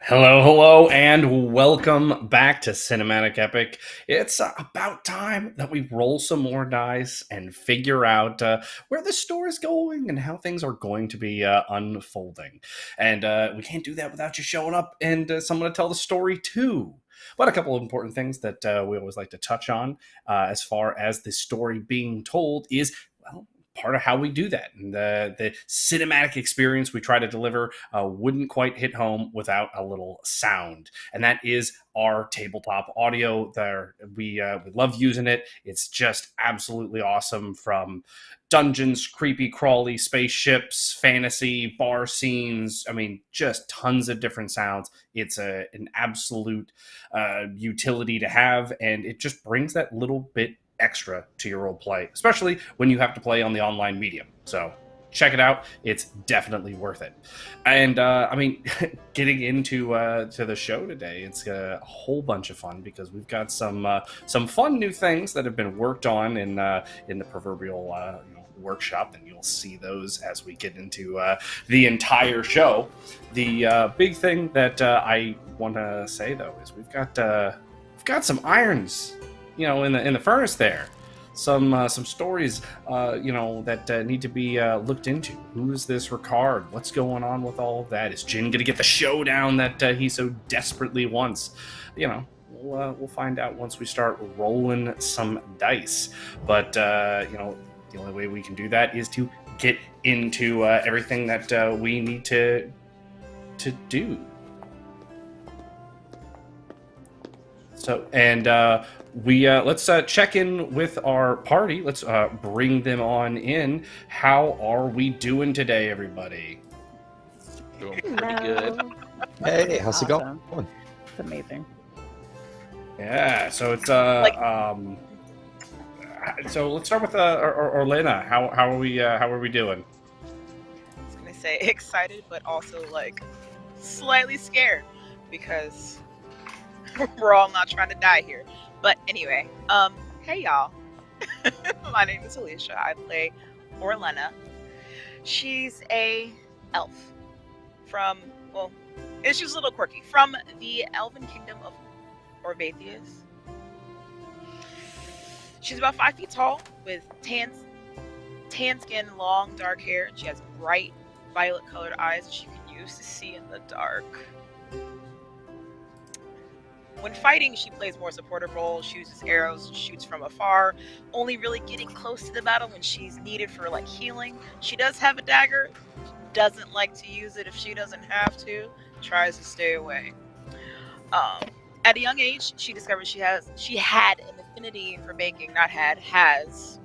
Hello, hello, and welcome back to Cinematic Epic. It's about time that we roll some more dice and figure out where the story is going and how things are going to be unfolding. And we can't do that without you showing up and someone to tell the story to. But a couple of important things that we always like to touch on as far as the story being told is, well, part of how we do that. And the cinematic experience we try to deliver wouldn't quite hit home without a little sound. And that is our tabletop audio. There, we love using it. It's just absolutely awesome. From dungeons, creepy, crawly spaceships, fantasy, bar scenes. I mean, just tons of different sounds. It's an absolute utility to have, and it just brings that little bit extra to your role play, especially when you have to play on the online medium. So check it out; it's definitely worth it. And I mean, getting into to the show today, it's a whole bunch of fun because we've got some fun new things that have been worked on in the proverbial workshop, and you'll see those as we get into the entire show. The big thing that I want to say though is we've got some irons, in the furnace there. Some stories, that need to be looked into. Who's this Ricard? What's going on with all of that? Is Jin going to get the showdown that he so desperately wants? We'll find out once we start rolling some dice. But the only way we can do that is to get into everything that we need to do. So, and we let's check in with our party. Let's bring them on in. How are we doing today, everybody? Doing pretty good. Hey, how's it Awesome. going? It's amazing. Yeah. So it's So let's start with Orlenna. How are we doing? I was gonna say excited, but also like slightly scared because we're all not trying to die here. But anyway, hey y'all. My name is Alicia. I play Orlenna. She's a elf from she's a little quirky from the Elven Kingdom of Orvathius. She's about 5 feet tall with tan skin, long dark hair, and she has bright violet colored eyes that she can use to see in the dark. When fighting, she plays more supportive roles. She uses arrows, shoots from afar, only really getting close to the battle when she's needed for like healing. She does have a dagger, doesn't like to use it if she doesn't have to, tries to stay away. At a young age, she discovered she had an affinity for baking. Not had, has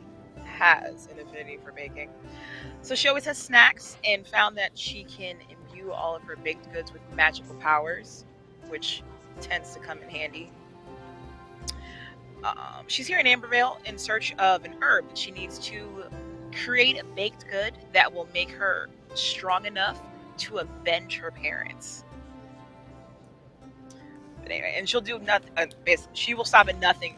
an affinity for baking. So she always has snacks, and found that she can imbue all of her baked goods with magical powers, which tends to come in handy. She's here in Ambervale in search of an herb that she needs to create a baked good that will make her strong enough to avenge her parents. But anyway, and she'll do nothing. Basically, she will stop at nothing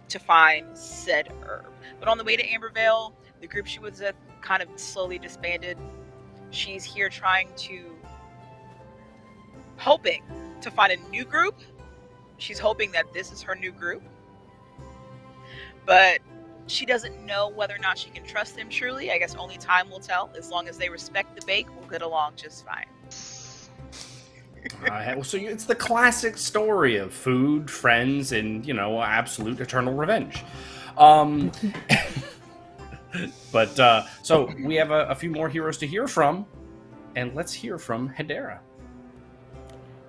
to find said herb. But on the way to Ambervale, the group she was with kind of slowly disbanded. She's here hoping to find a new group. She's hoping that this is her new group. But she doesn't know whether or not she can trust them truly. I guess only time will tell. As long as they respect the bake, we'll get along just fine. So it's the classic story of food, friends, and absolute eternal revenge. But so we have a few more heroes to hear from, and let's hear from Hedera.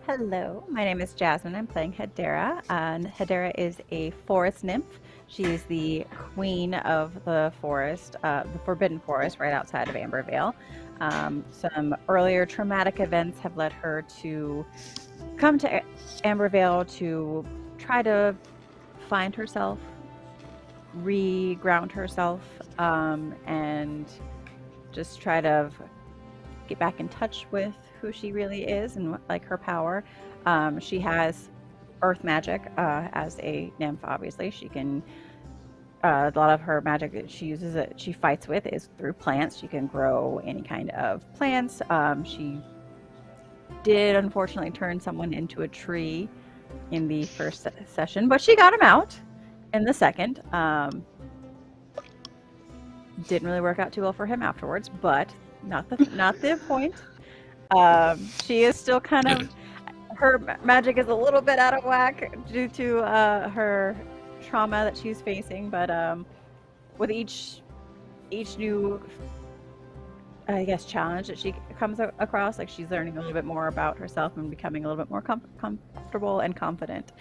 Hello, my name is Jasmine. I'm playing Hedera, and Hedera is a forest nymph. She is the queen of the forest, the Forbidden Forest, right outside of Ambervale. Some earlier traumatic events have led her to come to Ambervale to try to find herself, re-ground herself, and just try to get back in touch with who she really is and like her power. She has earth magic as a nymph. Obviously, she can. A lot of her magic that she uses, that she fights with, is through plants. She can grow any kind of plants. She did unfortunately turn someone into a tree in the first session, but she got him out in the second. Didn't really work out too well for him afterwards, but not the point. She is still kind of, her magic is a little bit out of whack due to her trauma that she's facing, but with each new, I guess, challenge that she comes across, like, she's learning a little bit more about herself and becoming a little bit more comfortable and confident.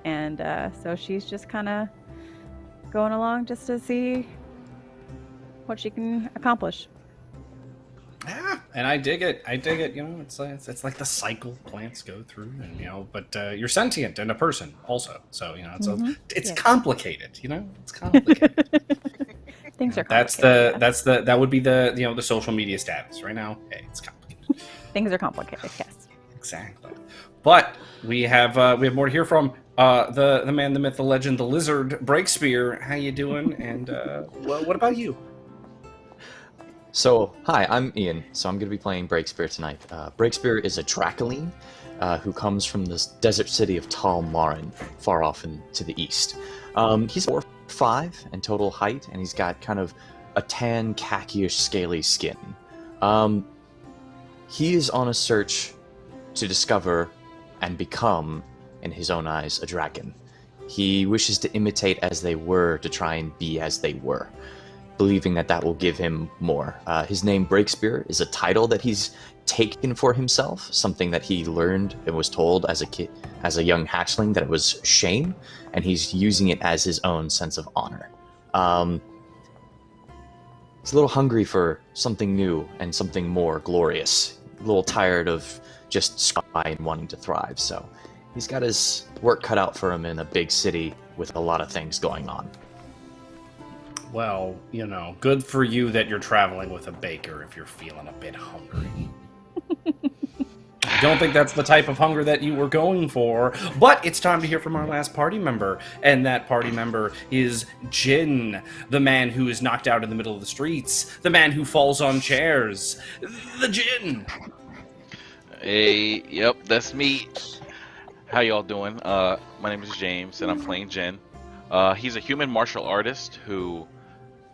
And so she's just kind of going along just to see what she can accomplish. Yeah, and I dig it. You know, it's like the cycle plants go through, and you know, but you're sentient and a person also. So you know, it's complicated. You know, it's complicated. Things are complicated. That would be the, you know, the social media status right now. Hey, it's complicated. Things are complicated. Yes. Exactly. But we have more to hear from. The man, the myth, the legend, the lizard, Breakspear. How you doing? And what about you? So, hi, I'm Ian. So I'm going to be playing Breakspear tonight. Breakspear is a Dracoline who comes from the desert city of Tal Marin, far off to the east. He's 4'5" in total height, and he's got kind of a tan, khaki-ish, scaly skin. He is on a search to discover and become, in his own eyes, a dragon. He wishes to imitate as they were to try and be as they were, believing that will give him more. His name, Breakspear, is a title that he's taken for himself, something that he learned and was told as a kid, as a young hatchling, that it was shame, and he's using it as his own sense of honor. He's a little hungry for something new and something more glorious, a little tired of just spy and wanting to thrive, so he's got his work cut out for him in a big city with a lot of things going on. Well, you know, good for you that you're traveling with a baker if you're feeling a bit hungry. I don't think that's the type of hunger that you were going for, but it's time to hear from our last party member, and that party member is Jin, the man who is knocked out in the middle of the streets, the man who falls on chairs, the Jin. Hey, yep, that's me. How y'all doing? My name is James, and I'm playing Jin. He's a human martial artist who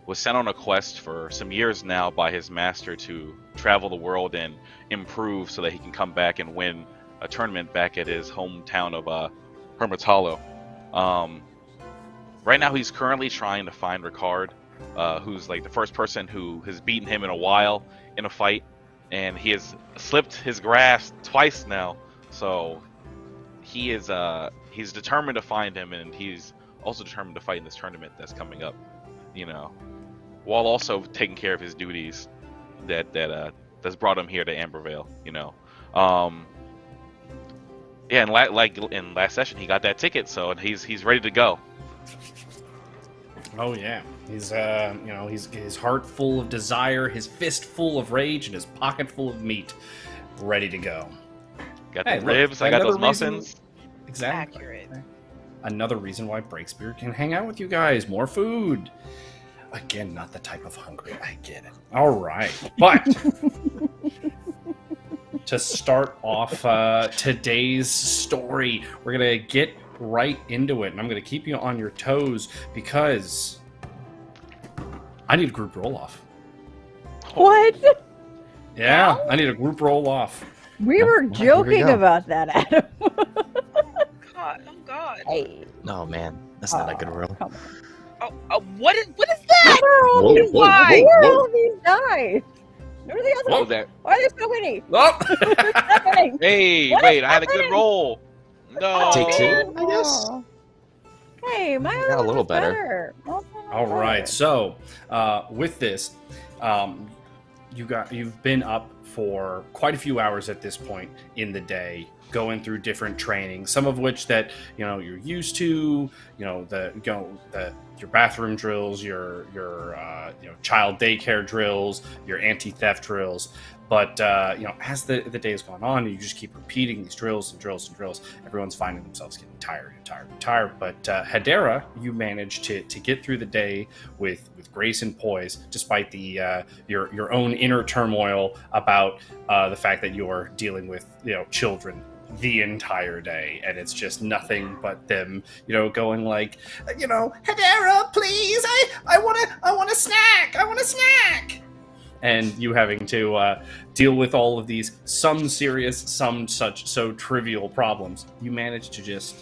was sent on a quest for some years now by his master to travel the world and improve so that he can come back and win a tournament back at his hometown of Hermit's Hollow. Right now he's currently trying to find Ricard, who's like the first person who has beaten him in a while in a fight, and he has slipped his grasp twice now, so he is he's determined to find him, and he's also determined to fight in this tournament that's coming up, you know, while also taking care of his duties that's brought him here to Ambervale, you know. Yeah, and like in last session, he got that ticket, so he's ready to go. Oh yeah, he's you know, he's his heart full of desire, his fist full of rage, and his pocket full of meat, ready to go. Got the ribs, I got those muffins. Exactly. Accurate. Another reason why Breakspear can hang out with you guys. More food. Again, not the type of hungry. I get it. All right. But to start off today's story, we're going to get right into it. And I'm going to keep you on your toes because I need a group roll-off. What? Yeah, I need a group roll-off. We were joking about that, Adam. God, oh God. Hey. Oh man, that's not a good roll. Come on. What is that? Where are all these, Why? where are all these dice? Where are the other What was ones? that? Why are there so many? Oh! What's happening? Hey, What wait, is I had a good happening? roll. No. Take two, Oh. I guess. Hey, my other Got a one little was better. All right. So, with this, you've been up for quite a few hours at this point in the day, going through different training. Some of which that you know you're used to. You know your bathroom drills, your you know, child daycare drills, your anti-theft drills. But you know, as the day has gone on, you just keep repeating these drills and drills and drills. Everyone's finding themselves getting tired and tired and tired. But Hedera, you managed to get through the day with grace and poise, despite the your own inner turmoil about about the fact that you're dealing with, children the entire day, and it's just nothing but them, going like, Hedera, please, I want a snack, and you having to deal with all of these, some serious, some so trivial problems. You manage to just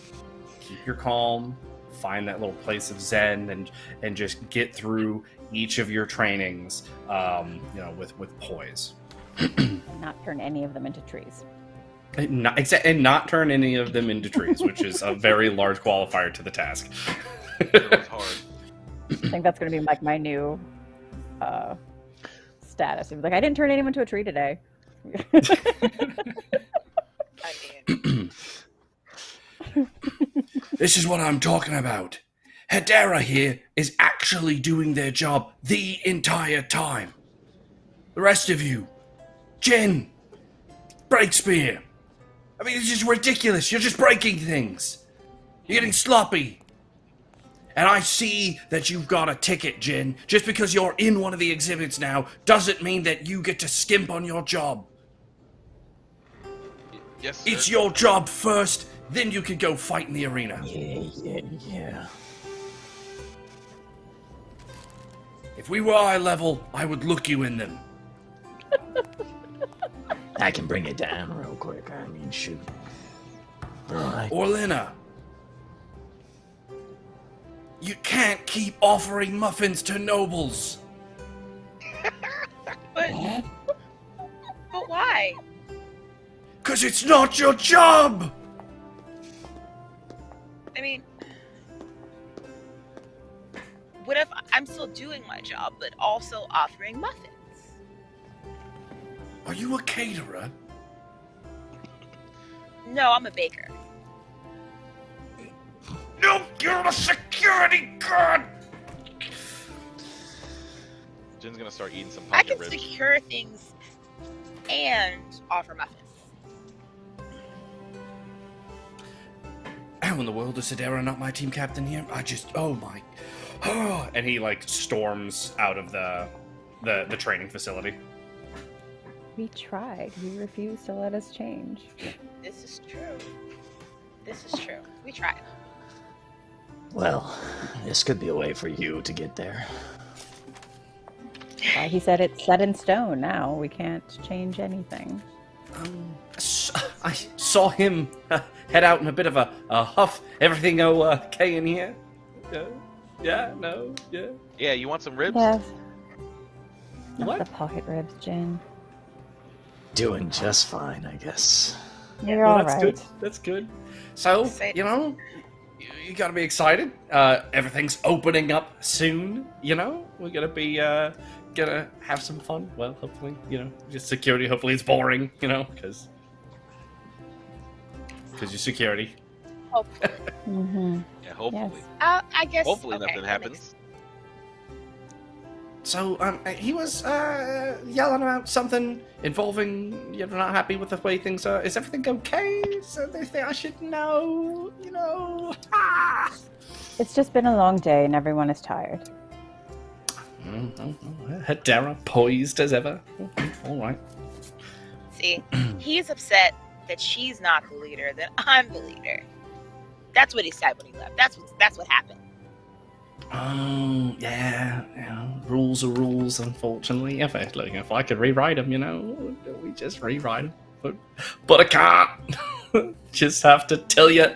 keep your calm, find that little place of zen, and just get through each of your trainings, with poise. And not turn any of them into trees. And not turn any of them into trees, which is a very large qualifier to the task. It was hard. I think that's going to be like my new status. It was like, I didn't turn anyone into a tree today. I mean, This is what I'm talking about. Hedera here is actually doing their job the entire time. The rest of you, Jin, Breakspear. I mean, it's just ridiculous. You're just breaking things. You're getting sloppy. And I see that you've got a ticket, Jin. Just because you're in one of the exhibits now doesn't mean that you get to skimp on your job. Yes, sir. It's your job first, then you can go fight in the arena. Yeah. If we were eye level, I would look you in them. I can bring it down real quick. I mean, shoot. Alright. Orlenna, you can't keep offering muffins to nobles. but why? 'Cause it's not your job! I mean, what if I'm still doing my job, but also offering muffins? Are you a caterer? No, I'm a baker. No, you're a security guard! Jin's gonna start eating some I pocket can ribs. secure things and offer muffins. How in the world is Hedera not my team captain here? Oh my... and he, storms out of the training facility. We tried. You refused to let us change. This is true. We tried. Well, this could be a way for you to get there. He said it's set in stone now. We can't change anything. I saw him head out in a bit of a huff. Everything okay in here? Yeah, no, yeah. Yeah, you want some ribs? Yes. Not What? the pocket ribs, Jin. Doing just fine, I guess. You're Well, all that's right. good. That's good. So, you gotta be excited. Everything's opening up soon, We're gonna be, gonna have some fun. Well, hopefully, just security. Hopefully it's boring, because you're security. Hopefully. Mm-hmm. Yeah, hopefully. Yes. I guess. Hopefully okay, nothing that happens. So, he was, yelling about something involving you're not happy with the way things are. Is everything okay? So they think I should know, Ah! It's just been a long day and everyone is tired. Hedera, poised as ever. All right. See, he's upset that she's not the leader, that I'm the leader. That's what he said when he left. That's what happened. Oh, yeah. Rules are rules, unfortunately. If I could rewrite them, we just rewrite them. But I can't. Just have to tell you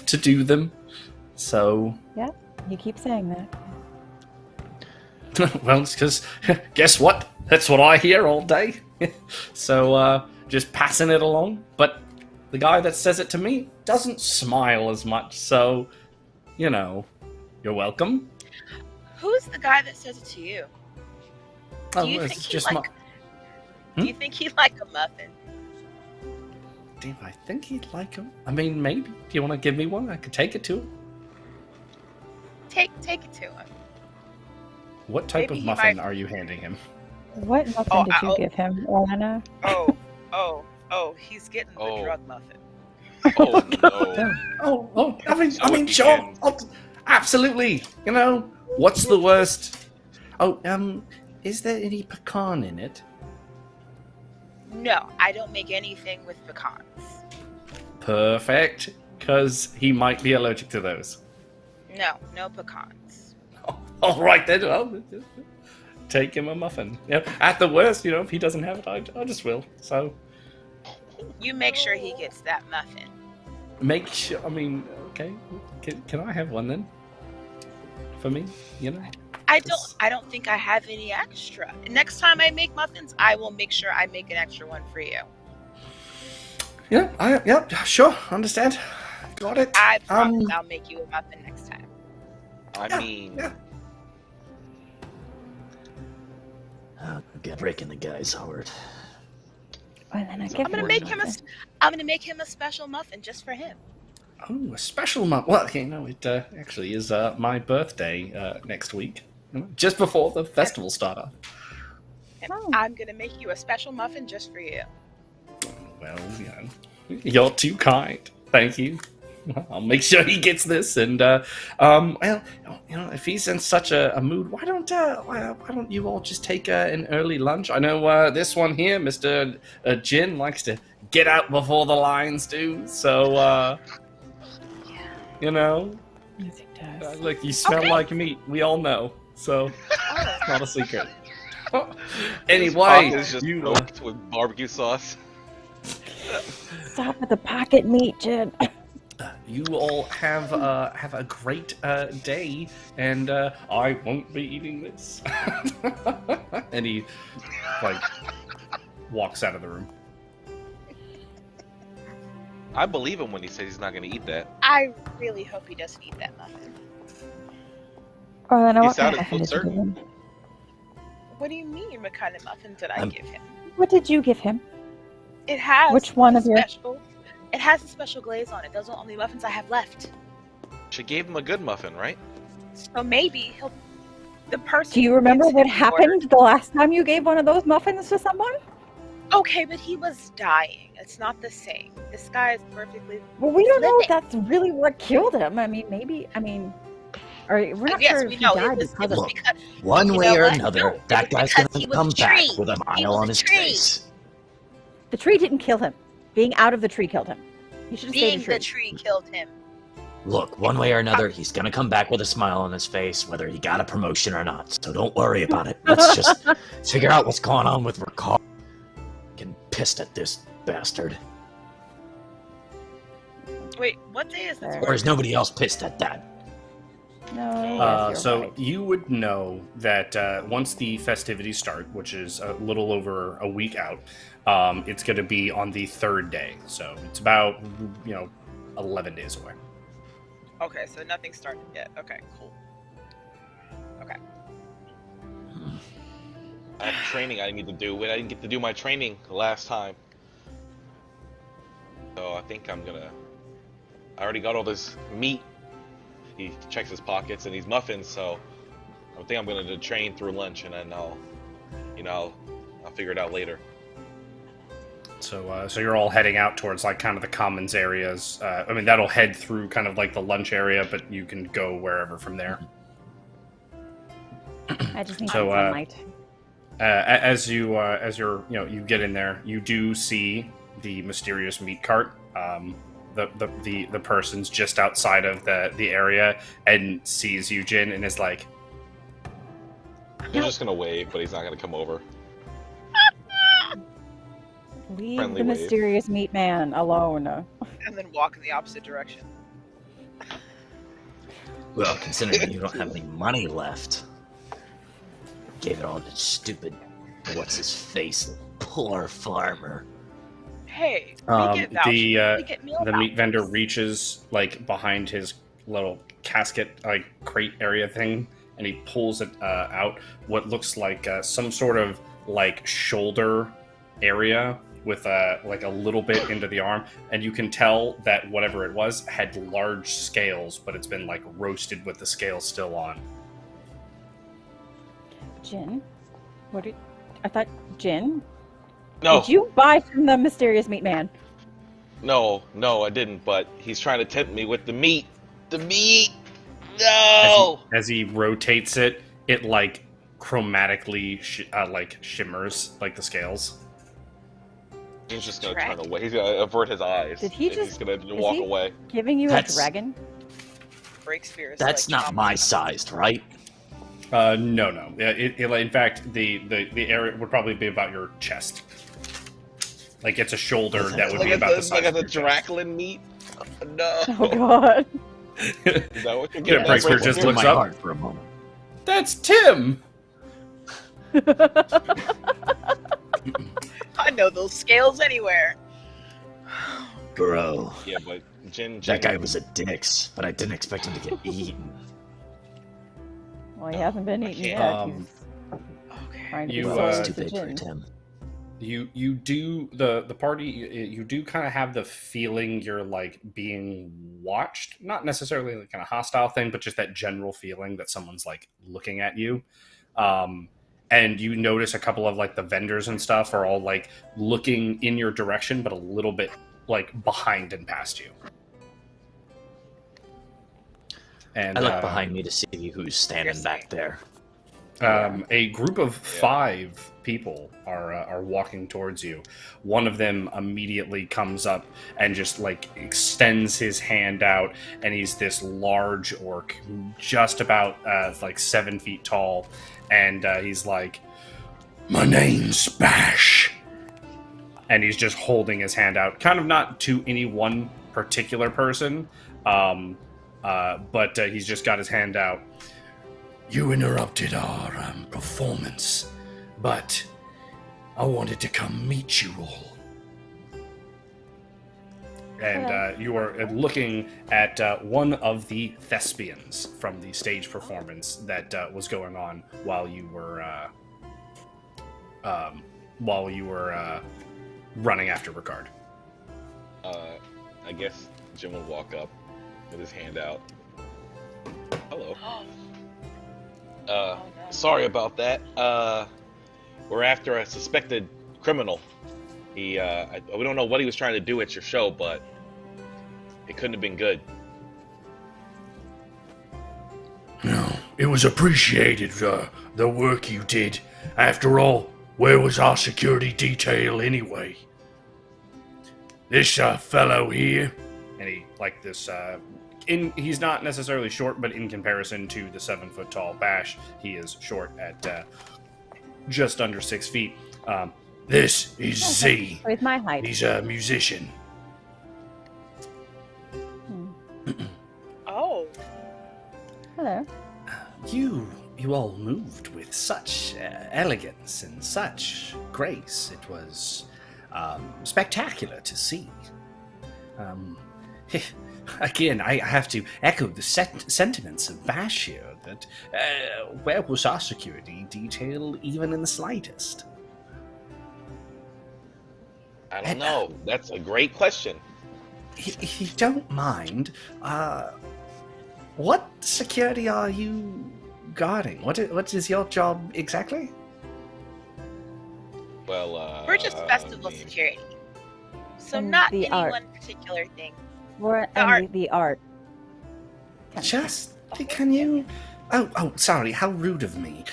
to do them. So... Yeah, you keep saying that. Well, it's because, guess what? That's what I hear all day. So, just passing it along. But the guy that says it to me doesn't smile as much, so, you're welcome. Who's the guy that says it to you? Oh, Do you it's think just he Do you think he'd like a muffin? Do I think he'd like him? I mean, maybe. If you want to give me one, I could take it to him. Take it to him. What type Maybe of he muffin might- are you handing him? What muffin did you oh. give him, Orlenna? Oh, he's getting the Oh. drug muffin. Oh no. I mean, So if sure. you Absolutely. What's the worst? Oh, is there any pecan in it? No, I don't make anything with pecans. Perfect, because he might be allergic to those. No, no pecans. All right then. I'll take him a muffin. Yeah. At the worst, if he doesn't have it, I just will. So You make sure he gets that muffin. make sure. I mean, okay. Can I have one then? For me, I don't think I have any extra. Next time I make muffins, I will make sure I make an extra one for you. Yeah. Sure. Understand. Got it. I promise I'll make you a muffin next time. I mean, Breaking the guy's heart. And then I'm gonna make him a special muffin just for him. Oh, a special month. Well, it actually is my birthday next week, just before the festival started. And I'm gonna make you a special muffin just for you. Well, you're too kind. Thank you. I'll make sure he gets this. And if he's in such a mood, why don't you all just take an early lunch? I know this one here, Mr. Jin, likes to get out before the lions do. So. Yes, he does. Look, you smell like meat. We all know, so it's not a secret. Anyway, is just you soaked with barbecue sauce. Stop with the pocket meat, Jin. you all have a great day, and I won't be eating this. And he walks out of the room. I believe him when he says he's not going to eat that. I really hope he doesn't eat that muffin. Orlenna, He what kind sounded of muffin did you certain. give him? What do you mean? What kind of muffin did I give him? What did you give him? It has Which one of your- special. It has a special glaze on it. Those are the only muffins I have left. She gave him a good muffin, right? So maybe the person. Do you who remember gives what him the happened order- the last time you gave one of those muffins to someone? Okay, but he was dying. It's not the same. This guy is perfectly. Well, we don't know if living. that's really what killed him. I mean, maybe. Or we're not Yes, sure we if know. he died It was because of Look, because One You way know or what? another, No, it that was guy's because going he to was come a back tree. with a He smile was on a his tree. face. the tree didn't kill him. Being out of the tree killed him. He should have stayed being in the tree. the tree killed him. Look, one way or another, he's going to come back with a smile on his face, whether he got a promotion or not. So don't worry about it. Let's just figure out what's going on with Ricard. Getting pissed at this bastard. Wait, what day is this? Or is nobody else pissed at that? No. Yes, you're So right. you would know that once the festivities start, which is a little over a week out, it's going to be on the third day. So it's about 11 days away. Okay, so nothing started yet. Okay, cool. Okay. I have training I need to do. I didn't get to do my training last time. So I think I already got all this meat. He checks his pockets and these muffins, so I think I'm gonna train through lunch, and then I'll figure it out later. So you're all heading out towards kind of the commons areas. That'll head through kind of the lunch area, but you can go wherever from there. I just need So, some sunlight. As you get in there, you do see the mysterious meat cart. The person's just outside of the area and sees you, Jin, and is like, He's just gonna wave, but he's not gonna come over. Leave friendly the wave. mysterious meat man alone. And then walk in the opposite direction. Well, considering you don't have any money left, gave it all to stupid, what's his face, poor farmer. Hey, we get vouchers. We get meal the meat vendor vouchers. reaches behind his little casket crate area thing, and he pulls it out what looks like some sort of shoulder area with a little bit into the arm, and you can tell that whatever it was had large scales, but it's been roasted with the scales still on. Jin? I thought Jin? No, Did you buy from the mysterious meat man? no, I didn't. But he's trying to tempt me with the meat. The meat. No. As he rotates it, it chromatically shimmers like the scales. Jin's just gonna turn away. He's gonna avert his eyes. Did he and just- he's gonna walk away. Giving you That's- a dragon? Breakspear is That's like, not chomping my on sized, right? No. In fact, the area would probably be about your chest. Like it's a shoulder that would be about the size like of the your chest. Draclin meat. No. Oh god. Is that what you're Yeah, getting at, Breakspear just Breakspear? looks my up. heart for a moment. That's Tim. I know those scales anywhere. Bro, Yeah, but Jin. that guy was a dicks, but I didn't expect him to get eaten. Well, he hasn't been eaten yet. Um, Okay. He's trying to you, be Well, sold it's uh, too to big for Jin. Tim. You do the party. You do kind of have the feeling you're like being watched. Not necessarily like kind of hostile thing, but just that general feeling that someone's like looking at you. And you notice a couple of like the vendors and stuff are all like looking in your direction, but a little bit like behind and past you. And I look behind me to see who's standing You're back there. A group of 5 people are walking towards you. One of them immediately comes up and just like extends his hand out, and he's this large orc, just about like 7 feet tall, and he's like, "My name's Bash," and he's just holding his hand out, kind of not to any one particular person, but he's just got his hand out. "You interrupted our performance, but I wanted to come meet you all." And you are looking at one of the thespians from the stage performance that was going on while you were running after Ricard. I guess Jim will walk up with his hand out. Hello. Oh, no. Sorry about that. We're after a suspected criminal. We don't know what he was trying to do at your show, but it couldn't have been good. No, it was appreciated, the work you did. After all, where was our security detail anyway? This fellow here, And he like this he's not necessarily short, but in comparison to the 7 foot tall Bash, he is short at just under 6 feet. this is Z. With my height. He's a musician. Oh, Hello. You all moved with such elegance and such grace. It was spectacular to see. Again, I have to echo the sentiments of Bash here, that where was our security detail even in the slightest? I don't know. That's a great question. If you don't mind, what security are you guarding? What is your job exactly? Well, we're just festival I mean, security. So And not the any art. one particular thing. We're The art. the art. Just can you? Oh, sorry. How rude of me.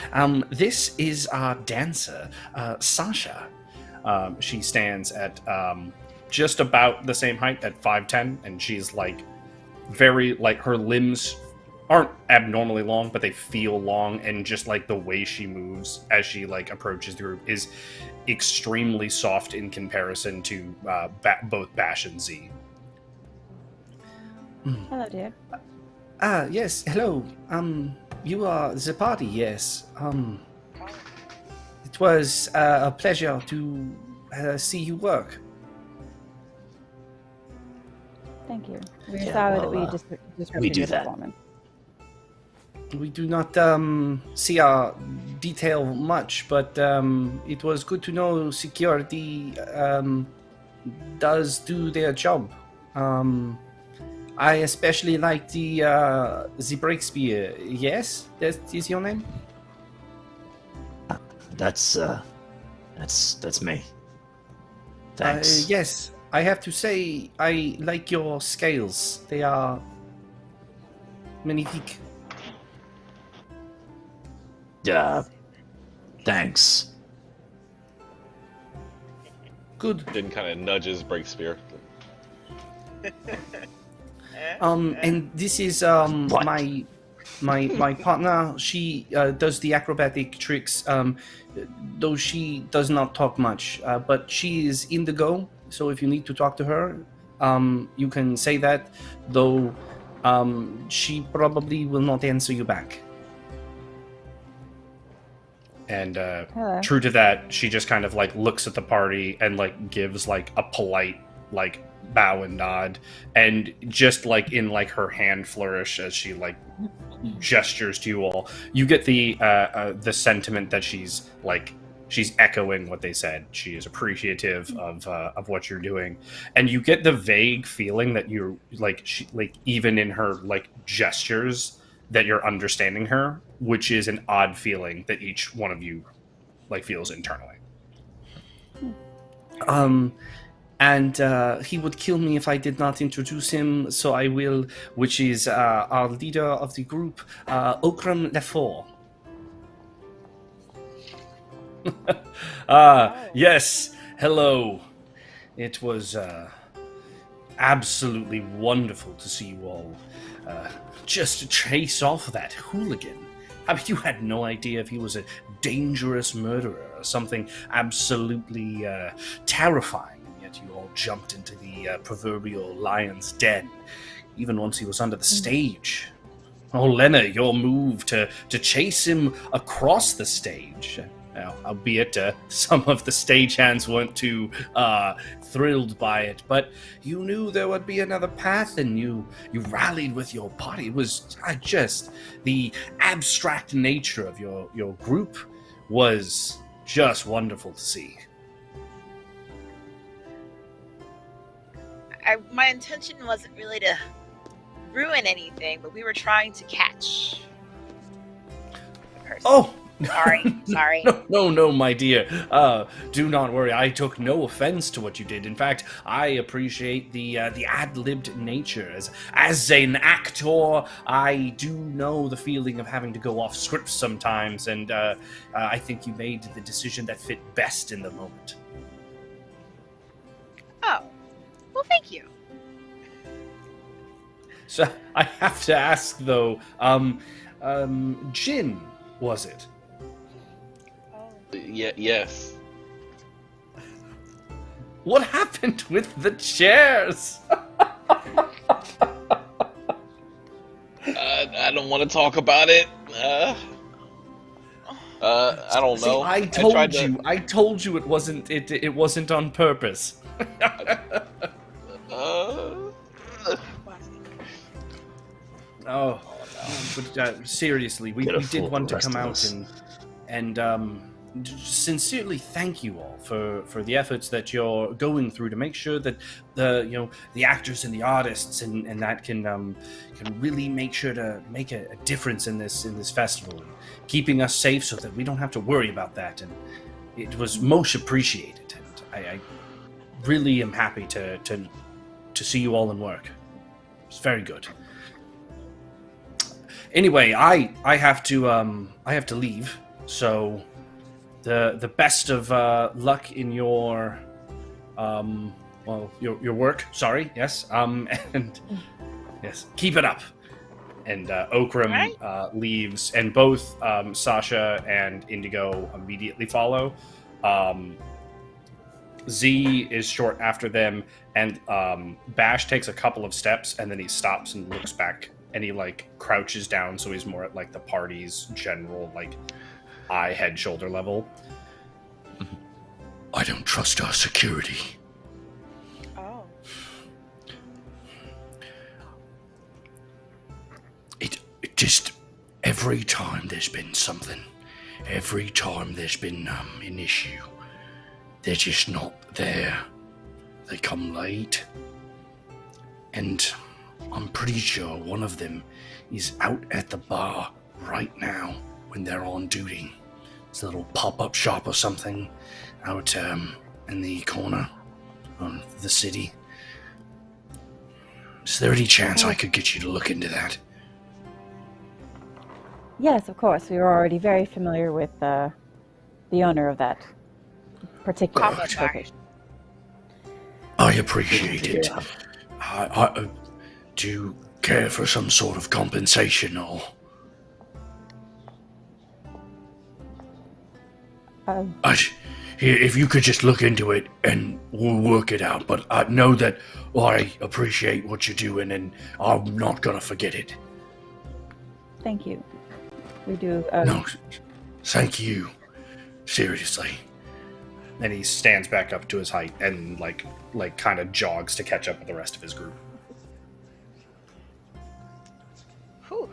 This is our dancer, Sasha. She stands at just about the same height at 5'10", and she's like very like her limbs aren't abnormally long, but they feel long, and just like the way she moves as she like approaches the group is extremely soft in comparison to both Bash and Z. Hello, dear. Yes, hello. You are the party, yes. It was a pleasure to see you work. Thank you. We're Yeah, sorry well, that we disrupted we do your that. performance. We do not see our detail much, but it was good to know security does do their job. I especially like the Breakspear. Yes, that is your name. That's me. Thanks. Yes, I have to say I like your scales. They are magnifique. Thanks. Good. Then kind of nudges Breakspear. And this is What? my partner. She does the acrobatic tricks. Though she does not talk much, but she is indigo. So if you need to talk to her, you can say that. Though she probably will not answer you back. And Hello. true to that, she just kind of like looks at the party and like gives like a polite like bow and nod, and just like in like her hand flourish as she like gestures to you all, you get the sentiment that she's echoing what they said. She is appreciative of what you're doing, and you get the vague feeling that you're like even in her like gestures that you're understanding her, which is an odd feeling that each one of you like feels internally. And he would kill me if I did not introduce him, so I will, which is our leader of the group, Okram Lefort. Yes, hello. It was absolutely wonderful to see you all just to chase off that hooligan. I mean, you had no idea if he was a dangerous murderer or something absolutely terrifying, and yet you all jumped into the proverbial lion's den, even once he was under the stage. Orlenna, your move to chase him across the stage, albeit some of the stagehands weren't too thrilled by it, but you knew there would be another path, and you rallied with your party. It was just the abstract nature of your group was just wonderful to see. My intention wasn't really to ruin anything, but we were trying to catch the person. Oh! Sorry. No, my dear. Do not worry. I took no offense to what you did. In fact, I appreciate the ad-libbed nature. As an actor, I do know the feeling of having to go off script sometimes, and I think you made the decision that fit best in the moment. Oh, well, thank you. So I have to ask, though, Jin, was it? Yes. What happened with the chairs? I don't want to talk about it. I don't know. See, I told you it wasn't on purpose. But seriously, we did want to come out and sincerely thank you all for the efforts that you're going through to make sure that the actors and the artists and that can really make sure to make a difference in this festival, keeping us safe so that we don't have to worry about that. And it was most appreciated, and I really am happy to see you all in work. It's very good. Anyway, I have to leave, so the best of luck in your your work. Sorry, yes. And yes, keep it up. And Okram leaves, and both Sasha and Indigo immediately follow. Z is short after them, and Bash takes a couple of steps, and then he stops and looks back, and he like crouches down, so he's more at like the party's general like eye, head, shoulder level. I don't trust our security. Oh. It just every time there's been something, every time there's been an issue, they're just not there. They come late, and I'm pretty sure one of them is out at the bar right now when they're on duty. It's a little pop-up shop or something out in the corner of the city. Is there any chance I could get you to look into that? Yes, of course. We were already very familiar with the owner of that particular Pop-up bar. location. I appreciate it. Yeah. Do you care for some sort of compensation or? If you could just look into it and we'll work it out. But I know that I appreciate what you're doing and I'm not gonna forget it. Thank you. We do. No, thank you. Seriously. And he stands back up to his height and like kind of jogs to catch up with the rest of his group. Whew.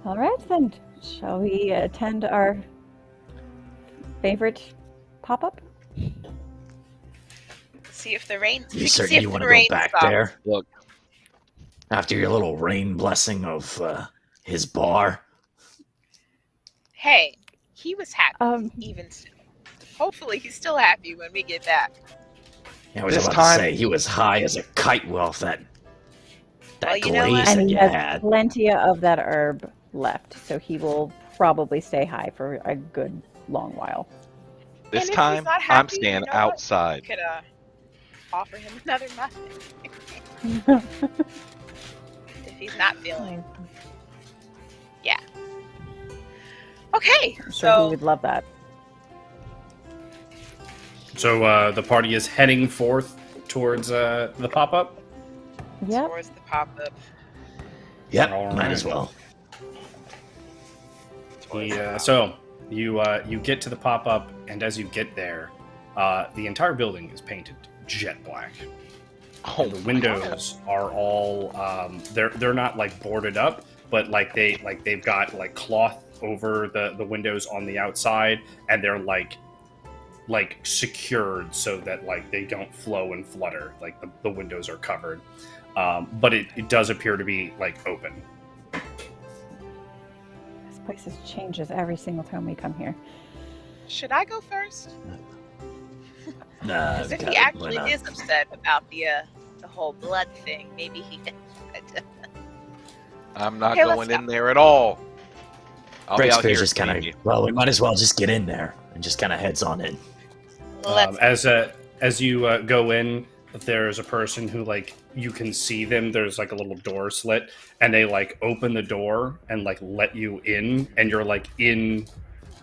All right, then. Shall we attend our favorite pop-up? See if the rain. You see certain if you the want to rain go back stops. there? Look. After your little rain blessing of his bar? Hey, he was happy. Even still. Hopefully, he's still happy when we get back. I was This about time- to say, he was high as a kite off that Well, you know glaze what? that And he you has had. plenty of that herb left, so he will probably stay high for a good long while. This And if he's time, not I'm happy, staying you know what? outside. We could offer him another muffin if he's not feeling. Yeah. Okay, I'm sure he so would love that. So the party is heading forth towards the pop-up. Yep. towards the pop-up. Yep, All might right. as well. So you get to the pop-up, and as you get there, the entire building is painted jet black. Oh, The windows are all they're not like boarded up, but they've got like cloth over the windows on the outside, and they're like secured so that like they don't flow and flutter. Like the windows are covered, but it does appear to be like open. This place changes every single time we come here. Should I go first? Nah, Because if got he it, why actually not? is upset about the whole blood thing, maybe he can. I'm not Okay, let's going go. in there at all. I'll be out Breakspear here just kind seeing you. of, well, we might as well just get in there and just kind of heads on in. Let's As you go in, there's a person who like you can see them. There's like a little door slit, and they like open the door and like let you in, and you're like in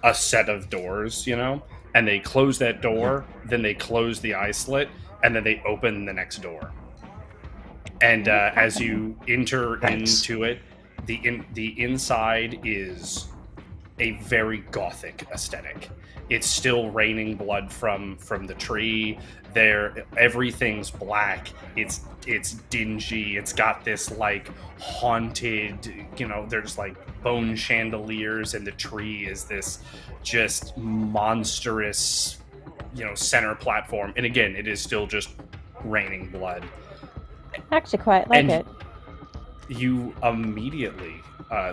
a set of doors, you know. And they close that door, then they close the eye slit, and then they open the next door. And as you enter Thanks. into it, the inside is a very gothic aesthetic. It's still raining blood from the tree. There, everything's black. It's dingy. It's got this like haunted, you know. There's like bone chandeliers, and the tree is this just monstrous, you know, center platform. And again, it is still just raining blood. Actually, quite like And- it. You immediately,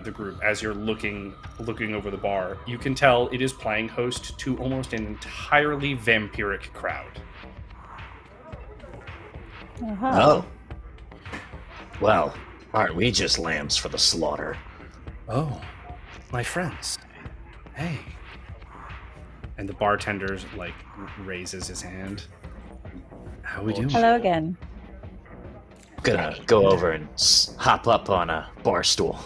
the group, as you're looking over the bar, you can tell it is playing host to almost an entirely vampiric crowd. Uh-huh. Oh. Well, aren't we just lambs for the slaughter? Oh, my friends. Hey. And the bartender like raises his hand. How we doing? Hello again. Gonna go over and hop up on a bar stool.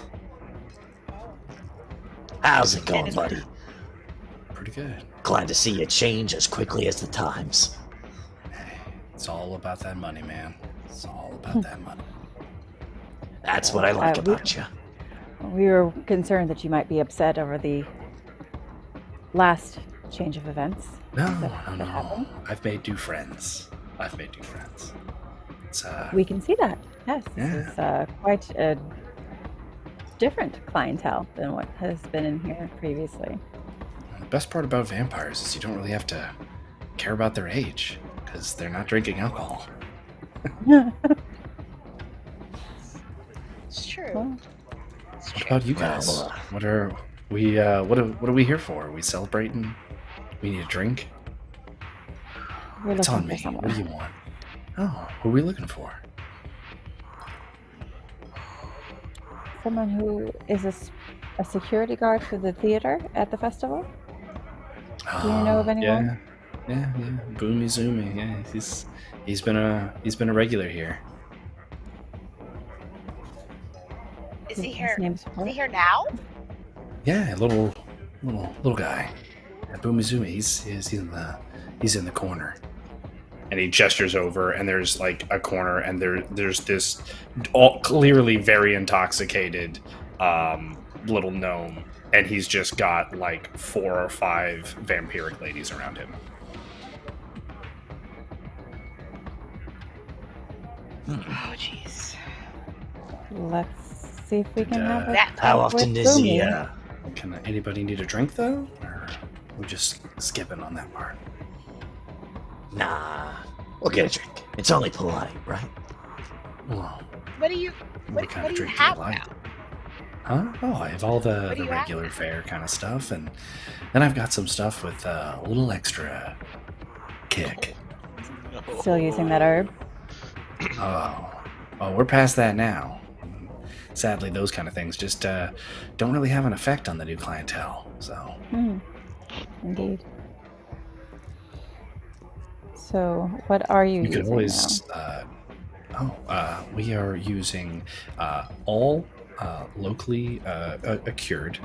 How's it going, buddy? Pretty good. Glad to see you change as quickly as the times. It's all about that money, man. It's all about that money. That's what I like we- about you. We were concerned that you might be upset over the last change of events. No, That happened? I've made new friends. It's We can see that. Yes, Yeah. this is quite a different clientele than what has been in here previously. the best part about vampires is you don't really have to care about their age because they're not drinking alcohol. It's true. Well, It's What true. about you guys? Well, What are we? What are we here for? Are we celebrating? We need a drink. we're It's looking on for me. someone. What do you want? Oh, who are we looking for? Someone who is a security guard for the theater at the festival. Do you know of anyone? Yeah, Boomy Zoomy. Yeah, he's been a regular here. Is he His here? name's Is what? he here now? Yeah, little guy. Yeah, Boomy Zoomy. He's in the corner. And he gestures over, and there's like a corner, and there's this all clearly very intoxicated little gnome, and he's just got like 4 or 5 vampiric ladies around him. Oh, jeez. Let's see if we can And, have a That- How talk often with does he? Boomy. Can anybody need a drink though, or we're just skipping on that part? Nah, we'll get a drink. It's only polite, right? Well, What do you? what kind What of do you drink do you have like? now? Huh? Oh, I have all What the do you have? regular fare kind of stuff, and then I've got some stuff with a little extra kick. Still using that herb. Oh, we're past that now. Sadly, those kind of things just don't really have an effect on the new clientele. So, Indeed. So, what are you you could using always. now? We are using all locally cured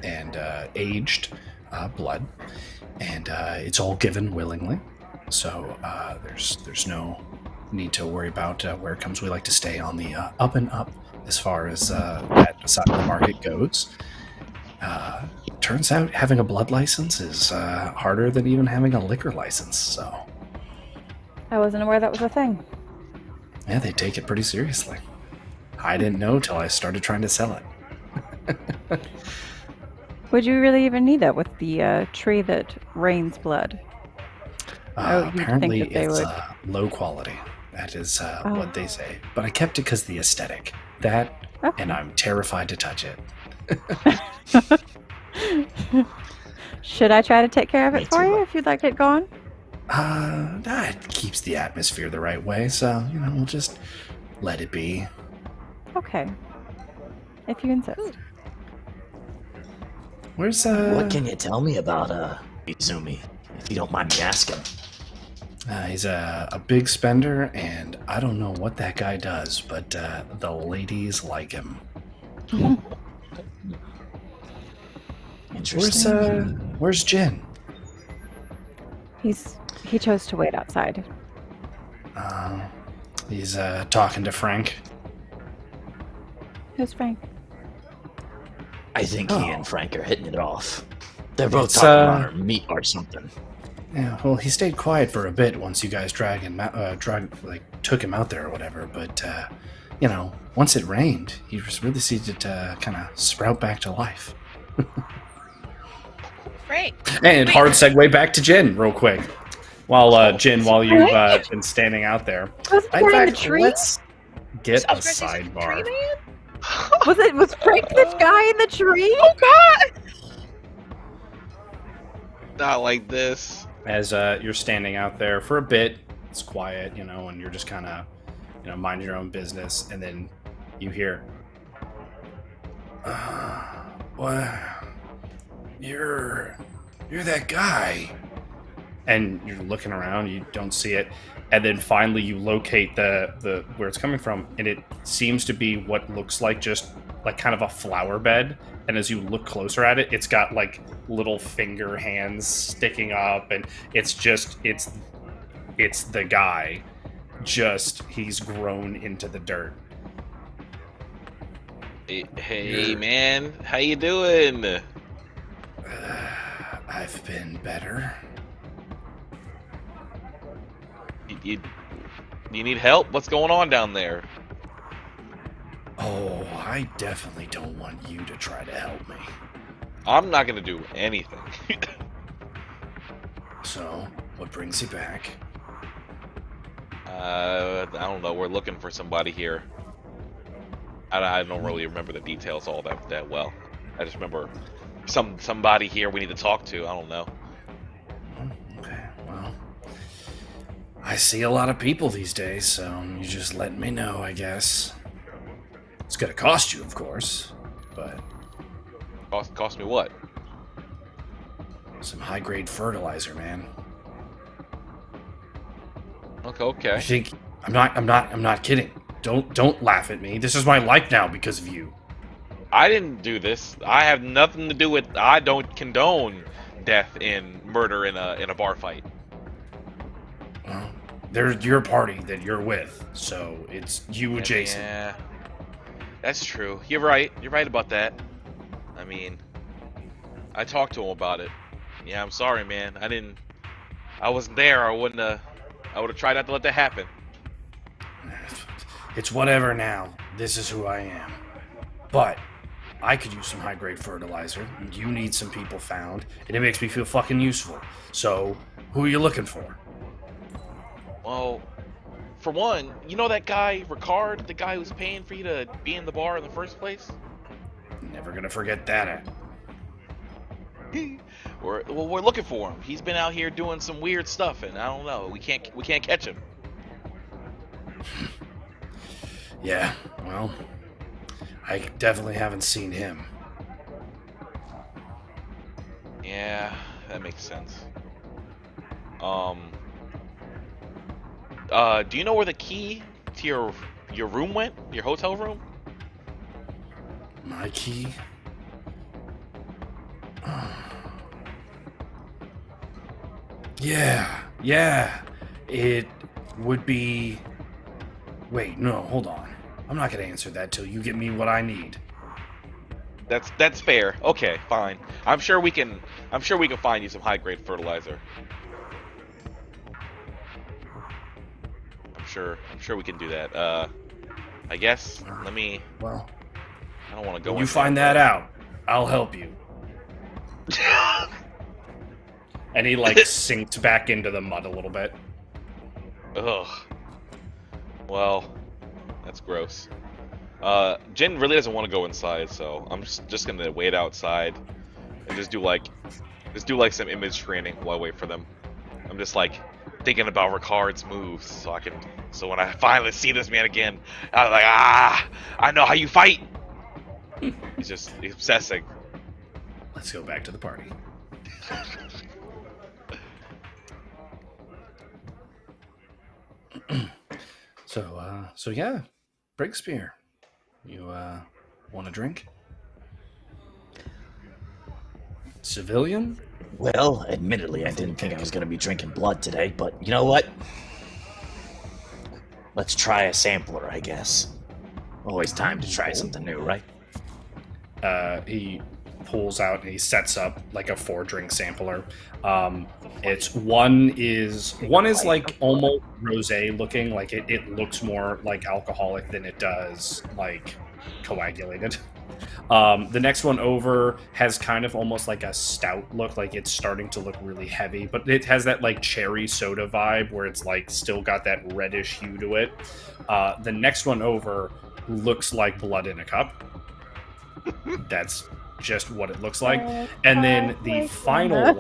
and aged blood, and it's all given willingly. So there's no need to worry about where it comes. We like to stay on the up and up as far as that side of the market goes. Turns out having a blood license is harder than even having a liquor license. So I wasn't aware that was a thing. yeah, they take it pretty seriously. I didn't know till I started trying to sell it. Would you really even need that with the tree that rains blood? You'd think Apparently, that they it's would. low quality. That is what they say. But I kept it because of the aesthetic. That, Okay. and I'm terrified to touch it. Should I try to take care of Me it for too. you if you'd like it gone? That keeps the atmosphere the right way, so, we'll just let it be. Okay. If you insist. Where's, What can you tell me about Izumi, if you don't mind me asking? he's a big spender, and I don't know what that guy does, but the ladies like him. Interesting. Where's Jen? He chose to wait outside. He's talking to Frank. Who's Frank? I think Oh. he and Frank are hitting it off. They're both It's, talking about our meat or something. Yeah, well, he stayed quiet for a bit once you guys took him out there or whatever. But once it rained, he just really seemed to kind of sprout back to life. Frank. And hard segue back to Jin, real quick. While Jin, while you've Frank? been standing out there, Was in it in the fact, tree? let's get I a was gonna say, is it the sidebar. tree man? Was Frank the guy in the tree? Oh God! Not like this. As you're standing out there for a bit, it's quiet, and you're just kind of, minding your own business, and then you hear, "What? You're that guy." And you're looking around, you don't see it, and then finally you locate the where it's coming from, and it seems to be what looks like just like kind of a flower bed. And as you look closer at it, it's got like little finger hands sticking up, and it's the guy, just he's grown into the dirt. Hey man, how you doing? I've been better. You need help? What's going on down there? Oh, I definitely don't want you to try to help me. I'm not gonna do anything. So, what brings you back? I don't know. We're looking for somebody here. I don't really remember the details all that well. I just remember somebody here we need to talk to. I don't know. Okay, well, I see a lot of people these days, so you just let me know, I guess. It's gonna cost you, of course, but Cost me what? Some high-grade fertilizer, man. Okay. You think I'm not kidding. Don't laugh at me. This is my life now because of you. I didn't do this. I have nothing to do with. I don't condone death and murder in a bar fight. Well, there's your party that you're with, so it's you and Jason. Yeah, that's true. You're right. You're right about that. I mean, I talked to him about it. Yeah, I'm sorry, man. I wasn't there. I would have tried not to let that happen. It's whatever now. This is who I am. But I could use some high-grade fertilizer. You need some people found, and it makes me feel fucking useful. So, who are you looking for? Well, for one, you know that guy, Ricard, the guy who's paying for you to be in the bar in the first place? Never gonna forget that. We're looking for him. He's been out here doing some weird stuff, and I don't know. We can't catch him. Yeah, well, I definitely haven't seen him. Yeah, that makes sense. Do you know where the key to your room went? Your hotel room? My key? Yeah. It would be... Wait, no, hold on. I'm not gonna answer that till you get me what I need. That's fair. Okay, fine. I'm sure we can find you some high-grade fertilizer. I'm sure we can do that. I guess let me. Well, I don't want to go. When you find that out, I'll help you. And he like sinks back into the mud a little bit. Ugh. Well, that's gross. Jen really doesn't want to go inside, so I'm just gonna wait outside and just do like some image training while I wait for them. I'm just like thinking about Ricard's moves, so when I finally see this man again, I'm like, I know how you fight. He's obsessing. Let's go back to the party. So yeah, Breakspear. You want a drink? Civilian? Well, admittedly, I didn't think I was going to be drinking blood today, but you know what? Let's try a sampler, I guess. Always time to try something new, right? He pulls out and he sets up like a 4-drink sampler. It's one is like almost rosé looking, like it looks more like alcoholic than it does like coagulated. The next one over has kind of almost like a stout look, like it's starting to look really heavy, but it has that like cherry soda vibe where it's like still got that reddish hue to it. The next one over looks like blood in a cup. That's just what it looks like. And then the final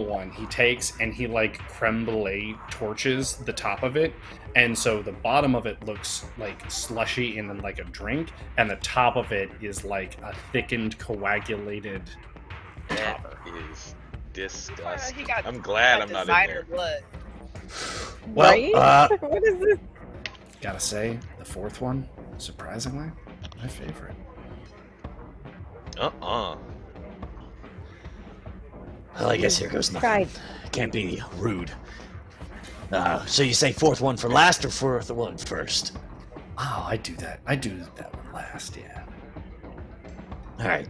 one he takes and he like creme brulee torches the top of it, and so the bottom of it looks like slushy and then like a drink, and the top of it is like a thickened coagulated topper. That is disgusting. He got I'm glad I'm not in designer there. blood. Well, What is this? Gotta say, the fourth one, surprisingly, my favorite. well, I guess here goes nothing. Tried. Can't be rude. So you say fourth one for last or fourth one first? Oh, I do that. I do that one last, yeah. All right.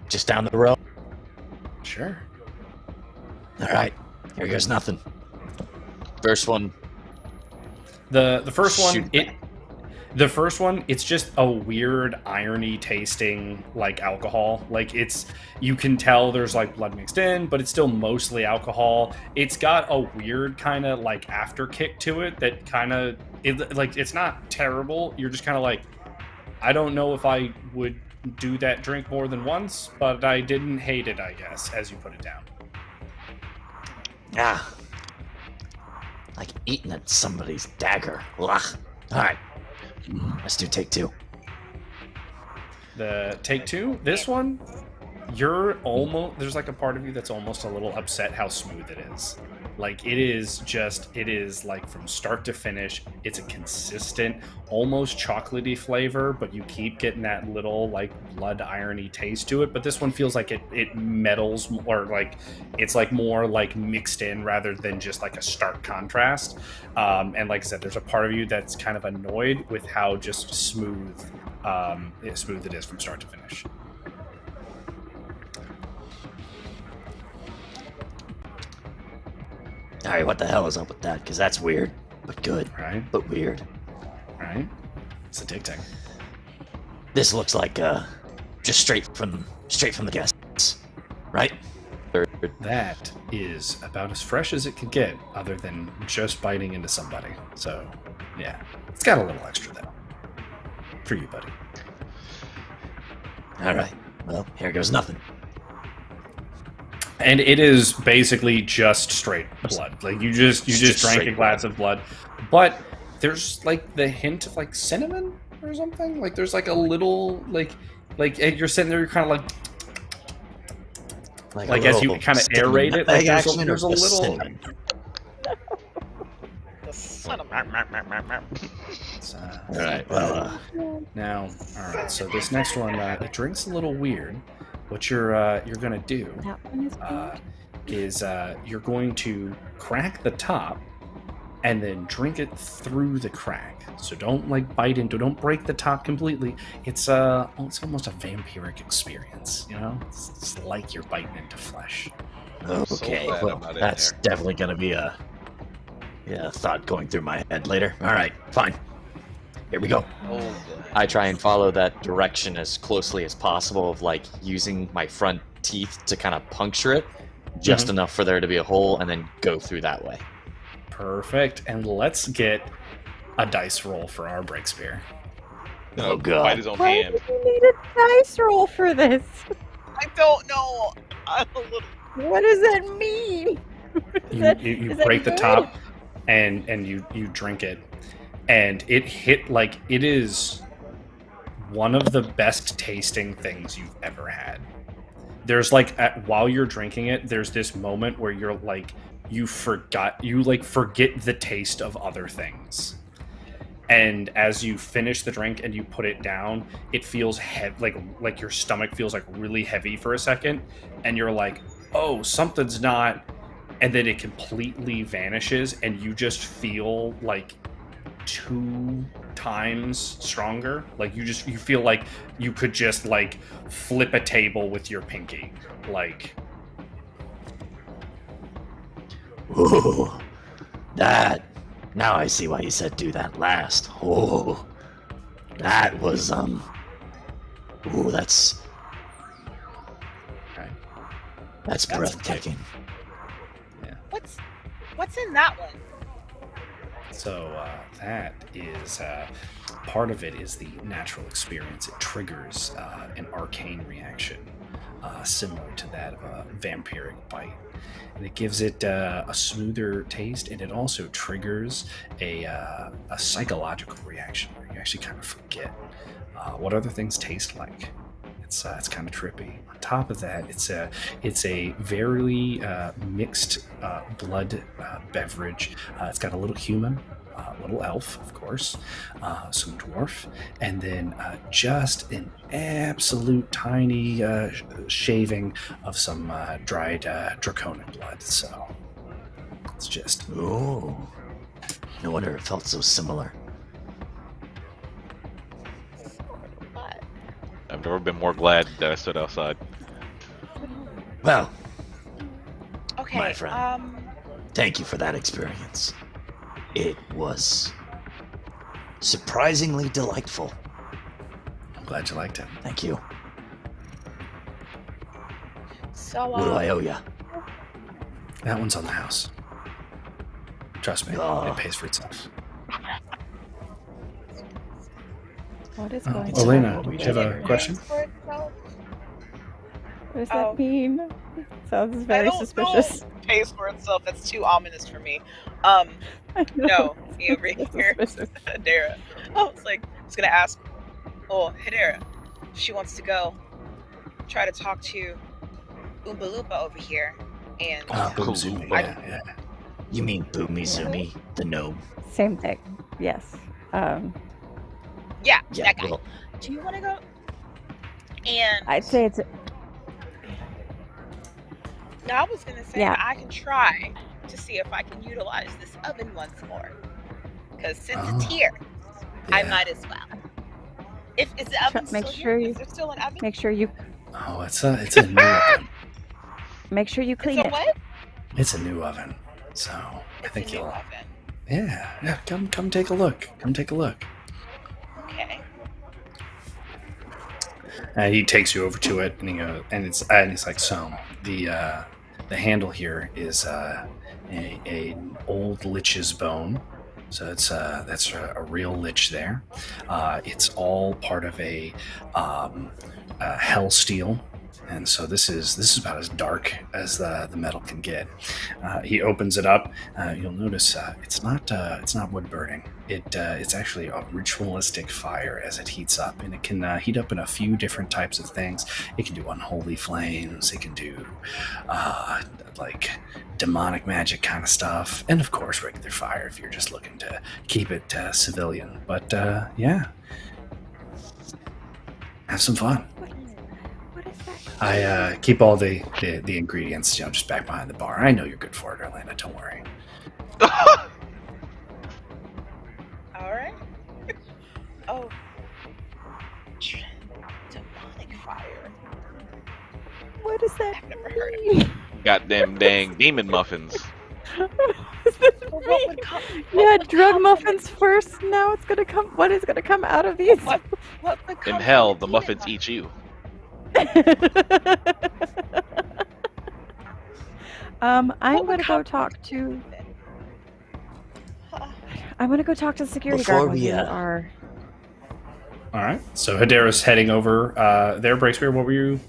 Just down the road. Sure. All right. Here goes nothing. First one. The first one, Shoot. the first one, it's just a weird irony tasting like alcohol. Like you can tell there's like blood mixed in, but it's still mostly alcohol. It's got a weird kind of like after kick to it that kind of it's not terrible. You're just kind of like, I don't know if I would do that drink more than once, but I didn't hate it, I guess, as you put it down. Like eating at somebody's dagger. Ugh. All right. Let's do take two. The take two, this one, you're almost, there's like a part of you that's almost a little upset how smooth it is. Like it is like from start to finish, it's a consistent, almost chocolatey flavor, but you keep getting that little like blood irony taste to it. But this one feels like it metals, or like it's like more like mixed in rather than just like a stark contrast. And like I said, there's a part of you that's kind of annoyed with how just smooth it is from start to finish. Alright, what the hell is up with that? Because that's weird, but good. Right. But weird. Right? It's addicting. This looks like just straight from the guests, right? That is about as fresh as it could get, other than just biting into somebody. So, yeah. It's got a little extra, though. For you, buddy. Alright, well, here goes nothing. And it is basically just straight blood. Like you just drank a glass of blood. But there's like the hint of like cinnamon or something. Like there's like a little like you're sitting there, you're kind of like as you kind of aerate it, like there's a little. All right. Well, now, all right. So this next one, it drinks a little weird. What you're gonna do That one is you're going to crack the top and then drink it through the crack. So don't like bite into, don't break the top completely. It's almost a vampiric experience, you know? It's like you're biting into flesh. okay. glad Well, I'm not in that's there. definitely gonna be a thought going through my head later. All right, fine. Here we go. I try and follow that direction as closely as possible, of like using my front teeth to kind of puncture it, just enough for there to be a hole, and then go through that way. Perfect. And let's get a dice roll for our Breakspear. Oh, God. Bite his own Why hand. do you need a dice roll for this? I don't know. I'm a little. What does that mean? You Is that break the good? top and you drink it, and it is one of the best tasting things you've ever had. There's like while you're drinking it, there's this moment where you're like you forget the taste of other things. And as you finish the drink and you put it down, it feels heavy, like your stomach feels like really heavy for a second, and you're like, "Oh, something's not," and then it completely vanishes, and you just feel like 2 times stronger. Like you feel like you could just like flip a table with your pinky. Like, Ooh, that. Now I see why you said do that last. Oh, that was Ooh, that's okay. that's breathtaking. What's in that one? So that is part of it is the natural experience. It triggers an arcane reaction similar to that of a vampiric bite, and it gives it a smoother taste, and it also triggers a psychological reaction where you actually kind of forget what other things taste like. It's kind of trippy. On top of that, it's a very mixed blood beverage. It's got a little human, a little elf, of course, some dwarf, and then just an absolute tiny shaving of some dried draconic blood. So it's just Ooh, no wonder it felt so similar. I've never been more glad that I stood outside. Well, Okay. My friend. Thank you for that experience. It was surprisingly delightful. I'm glad you liked it. Thank you. So What do I owe ya? That one's on the house. Trust me, Oh. it pays for itself. What is Oh, going Orlenna, on? do you have a question? For itself? What does Oh. that mean? Sounds I very don't suspicious. know. Pays for itself. That's too ominous for me. I know. No, me over It's here, suspicious. Hedera. I was gonna ask. Oh, Hedera, she wants to go. try to talk to Oompa Loompa over here, and Boomzoomy, yeah. You mean Boomizoomy, the gnome? Same thing. Yes. yeah, Yeah, that guy. well, Do you want to go? And I'd say it's I was gonna say Yeah. I can try to see if I can utilize this oven once more, because since it's here, I might as well. If is the oven make still sure here? you- Is there still an oven? make sure you Oh, it's a new oven. make sure you clean It's a it. what? It's a new oven. So I It's think a new you'll. oven. Yeah. Come take a look. Come take a look. Okay. And he takes you over to it, and he goes, and it's like, so the handle here is a old lich's bone. So that's a real lich there. It's all part of a hell steel, and so this is about as dark as the metal can get. He opens it up. You'll notice it's not wood burning. It's actually a ritualistic fire as it heats up, and it can heat up in a few different types of things. It can do unholy flames. It can do like demonic magic kind of stuff, and of course regular fire if you're just looking to keep it civilian. But yeah, have some fun. What is that? I keep all the ingredients, just back behind the bar. I know you're good for it, Orlenna. Don't worry. All right. Oh. Demonic fire. What is that? I've never heard of it. Goddamn dang demon muffins. Well, what would come? You had drug muffins first. Now it's gonna come. What is gonna come out of these? What would come In from hell, a the demon muffins muffin? eat you. I'm What gonna would go come talk to. Huh. I'm gonna go talk to the security Before guard while we, you uh, are. All right. So Hedera's heading over there. Breakspear, what were you?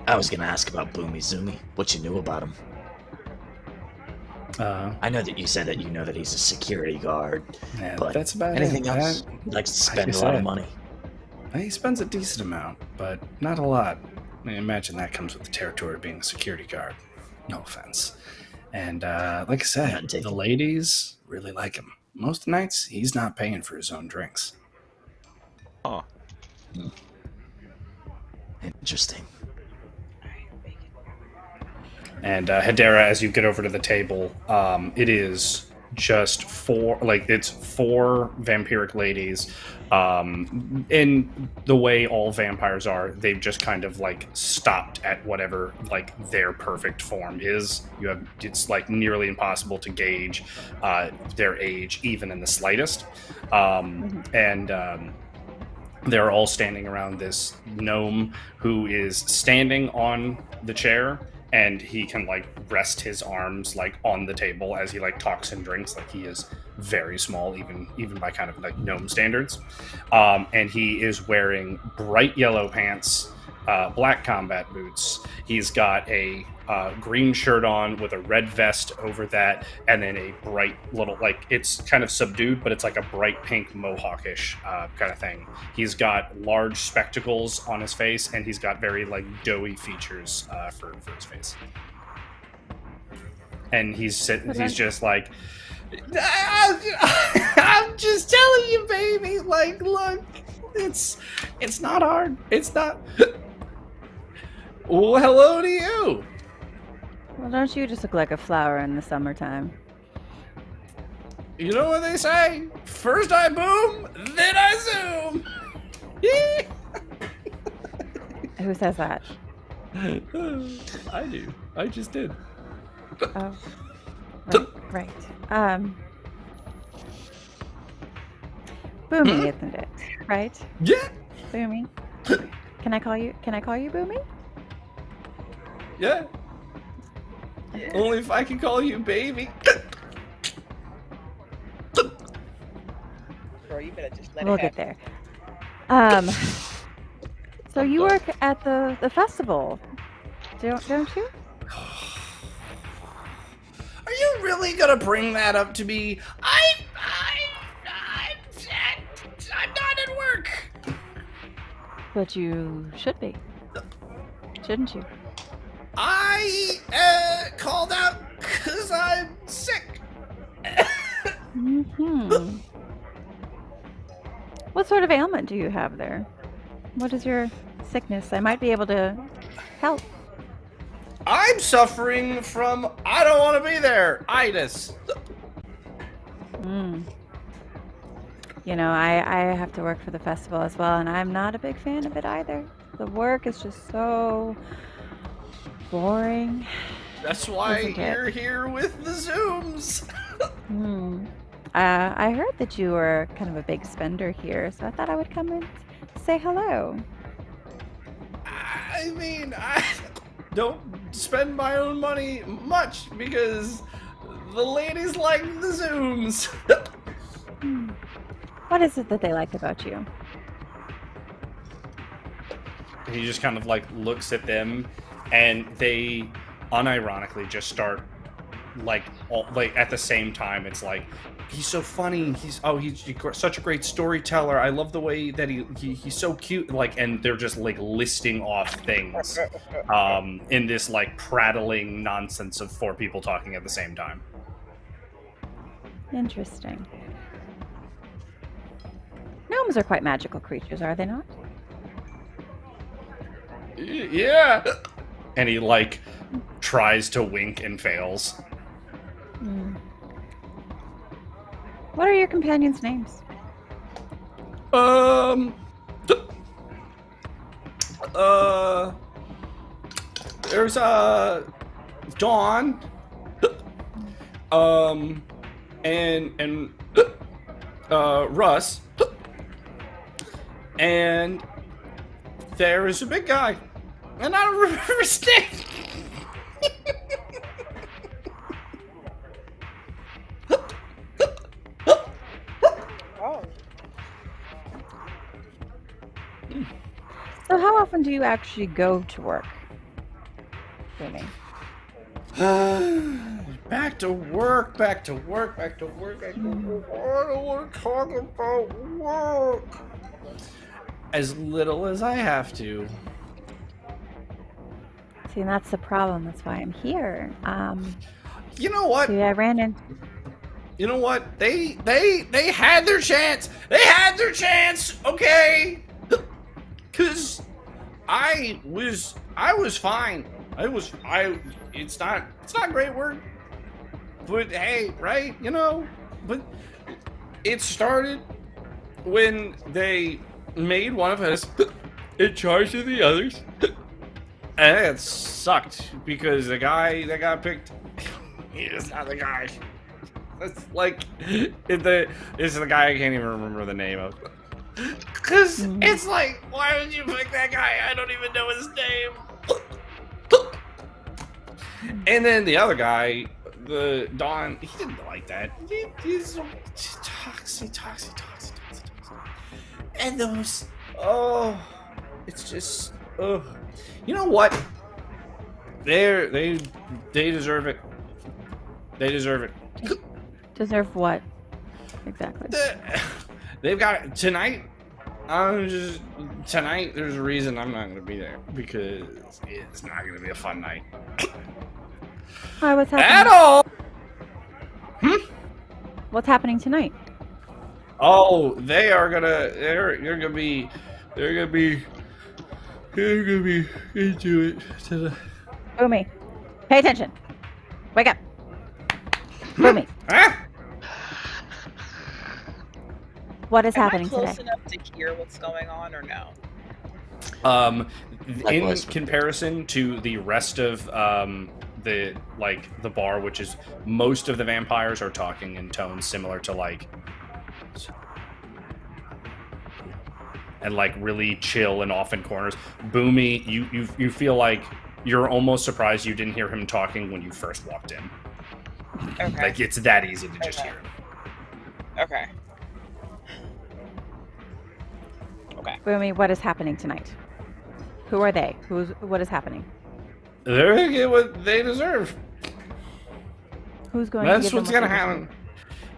I was gonna ask about Boomizoomy, what you knew about him. I know that you said that you know that he's a security guard, Yeah, but that's about anything it. else? He likes to spend I a lot of said. money. He spends a decent amount, but not a lot. I imagine that comes with the territory of being a security guard. No offense. And like I said, None taken. the ladies really like him. Most nights, he's not paying for his own drinks. Huh. Interesting. And Hedera, as you get over to the table, it is just four vampiric ladies. In the way all vampires are, they've just kind of like stopped at whatever like their perfect form is. It's like nearly impossible to gauge their age, even in the slightest. And they're all standing around this gnome who is standing on the chair, and he can like rest his arms like on the table as he like talks and drinks. Like he is very small, even by kind of like gnome standards. And he is wearing bright yellow pants, black combat boots. He's got a green shirt on with a red vest over that, and then a bright little, like, it's kind of subdued, but it's like a bright pink mohawkish kind of thing. He's got large spectacles on his face, and he's got very like doughy features for his face. And he's just like, I'm just telling you, baby. Like, look, it's not hard. It's not. Well, hello to you. Well, don't you just look like a flower in the summertime? You know what they say? First I boom, then I zoom. Who says that? I do. I just did. Oh, right. Boomy, isn't it? Right? Yeah. Boomy. Can I call you Boomy? Yeah. Only if I can call you baby. Girl, you better just let We'll it get happen. there. So you work at the festival, don't you? Are you really gonna bring that up to me? I'm not at work. But you should be. shouldn't you? I called out because I'm sick. Hmm. What sort of ailment do you have there? What is your sickness? I might be able to help. I'm suffering from I don't want to be there itis. Mm. You know, I have to work for the festival as well, and I'm not a big fan of it either. The work is just so boring. That's why Isn't it? you're here with the Zooms. Hmm. I heard that you were kind of a big spender here, so I thought I would come and say hello. I mean, I don't spend my own money much because the ladies like the Zooms. Hmm. What is it that they like about you? He just kind of like looks at them, and they unironically just start like at the same time. It's like he's so funny. He's such a great storyteller. I love the way that he's so cute. Like, and they're just like listing off things in this like prattling nonsense of four people talking at the same time. Interesting. Gnomes are quite magical creatures, are they not? Yeah. And he like tries to wink and fails. Hmm. What are your companions' names? There's Dawn, and Russ, and there is a big guy, and I don't remember his name. Oh. So how often do you actually go to work? Jimmy? Back to work. I don't want to talk about work. As little as I have to. See, and that's the problem. That's why I'm here. You know what? See, I ran in. You know what? They had their chance. They had their chance. Okay. Cause I was fine. It's not great work. But hey, right? You know, but it started when they made one of us in charge of the others. And it sucked because the guy that got picked, he is not the guy. It's like it's the guy I can't even remember the name of. Cause it's like, why would you pick that guy? I don't even know his name. And then the other guy, the Don, he didn't like that. He's toxic. And those, it's just, you know what? They deserve it. They deserve it. Deserve what? Exactly. They've got tonight. Tonight. There's a reason I'm not going to be there because it's not going to be a fun night. Hi, what's happening? At all. What's happening tonight? Oh, they're gonna be into it. Boomy, pay attention. Wake up. Boomy. Huh? What is Am happening I close today? enough to hear what's going on or no? In Likewise. comparison to the rest of the bar, which is most of the vampires are talking in tones similar to like, and like really chill and off in corners. Boomy, you feel like you're almost surprised you didn't hear him talking when you first walked in. Okay. Like it's that easy to just Okay. hear him. Okay. Okay. Boomy, what is happening tonight? Who are they? What is happening? They're gonna get what they deserve. Who's going That's to give what's them gonna what they happen.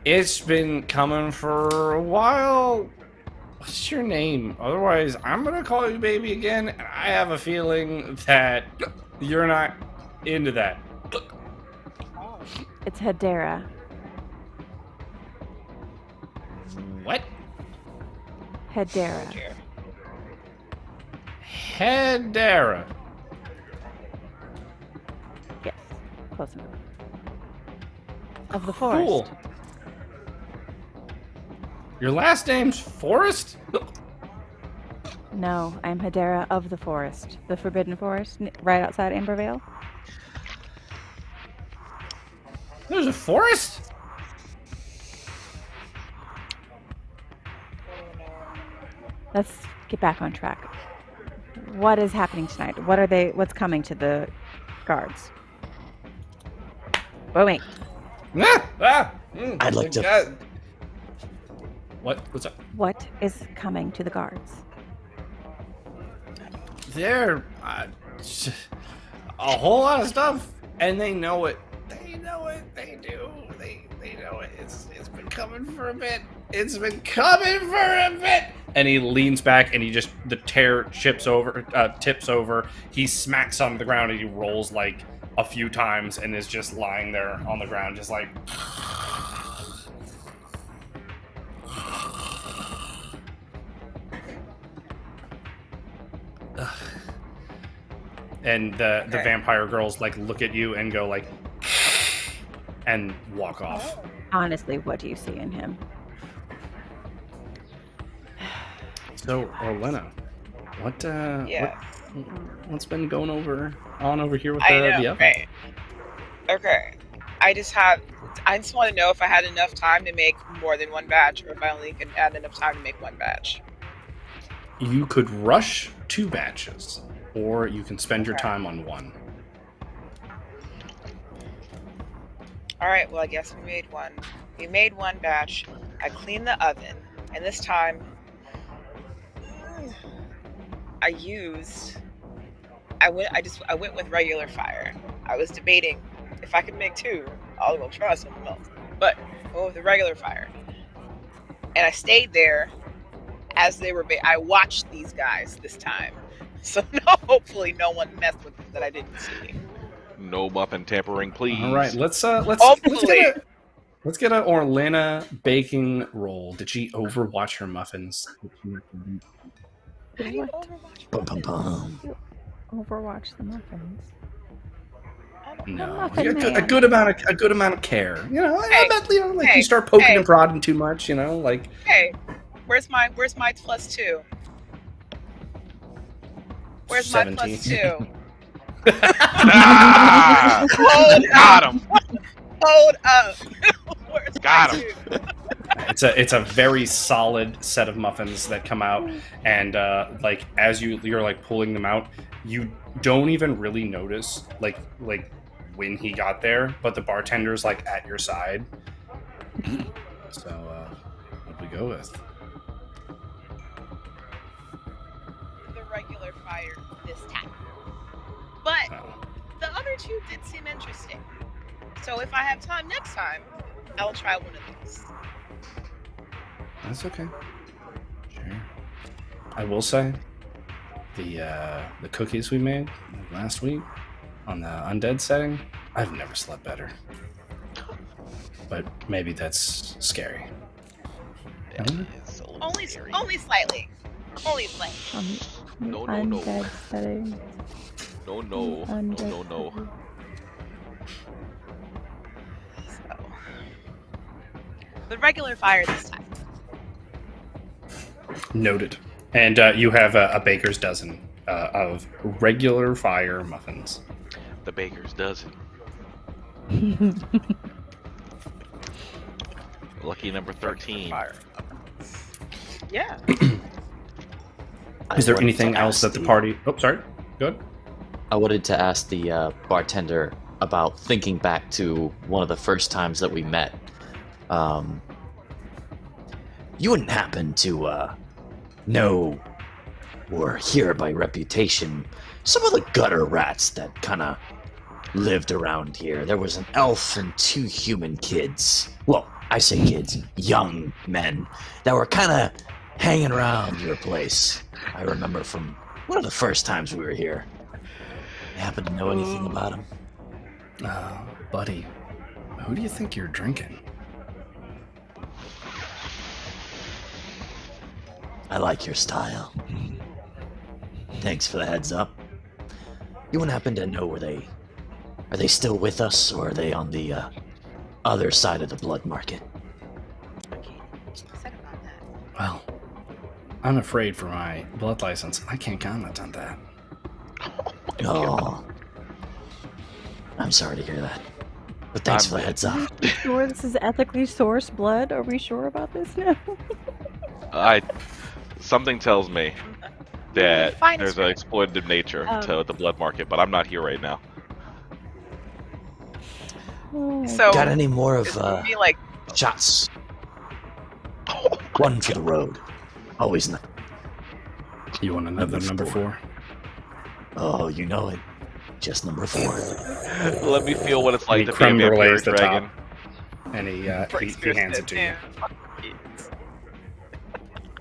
It's been coming for a while. What's your name? Otherwise, I'm gonna call you baby again, and I have a feeling that you're not into that. Oh. It's Hedera. What? Hedera. Dear. Hedera. Yes, close enough. Of the forest. Cool. Your last name's Forrest? No, I'm Hedera of the forest. The Forbidden Forest, right outside Ambervale. There's a forest? Oh, no. Let's get back on track. What is happening tonight? What's coming to the guards? Oh, wait. I'd like to- What? What's up? What is coming to the guards? They're a whole lot of stuff, and they know it. They know it. They do. They know it. It's been coming for a bit. It's been coming for a bit. And he leans back, and the tear tips over. He smacks on the ground, and he rolls like a few times, and is just lying there on the ground, just like. And the vampire girls like look at you and go like, and walk off. Honestly, what do you see in him? So Orlenna, Yeah. what's been going on over here with I the know, oven? right? Okay. I just want to know if I had enough time to make more than one batch, or if I only could add enough time to make one batch. You could rush 2 batches, or you can spend your Okay. time on one. All right. Well, I guess we made one. We made one batch. I cleaned the oven, and this time I went with regular fire. I was debating if I could make 2. I'll go try something else, but I went with the regular fire, and I stayed there as they were. I watched these guys this time, so hopefully no one messed with them that I didn't see. No muffin tampering, please. All right, let's Hopefully. get a Orlenna baking roll. Did she overwatch her muffins? How do you What? overwatch Bum, bum, muffins? bum. Overwatch the muffins. I don't No, muffin a man. good amount of care. You know, Hey, I bet like hey, you start poking hey. and prodding too much. You know, like Hey, where's my +2? Where's 17. my +2? Ah! Hold Got up! him. Hold up! Where's Got my him. 2? It's a very solid set of muffins that come out, and like as you're like pulling them out, you don't even really notice like when he got there, but the bartender's like at your side. So what do we go with? The regular fire this time. But Oh, the other 2 did seem interesting. So if I have time next time, I will try one of these. that's okay. Sure. I will say the cookies we made last week on the undead setting, I've never slept better. But maybe that's scary. That is a little scary. Only slightly. Only slightly. No. Undead setting. No. No. So, the regular fire this time. Noted. And you have a baker's dozen of regular fire muffins. The baker's dozen. Lucky number 13. Fire. Yeah. Is there I wanted anything to else ask that the party... Oh, sorry. Good. I wanted to ask the bartender about thinking back to one of the first times that we met. You wouldn't happen to know or hear by reputation some of the gutter rats that kind of lived around here? There was an elf and 2 human kids. Well, I say kids, young men that were kind of hanging around your place. I remember from one of the first times we were here. You happen to know anything about him? Buddy, who do you think you're drinking? I like your style. Thanks for the heads up. You wouldn't happen to know are they still with us, or are they on the other side of the blood market? Well, I'm afraid for my blood license, I can't comment on that. Oh, I'm sorry to hear that. But thanks for the heads up. Sure, this is ethically sourced blood. Are we sure about this now? Something tells me that Fine, there's an exploitative nature to the blood market, but I'm not here right now. So Got any more of it's gonna be like shots? One for the road. Always not. You want another number 4? Oh, you know it. Just number 4. Let me feel what it's like He to be a creme vampire brulees the dragon. top, and he hands it to you.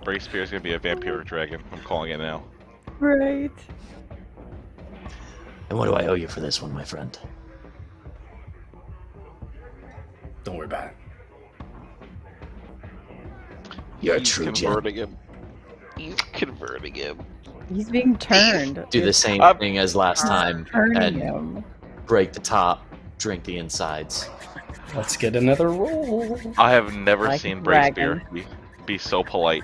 Breakspear is gonna be a vampire dragon. I'm calling it now. Right. And what do I owe you for this one, my friend? Don't worry about it. You're a He's true gent. converting him. He's converting him. He's being turned. Do the same thing as last time Turning and him. break the top, drink the insides. Let's get another roll. I have never Like seen a dragon. Breakspear be so polite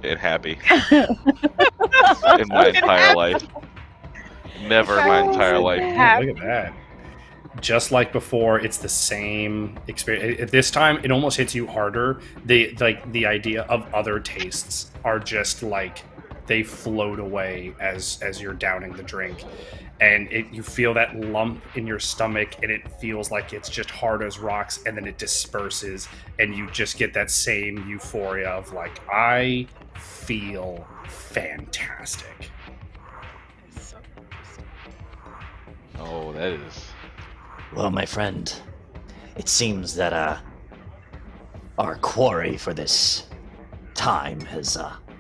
and happy in my entire life. Never in my entire life. Look at that. Just like before, it's the same experience. This time, it almost hits you harder. The idea of other tastes are just like they float away as you're downing the drink, and you feel that lump in your stomach, and it feels like it's just hard as rocks, and then it disperses, and you just get that same euphoria of like, I feel fantastic. Oh, that is. Well, my friend, it seems that our quarry for this time has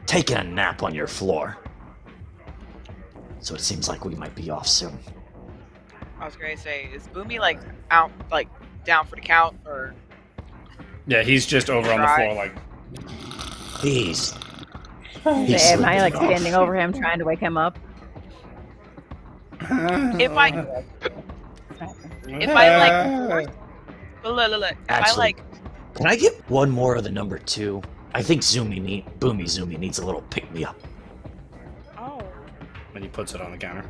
taken a nap on your floor. So it seems like we might be off soon. I was gonna say, is Boomy like out, like down for the count, or? Yeah, he's just over on the floor, like. He's Am I like slipping off. standing over him trying to wake him up? If I like, look, if I Actually, like, Can I get one more of the number 2? I think Boomy Zoomy needs a little pick-me-up. oh, And he puts it on the counter.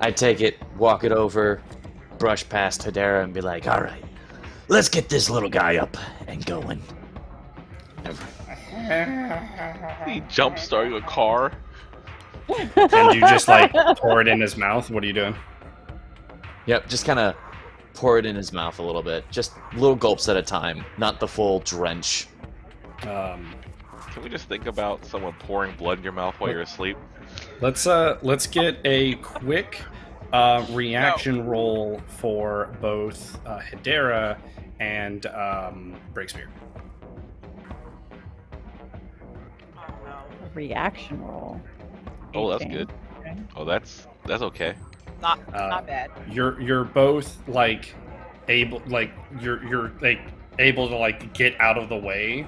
I take it, walk it over, brush past Hedera, and be like, All right, let's get this little guy up and going. He jump starting a car. And you just like pour it in his mouth. What are you doing? yep, just kind of pour it in his mouth a little bit. Just little gulps at a time, not the full drench. Can we just think about someone pouring blood in your mouth while you're asleep? Let's get a quick reaction roll for both Hedera and Breakspear. oh no, Reaction roll. Oh, that's 18. good. Okay. Oh, that's okay. not bad. You're both like able, like you're like able to like get out of the way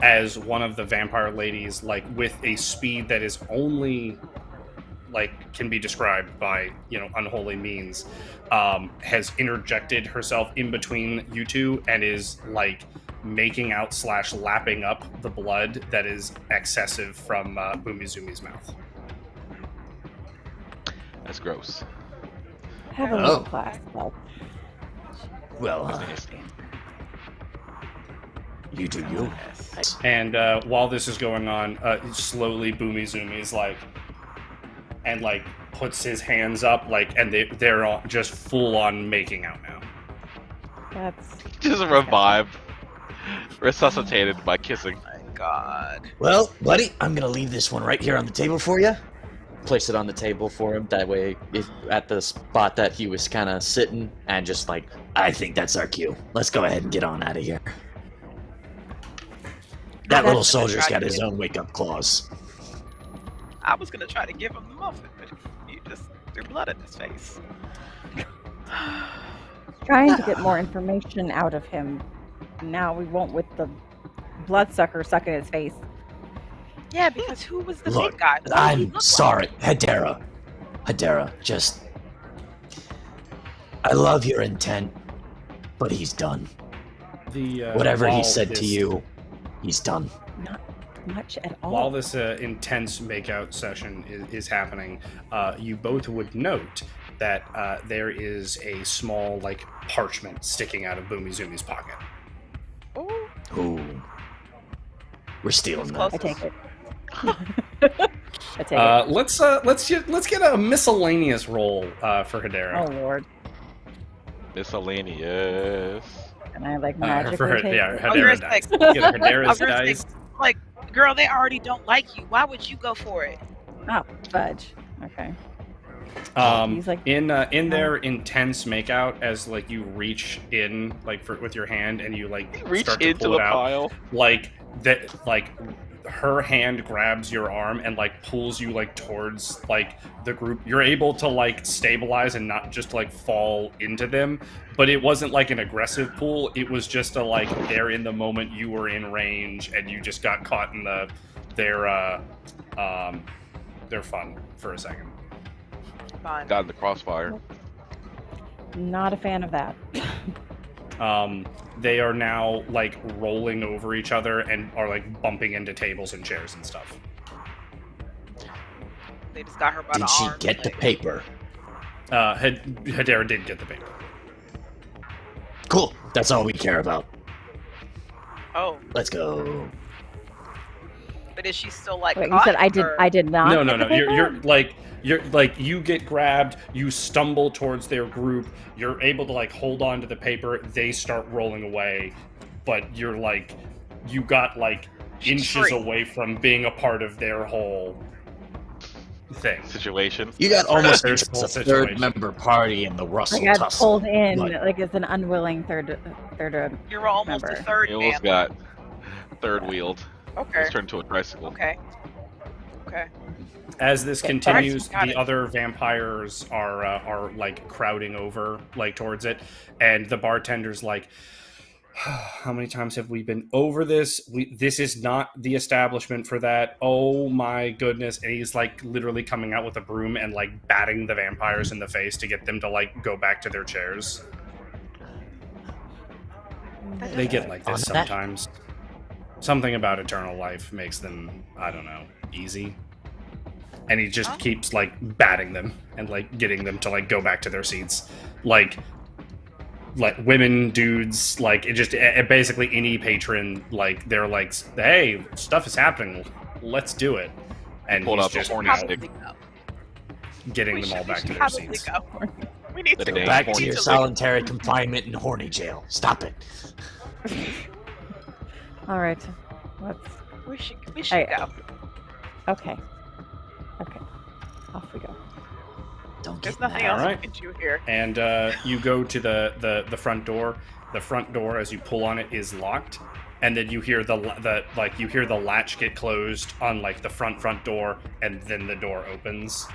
as one of the vampire ladies, like with a speed that is only like can be described by unholy means, has interjected herself in between you two and is like making out / lapping up the blood that is excessive from Bumizumi's mouth. That's gross. Have a little class. Well, Well, you do you. And while this is going on, slowly Bumizumi's like puts his hands up, like, and they're all just full on making out now. that's Just revived, resuscitated by kissing. Oh my God. Well, buddy, I'm gonna leave this one right here on the table for you. Place it on the table for him. That way, if at the spot that he was kind of sitting, and just like, I think that's our cue. Let's go ahead and get on out of here. That little That's- soldier's got his own wake-up clause. I was gonna try to give him the muffin, but you just threw blood in his face. Trying to get more information out of him. Now we won't with the bloodsucker sucking his face. Yeah, because who was the Look, fake guy? What did he I'm look sorry, Hedera. Hedera, just... I love your intent, but he's done. Whatever he while said to this- you, he's done. Not much at all. While this intense makeout session is happening, you both would note that there is a small, like, parchment sticking out of Boomy Zoomies pocket. Ooh, Ooh. We're stealing Who's that. I closest? take it. I take it. Let's get a miscellaneous roll for Hedera. Oh lord. Miscellaneous. And I like For magically her, take yeah, it. I was Hedera gonna dice. say- Get I Hedera's was gonna dice. say, like, girl, they already don't like you. Why would you go for it? Oh, fudge. Okay. He's like- in their intense makeout, as like you reach in like with your hand and you like Reach start to into pull the it out, pile. like that, like her hand grabs your arm and like pulls you like towards like the group. You're able to like stabilize and not just like fall into them, but it wasn't like an aggressive pull. It was just a like they're in the moment, you were in range and you just got caught in their fun for a second. Fine. Got in the crossfire. Not a fan of that. They are now like rolling over each other and are like bumping into tables and chairs and stuff. They just got her by the Did she arm. get the like, paper? Hedera did get the paper. Cool. That's all we care about. Oh, Let's go. but is she still like? Wait, you caught, said I or- did not. No. get the paper? You're like you get grabbed, you stumble towards their group, you're able to like hold on to the paper, they start rolling away, but you're like you got like She's inches free. away from being a part of their whole thing. Situation. You got almost There's a whole third situation. member party in the Russell I got tussle. pulled in But- like as an unwilling third. You're almost member. a third It man. almost got third wheeled. Okay. It's turned into a tricycle. Okay. Okay. As this Okay, continues, got the it. other vampires are like crowding over like towards it, and the bartender's like, "How many times have we been over this? This is not the establishment for that. Oh my goodness!" And he's like literally coming out with a broom and like batting the vampires in the face to get them to like go back to their chairs. They get like this On that- sometimes. Something about eternal life makes them, I don't know, easy. And he just Oh. keeps like batting them and like getting them to like go back to their seats. Like women, dudes, like it just basically any patron, like they're like, hey, stuff is happening, let's do it. And Pulled he's out the just horny now stick. getting We them should- all we back should to their probably seats. go. We need The to day Back horny to your to solitary confinement in horny jail. Stop it. All right. Let's. We should Hey, go. Okay. Okay. Off we go. Don't There's get nothing mad. else Alright. we can do here. And you go to the front door. The front door, as you pull on it, is locked. And then you hear the latch get closed on like the front door, and then the door opens,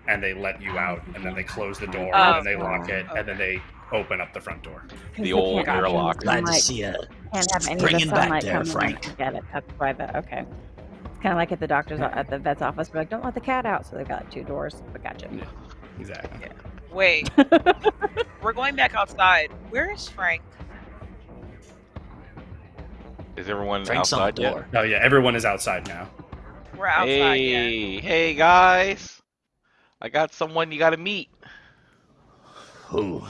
and they let you out, and then they close the door, and then they lock it, and then they open up the front door. 'Cause The they old can't have any airlock. Glad to sunlight- see you. Can't have any of Springing the back sunlight there, coming in. Frank. Get it. That's why the okay. It's kind of like at the doctor's at the vet's office. We're like, don't let the cat out. So they've got like 2 doors. But gotcha. Yeah, exactly. Wait, we're going back outside. Where is Frank? Is everyone Frank's on outside the yet? door. Oh yeah, everyone is outside now. We're outside yet. Hey guys! I got someone you gotta meet. Who?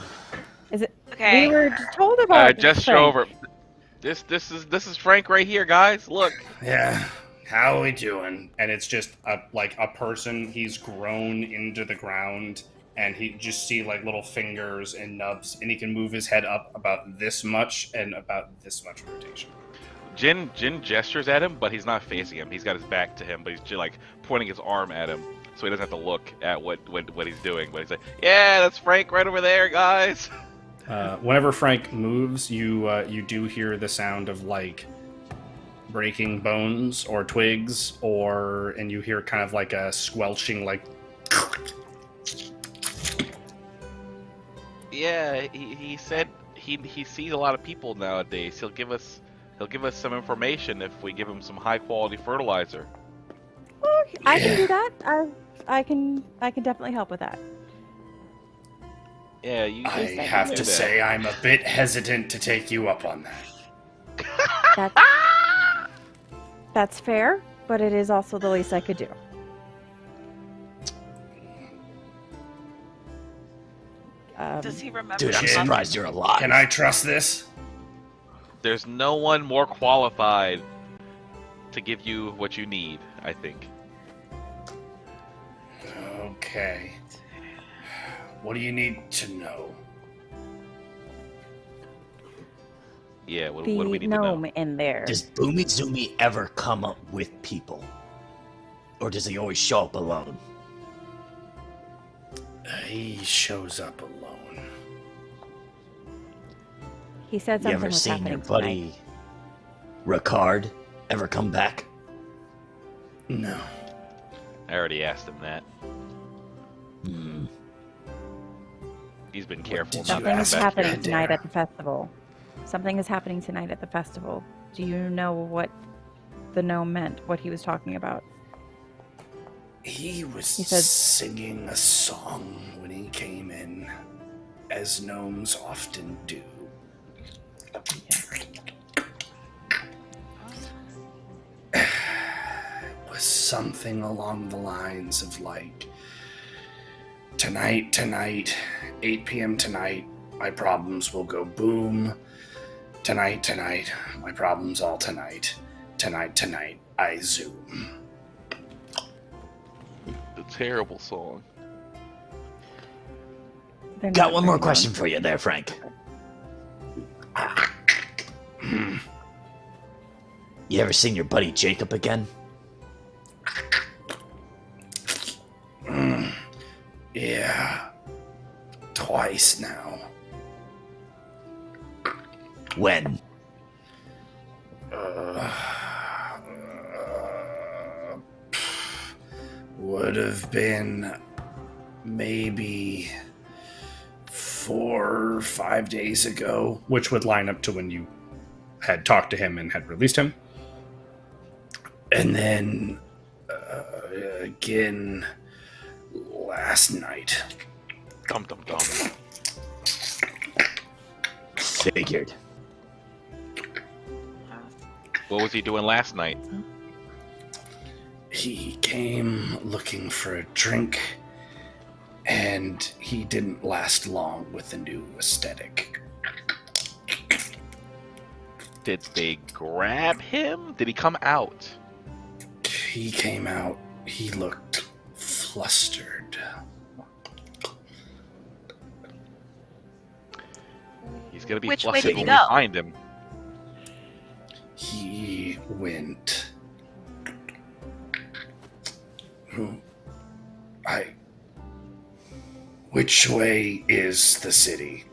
Is it? Okay. We were told about. Just Frank. show over. This is Frank right here, guys. Look. Yeah, how we doing? And it's just a person. He's grown into the ground, and he just see like little fingers and nubs, and he can move his head up about this much and about this much rotation. Jin gestures at him, but he's not facing him. He's got his back to him, but he's just like pointing his arm at him, so he doesn't have to look at what he's doing. But he's like, "Yeah, that's Frank right over there, guys." Whenever Frank moves, you do hear the sound of like breaking bones or twigs, and you hear kind of like a squelching, like. Yeah, he said he sees a lot of people nowadays. He'll give us some information if we give him some high quality fertilizer. I can do that. I can definitely help with that. Yeah, you. I have to say, I'm a bit hesitant to take you up on that. That's fair, but it is also the least I could do. Does he remember? Dude, I'm surprised you're alive. Can I trust this? There's no one more qualified to give you what you need, I think. Okay. What do you need to know? Yeah, what The do we need to know? gnome in there. Does Boomy Zoomy ever come up with people? Or does he always show up alone? He shows up alone. He said You something ever was seen happening your buddy Ricard ever come back? No. I already asked him that. Hmm. He's been careful did not you to come Something is ask back. happening Hedera? tonight at the festival. Something is happening tonight at the festival. Do you know what the gnome meant? What he was talking about? He was He said- singing a song when he came in, as gnomes often do. It was something along the lines of like, tonight, 8 p.m. tonight, my problems will go boom. Tonight, my problems all tonight. Tonight, I zoom. The terrible song. They're Got not one more very question for you there, Frank. You ever seen your buddy Jacob again? Yeah. Twice now. When? Would have been maybe 4 or 5 days ago, which would line up to when you had talked to him and had released him. And then again last night. Dum dum dum. Figured. What was he doing last night? He came looking for a drink, and he didn't last long with the new aesthetic. Did they grab him? Did he come out? He came out, he looked flustered. He's gonna be Which way flustered did he when we go? find him. He went. Which way is the city?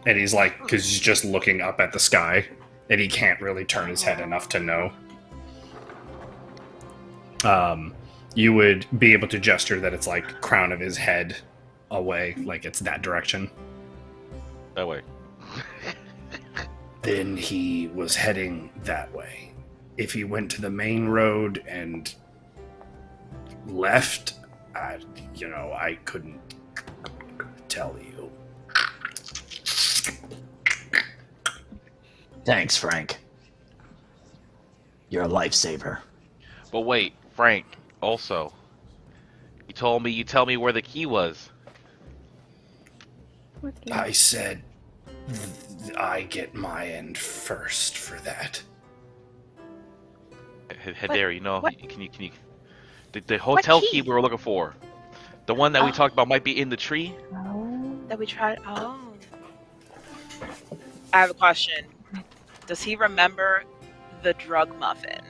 And he's like, because he's just looking up at the sky, and he can't really turn his head enough to know. You would be able to gesture that it's like crown of his head away, like it's that direction. That way. Then he was heading that way. If he went to the main road and left, I couldn't tell you. Thanks, Frank. You're a lifesaver. But wait, Frank, also. You tell me where the key was. What game? I said I get my end first for that. Hedera, you know, what- can you the hotel key? key we were looking for. The one that we Oh. talked about might be in the tree. That we tried. Oh. I have a question. Does he remember the drug muffin?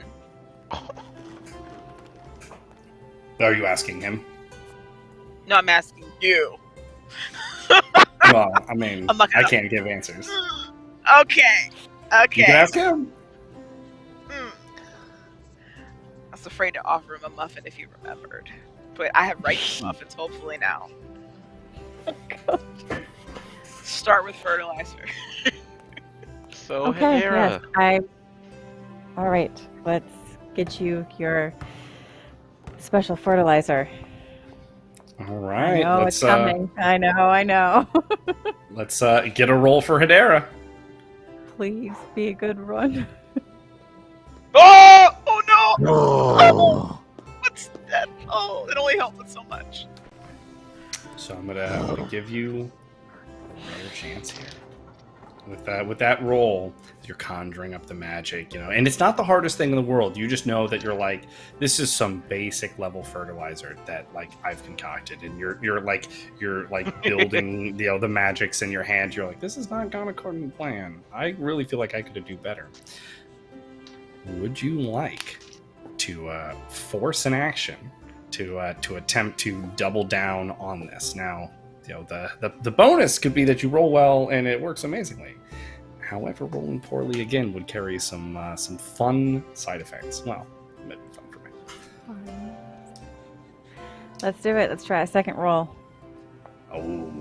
Are you asking him? No, I'm asking you. Well, I mean, I'm not I gonna- can't give answers. Okay. You Okay. can ask him. was afraid to offer him a muffin if he remembered. But I have rice muffins, hopefully now. Start with fertilizer. So, Okay, Hedera. yes, all right, let's get you your special fertilizer. All I right, know it's coming. I know. let's get a roll for Hedera. Please be a good run. Oh! Oh no! Oh, What's that? Oh, it only helped with so much. So I'm gonna give you another chance here. With that roll, you're conjuring up the magic, and it's not the hardest thing in the world. You just know that you're like, this is some basic level fertilizer that like I've concocted, and you're like building the magics in your hand. You're like, this is not gone according to plan. I really feel like I could do better. Would you like to force an action to attempt to double down on this? Now, the bonus could be that you roll well and it works amazingly. However, rolling poorly again would carry some fun side effects. Well, maybe fun for me. Let's do it. Let's try a second roll. Oh,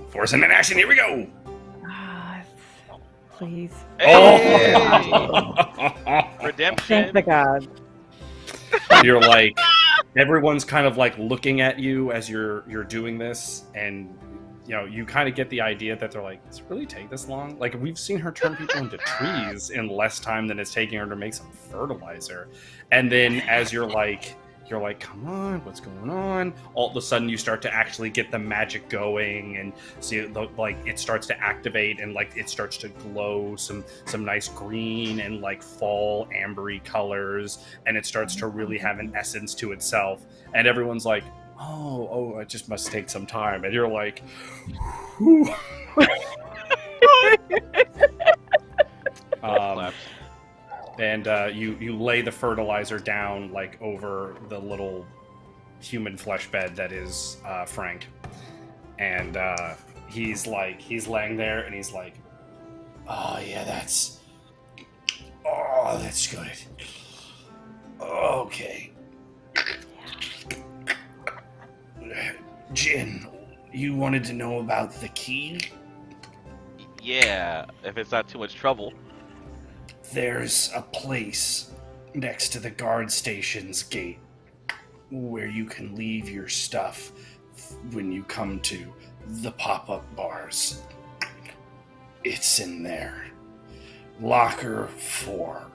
forcing an action. Here we go. Please. Hey! Oh. Redemption. Thank the gods. You're like, everyone's kind of like looking at you as you're doing this, and you kind of get the idea that they're like, does it really take this long? Like, we've seen her turn people into trees in less time than it's taking her to make some fertilizer. And then as you're like, come on, what's going on? All of a sudden you start to actually get the magic going, and see like it starts to activate, and like it starts to glow some nice green and like fall ambery colors, and it starts to really have an essence to itself. And everyone's like, oh, it just must take some time. And you're like, whew. And you lay the fertilizer down like over the little human flesh bed that is Frank, and he's laying there, and he's like, Oh, yeah, that's good. Okay. Jin, you wanted to know about the key? Yeah, if it's not too much trouble. There's a place next to the guard station's gate where you can leave your stuff when you come to the pop-up bars. It's in there. Locker 4.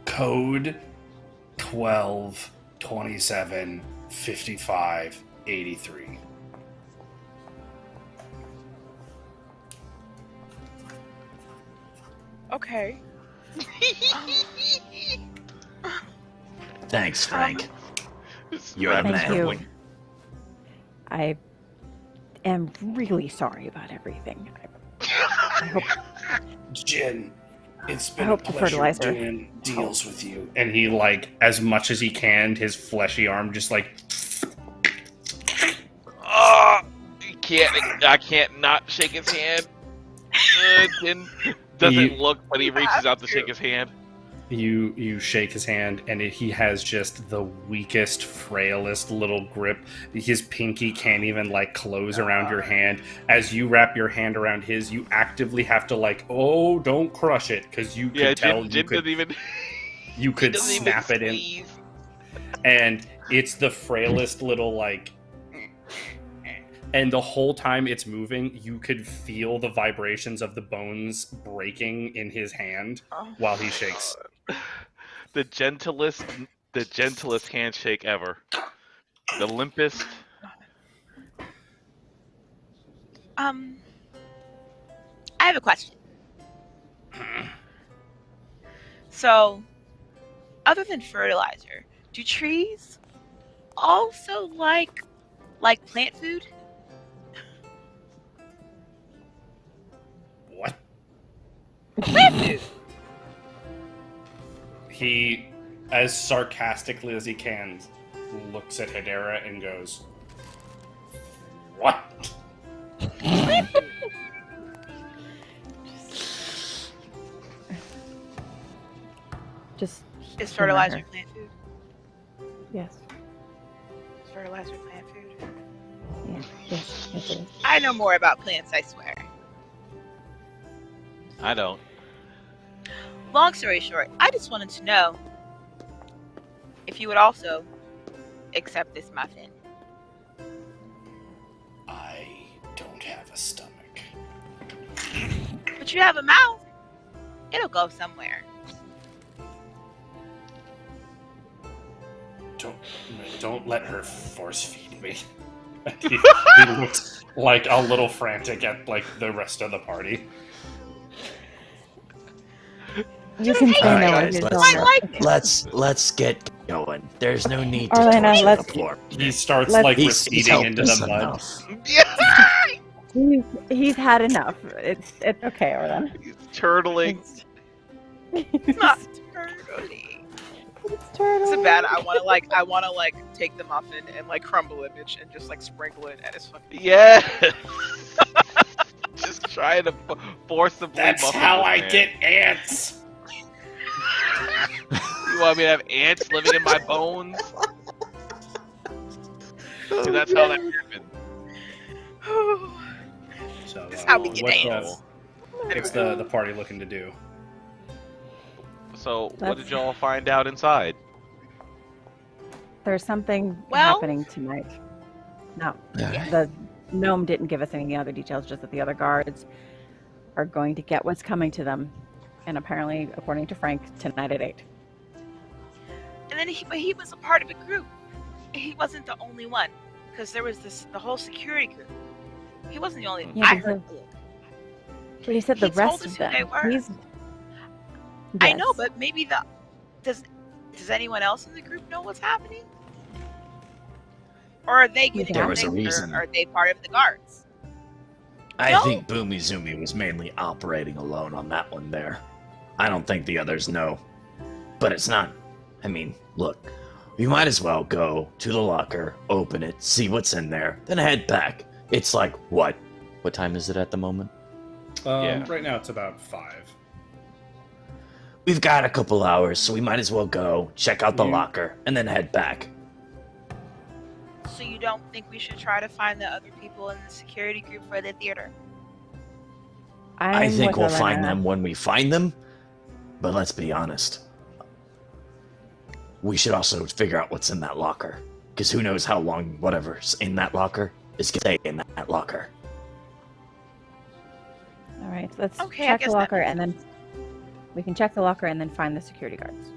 Code 12 27 55 83. Okay. thanks, Frank. You're a Thank man. you. I am really sorry about everything. I hope Jin, it's I been a hope the pleasure fertilizer doing deals with you. and he like, as much as he can, his fleshy arm just like, Oh, I can't not shake his hand. Jin doesn't look, but he reaches out to shake his hand. you shake his hand, and he has just the weakest, frailest little grip. His pinky can't even like close around your hand. As you wrap your hand around his, you actively have to like, oh, don't crush it, because you could tell Jin doesn't even. you could doesn't snap even it in, squeeze. and it's the frailest little like. And the whole time it's moving, you could feel the vibrations of the bones breaking in his hand while he shakes. The gentlest handshake ever. The limpest. I have a question. So, other than fertilizer, do trees also like plant food? What? Plant food. He, as sarcastically as he can, looks at Hedera and goes, "What?" just Is Can let fertilizer her. plant food? Yes. Is fertilizer plant food? Yes, it is. I know more about plants, I swear. I don't. Long story short, I just wanted to know if you would also accept this muffin. I don't have a stomach. But you have a mouth. It'll go somewhere. Don't let her force feed me. he looked like a little frantic at like the rest of the party. You can say All right, no guys, if you I don't. like this. let's get going. There's no need to Orlenna, torture let's- the poor. He starts Let's- like He's receding helped into us the mud. enough. He's had enough. It's okay, Orlenna. He's turtling. It's not turtly. It's turtle. It's bad. I wanna take the muffin and like crumble it and just like sprinkle it at his fucking. Yeah. Just trying to forcibly. That's muffin how this I man. get ants. You want me to have ants living in my bones? 'Cause that's how that happened. So, That's how we get what's, ants. what's the party looking to do? So, what That's- did y'all find out inside? There's something Well- happening tonight. No, Yeah. the gnome didn't give us any other details, just that the other guards are going to get what's coming to them. And apparently, according to Frank, tonight at 8. And then he was a part of a group. He wasn't the only one, because there was the whole security group. He wasn't the only one. Yeah, I but heard. But he said He the rest told us of who them. they were. He's... I know, Yes. but maybe does anyone else in the group know what's happening? Or are they getting There was a nothing, or reason. are they part of the guards? I No. think Boomizumi was mainly operating alone on that one there. I don't think the others know. But it's not. I mean, look, we might as well go to the locker, open it, see what's in there, then head back. It's like, what? What time is it at the moment? Yeah. Right now it's about 5. We've got a couple hours, so we might as well go, check out the You- locker, and then head back. So you don't think we should try to find the other people in the security group for the theater? I think we'll with find Orlenna. them when we find them, but let's be honest. We should also figure out what's in that locker, because who knows how long whatever's in that locker is going to stay in that locker. All right, let's Okay, I check guess the that locker makes and then we can check the locker and then find the security guards.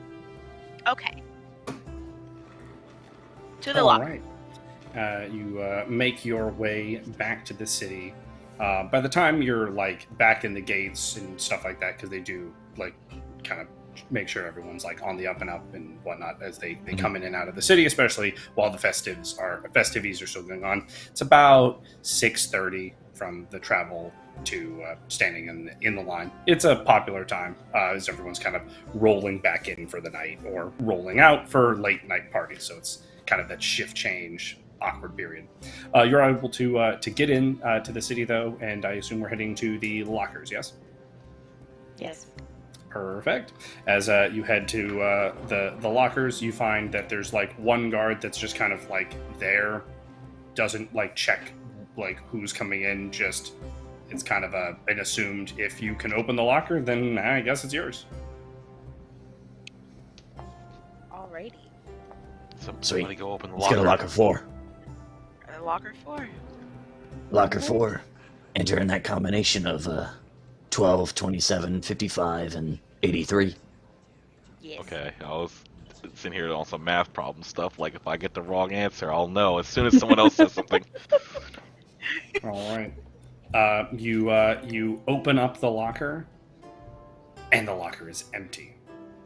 Okay. To the All locker. right. You make your way back to the city. By the time you're like back in the gates and stuff like that, because they do like kind of make sure everyone's like on the up and up and whatnot as they come in and out of the city, especially while the festivities are still going on. It's about 6:30 from the travel to standing in the line. It's a popular time as everyone's kind of rolling back in for the night or rolling out for late night parties. So it's kind of that shift change awkward period. You're able to get in to the city though, and I assume we're heading to the lockers. Yes. Yes. Perfect. As you head to the lockers, you find that there's like one guard that's just kind of like there, doesn't like check like who's coming in. Just it's kind of an assumed if you can open the locker, then I guess it's yours. Alrighty. Somebody go open the Let's go to locker 4. Locker 4. Locker 4. Enter in that combination of 12, 27, 55, and 83. Yes. Okay, I was sitting here on some math problem stuff. Like, if I get the wrong answer, I'll know as soon as someone else says something. All right. You open up the locker, and the locker is empty.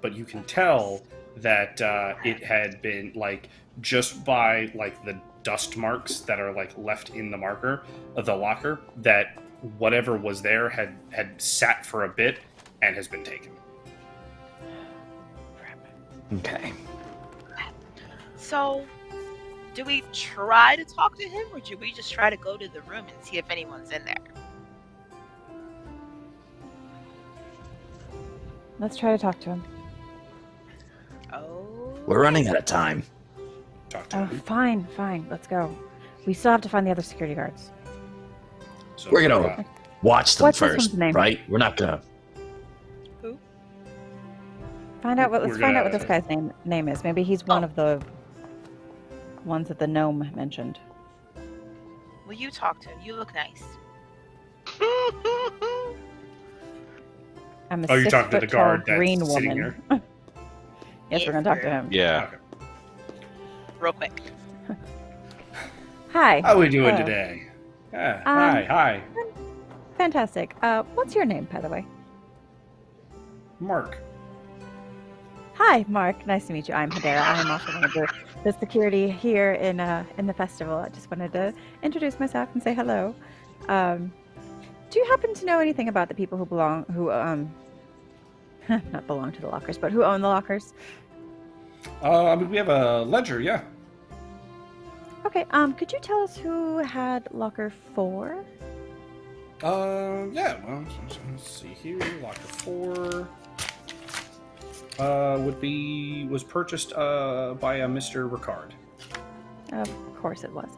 But you can tell that it had been like just by like the dust marks that are like left in the marker of the locker, that whatever was there had sat for a bit and has been taken. Okay. So, do we try to talk to him, or do we just try to go to the room and see if anyone's in there? Let's try to talk to him. Oh. We're running out of time. Talk to Oh, him. fine. Let's go. We still have to find the other security guards. So, We're gonna watch them What's this first, one's name? right? We're not gonna. Who? Find out what. We're Let's find out what gonna- this guy's name is. Maybe he's one Oh. of the ones that the gnome mentioned. Will you talk to him? You look nice. I'm a Oh, you're talking to 6 the foot tall guard that's green sitting woman. here? Yes, we're gonna talk to him. Yeah. Okay. Real quick. Hi. How are we doing Hello. today? Hi. Fantastic. What's your name, by the way? Mark. Hi, Mark. Nice to meet you. I'm Hedera. I'm also one of the security here in the festival. I just wanted to introduce myself and say hello. Do you happen to know anything about the people who not belong to the lockers, but who own the lockers? I mean, we have a ledger, yeah. Okay. Could you tell us who had locker 4? Yeah. Well, let's see here. Locker 4 was purchased by a Mr. Ricard. Of course it was.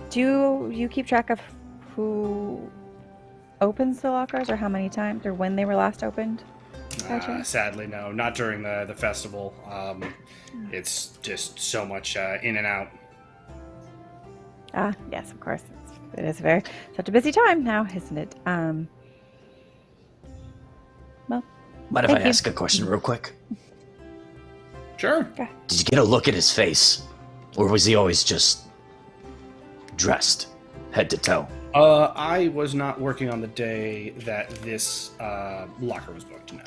Do you keep track of who opens the lockers, or how many times, or when they were last opened? by chance? Sadly, no. Not during the festival. It's just so much in and out. Yes, of course. It is such a busy time now, isn't it? Mind if Thank I you. ask a question real quick? Sure. Did you get a look at his face? Or was he always just dressed, head to toe? I was not working on the day that this locker was booked, no.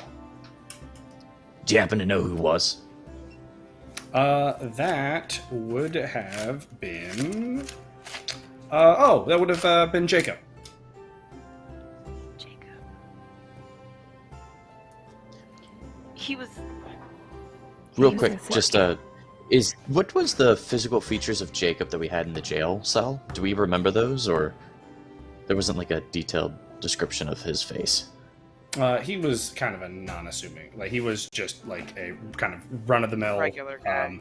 Do you happen to know who was? That would have been... that would have been Jacob. Jacob. He was. Real he was quick, working. just what was the physical features of Jacob that we had in the jail cell? Do we remember those, or there wasn't like a detailed description of his face? He was kind of a non-assuming. Like, he was just like a kind of run-of-the-mill... Regular guy.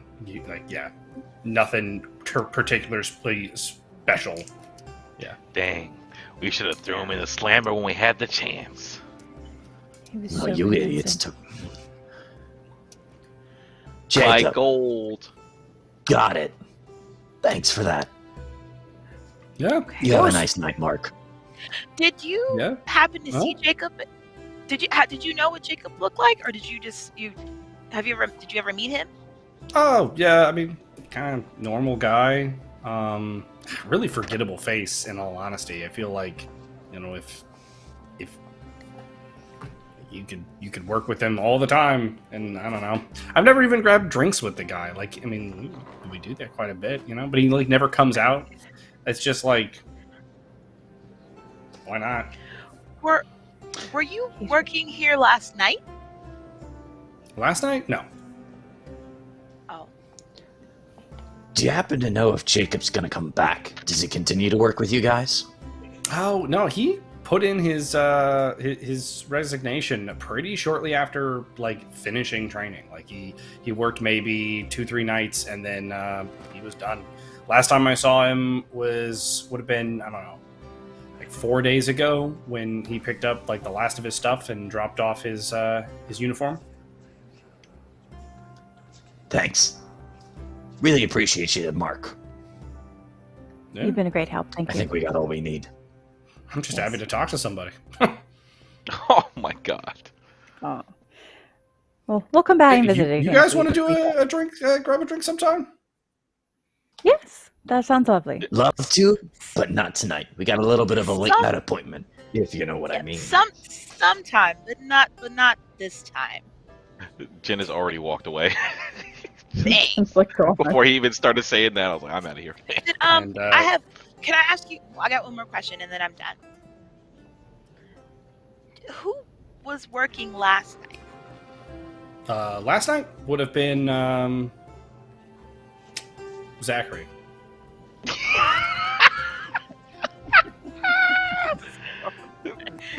Nothing particularly special. Yeah. Dang. We should have thrown him in the slammer when we had the chance. He was No, so you convincing. idiots took. My Jacob, gold. got it. Thanks for that. Yeah. You have a nice night, Mark. Did you Yeah. happen to Huh? see Jacob? Did you know what Jacob looked like, or did you ever meet him? Oh, yeah, I mean, kind of normal guy. Really forgettable face, in all honesty. I feel like, if you could work with him all the time, and I don't know. I've never even grabbed drinks with the guy. Like, I mean, we do that quite a bit, but he like never comes out. It's just like, why not? Were you working here last night? Last night? No. Oh, Do you happen to know if Jacob's gonna come back? Does he continue to work with you guys? Oh no, he put in his resignation pretty shortly after like finishing training. Like he worked maybe 2-3 nights and then he was done. Last time I saw him would have been, I don't know, like 4 days ago when he picked up like the last of his stuff and dropped off his uniform. Thanks. Really appreciate you, Mark. Yeah. You've been a great help. Thank I you. think we got all we need. I'm just Yes. happy to talk to somebody. Oh my god. Oh. Well, we'll come back and visit you again. guys want to do a drink? Grab a drink sometime? Yes, that sounds lovely. Love to, but not tonight. We got a little bit of a late night appointment, if you know what I mean. sometime, but not this time. Jen has already walked away. Thanks. It's like, oh my- Before he even started saying that, I was like, I'm out of here. And, Can I ask you? I got one more question, and then I'm done. Who was working last night? Last night would have been Zachary.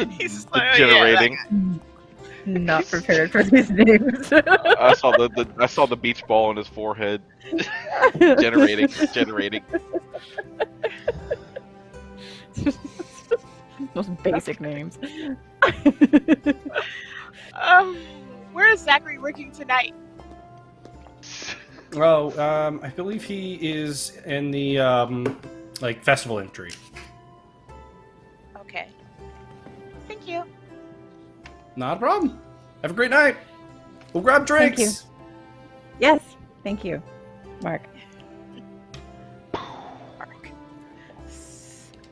He's The generating. not prepared for these names. I saw the beach ball on his forehead. generating. Most basic names. Where is Zachary working tonight? Oh, I believe he is in the festival entry. Okay. Thank you. Not a problem. Have a great night. We'll grab drinks. Thank you. Yes, thank you, Mark.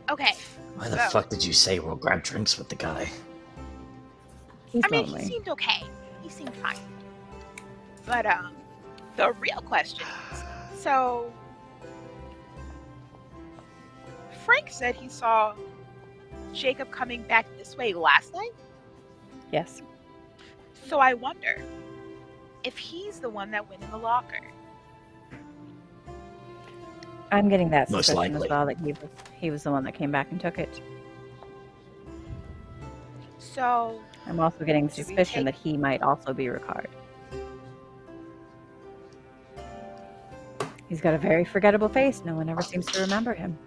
Okay. Why the So- fuck did you say we'll grab drinks with the guy? He's I mean, lonely. he seemed okay. He seemed fine. But the real question is, so Frank said he saw Jacob coming back this way last night. Yes. So I wonder if he's the one that went in the locker. I'm getting that Most suspicion likely. as well that he was the one that came back and took it. So I'm also getting the Do we suspicion take- that he might also be Ricard. He's got a very forgettable face. No one ever seems to remember him.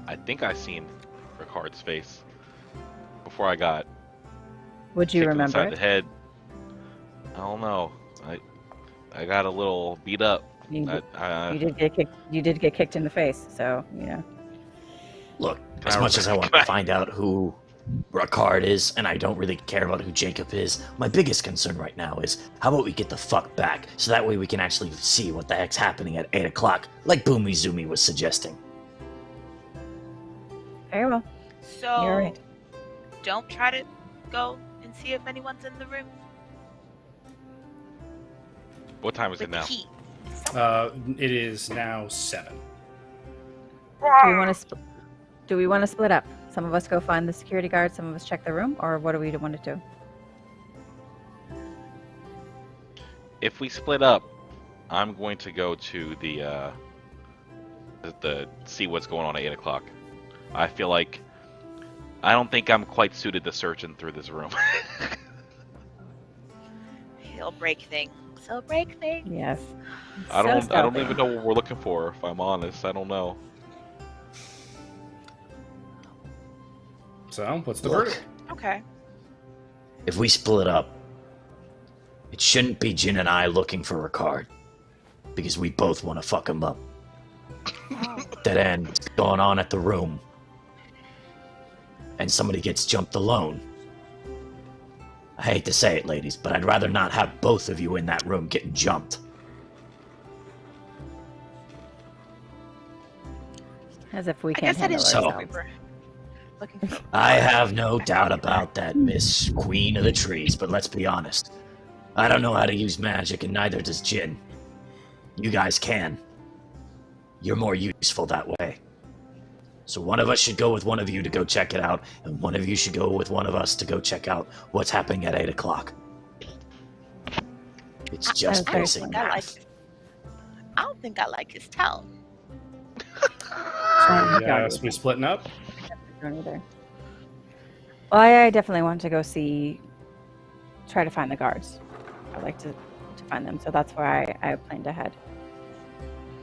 I think I seen Ricard's face before I got Would you kicked remember inside the it? head. I don't know. I got a little beat up. You, I, you did get kicked. You did get kicked in the face. So you know. Look, Can as I- much as I want can I- to find out who Ricard is, and I don't really care about who Jacob is, my biggest concern right now is how about we get the fuck back, so that way we can actually see what the heck's happening at 8 o'clock, like Boomy Zoomy was suggesting. Very well. So You're right. don't try to go and see if anyone's in the room what time is with it the now? key. It is now 7. Do we want to split up? Some of us go find the security guard. Some of us check the room, or what do we want to do? If we split up, I'm going to go to the see what's going on at 8 o'clock. I feel like I don't think I'm quite suited to searching through this room. He'll break things. He'll break things. Yes. I don't stealthy. even know what we're looking for. If I'm honest, I don't know. So, what's the Look, verdict? Okay. if we split up, it shouldn't be Jin and I looking for Ricard, because we both want to fuck him up. Oh. Dead end going on at the room, and somebody gets jumped alone. I hate to say it, ladies, but I'd rather not have both of you in that room getting jumped. As if we I can't guess that handle is So- what ourselves. we were looking for. I have no doubt about that, Miss Queen of the Trees, but let's be honest. I don't know how to use magic, and neither does Jin. You guys can. You're more useful that way. So one of us should go with one of you to go check it out, and one of you should go with one of us to go check out what's happening at 8 o'clock. It's just That's very basic funny. math. I don't think I like his tone. Yes, we splitting up. Don't either. Well, I definitely want to go try to find the guards. I'd like to find them, so that's where I plan to head.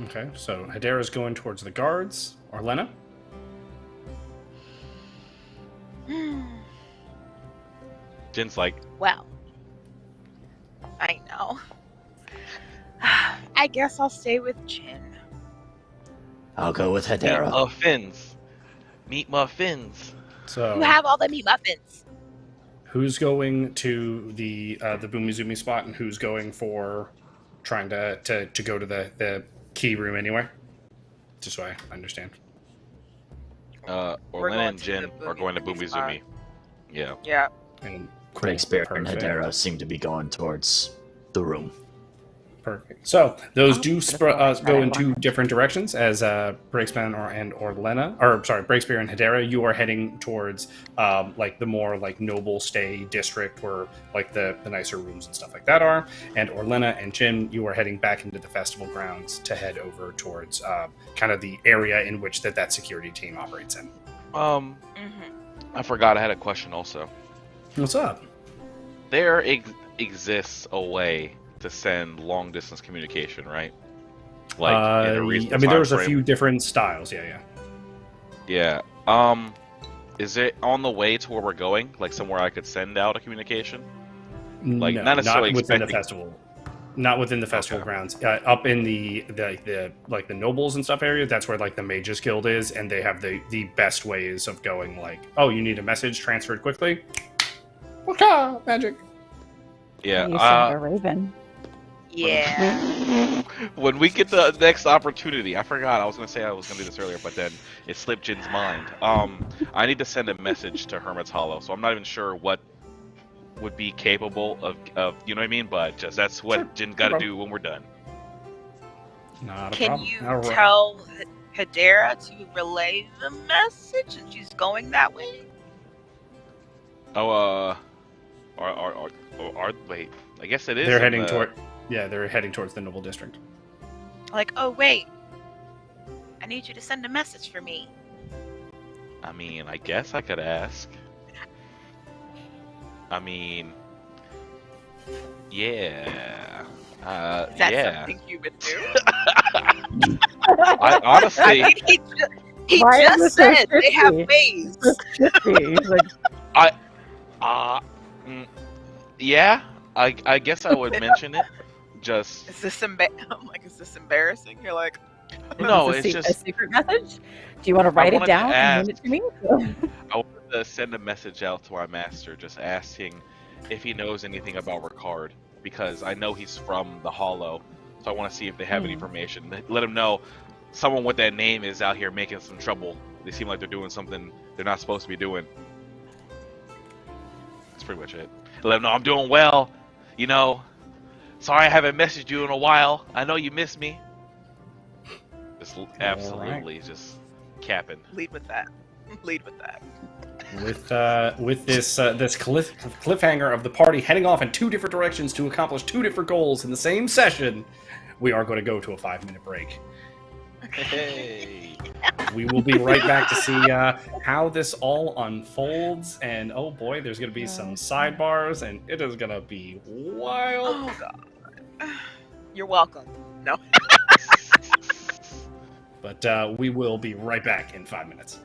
Okay, so Hedera's going towards the guards. Orlenna? Jin's like, Well, I know. I guess I'll stay with Jin. I'll go with meat Hedera. muffins. Meat muffins. So, You have all the meat muffins. who's going to the Boomizumi spot, and who's going for trying to go to the key room anyway? Just so I understand. We're Orlenna going and to Jin the are going to Boomy Boomizumi. Yeah. Yeah. And Breakspear and perfect. Hedera seem to be going towards the room. Perfect. So those Oh, do that's what go I in two wanted. different directions. As Breakspear and Orlenna, or sorry, Breakspear and Hedera, you are heading towards like the more like noble stay district, where like the nicer rooms and stuff like that are. And Orlenna and Jin, you are heading back into the festival grounds to head over towards kind of the area in which that security team operates in. Mm-hmm. I forgot I had a question also. What's up? There exists a way to send long distance communication, right? Like in a reasonable I mean, time there's a frame. few different styles. Yeah. Yeah. Is it on the way to where we're going? Like somewhere I could send out a communication? Like No, not necessarily not within the expecting. festival. Not within the festival Okay. grounds. Up in the like the nobles and stuff area. That's where like the Mages Guild is, and they have the best ways of going. Like, oh, you need a message transferred quickly. Okay, magic. Yeah. You sound a raven. Yeah. When we get the next opportunity, I forgot. I was gonna say I was gonna do this earlier, but then it slipped Jin's mind. I need to send a message to Hermit's Hollow, so I'm not even sure what would be capable of you know what I mean. But just that's what Sure. Jin's got to No do when we're done. Not a Can problem. you All right. tell Hedera to relay the message and she's going that way? Oh, wait. I guess it is. They're in heading the- toward. Yeah, they're heading towards the noble district. Like, oh wait, I need you to send a message for me. I mean, I guess I could ask. I mean, yeah. Is that Yeah. something you would do? I honestly, I mean, he Why is just this so said they have shifty? ways. He's like, yeah. I guess I would mention it. Just Is this I'm like, is this embarrassing? You're like, no. is It's this a just secret message. Do you want to write it wanted to down and hand it to me? I wanted to send a message out to our master, just asking if he knows anything about Ricard, because I know he's from the Hollow, so I want to see if they have any information. Let him know someone with that name is out here making some trouble. They seem like they're doing something they're not supposed to be doing. That's pretty much it. Let him know I'm doing well. You know, sorry I haven't messaged you in a while. I know you miss me. Just absolutely just capping. lead with that. Lead with that. With this cliffhanger of the party heading off in two different directions to accomplish two different goals in the same session, we are going to go to a 5-minute break. Hey. We will be right back to see how this all unfolds, and oh boy, there's going to be some sidebars, and it is going to be wild. Oh god. You're welcome. No. But we will be right back in 5 minutes.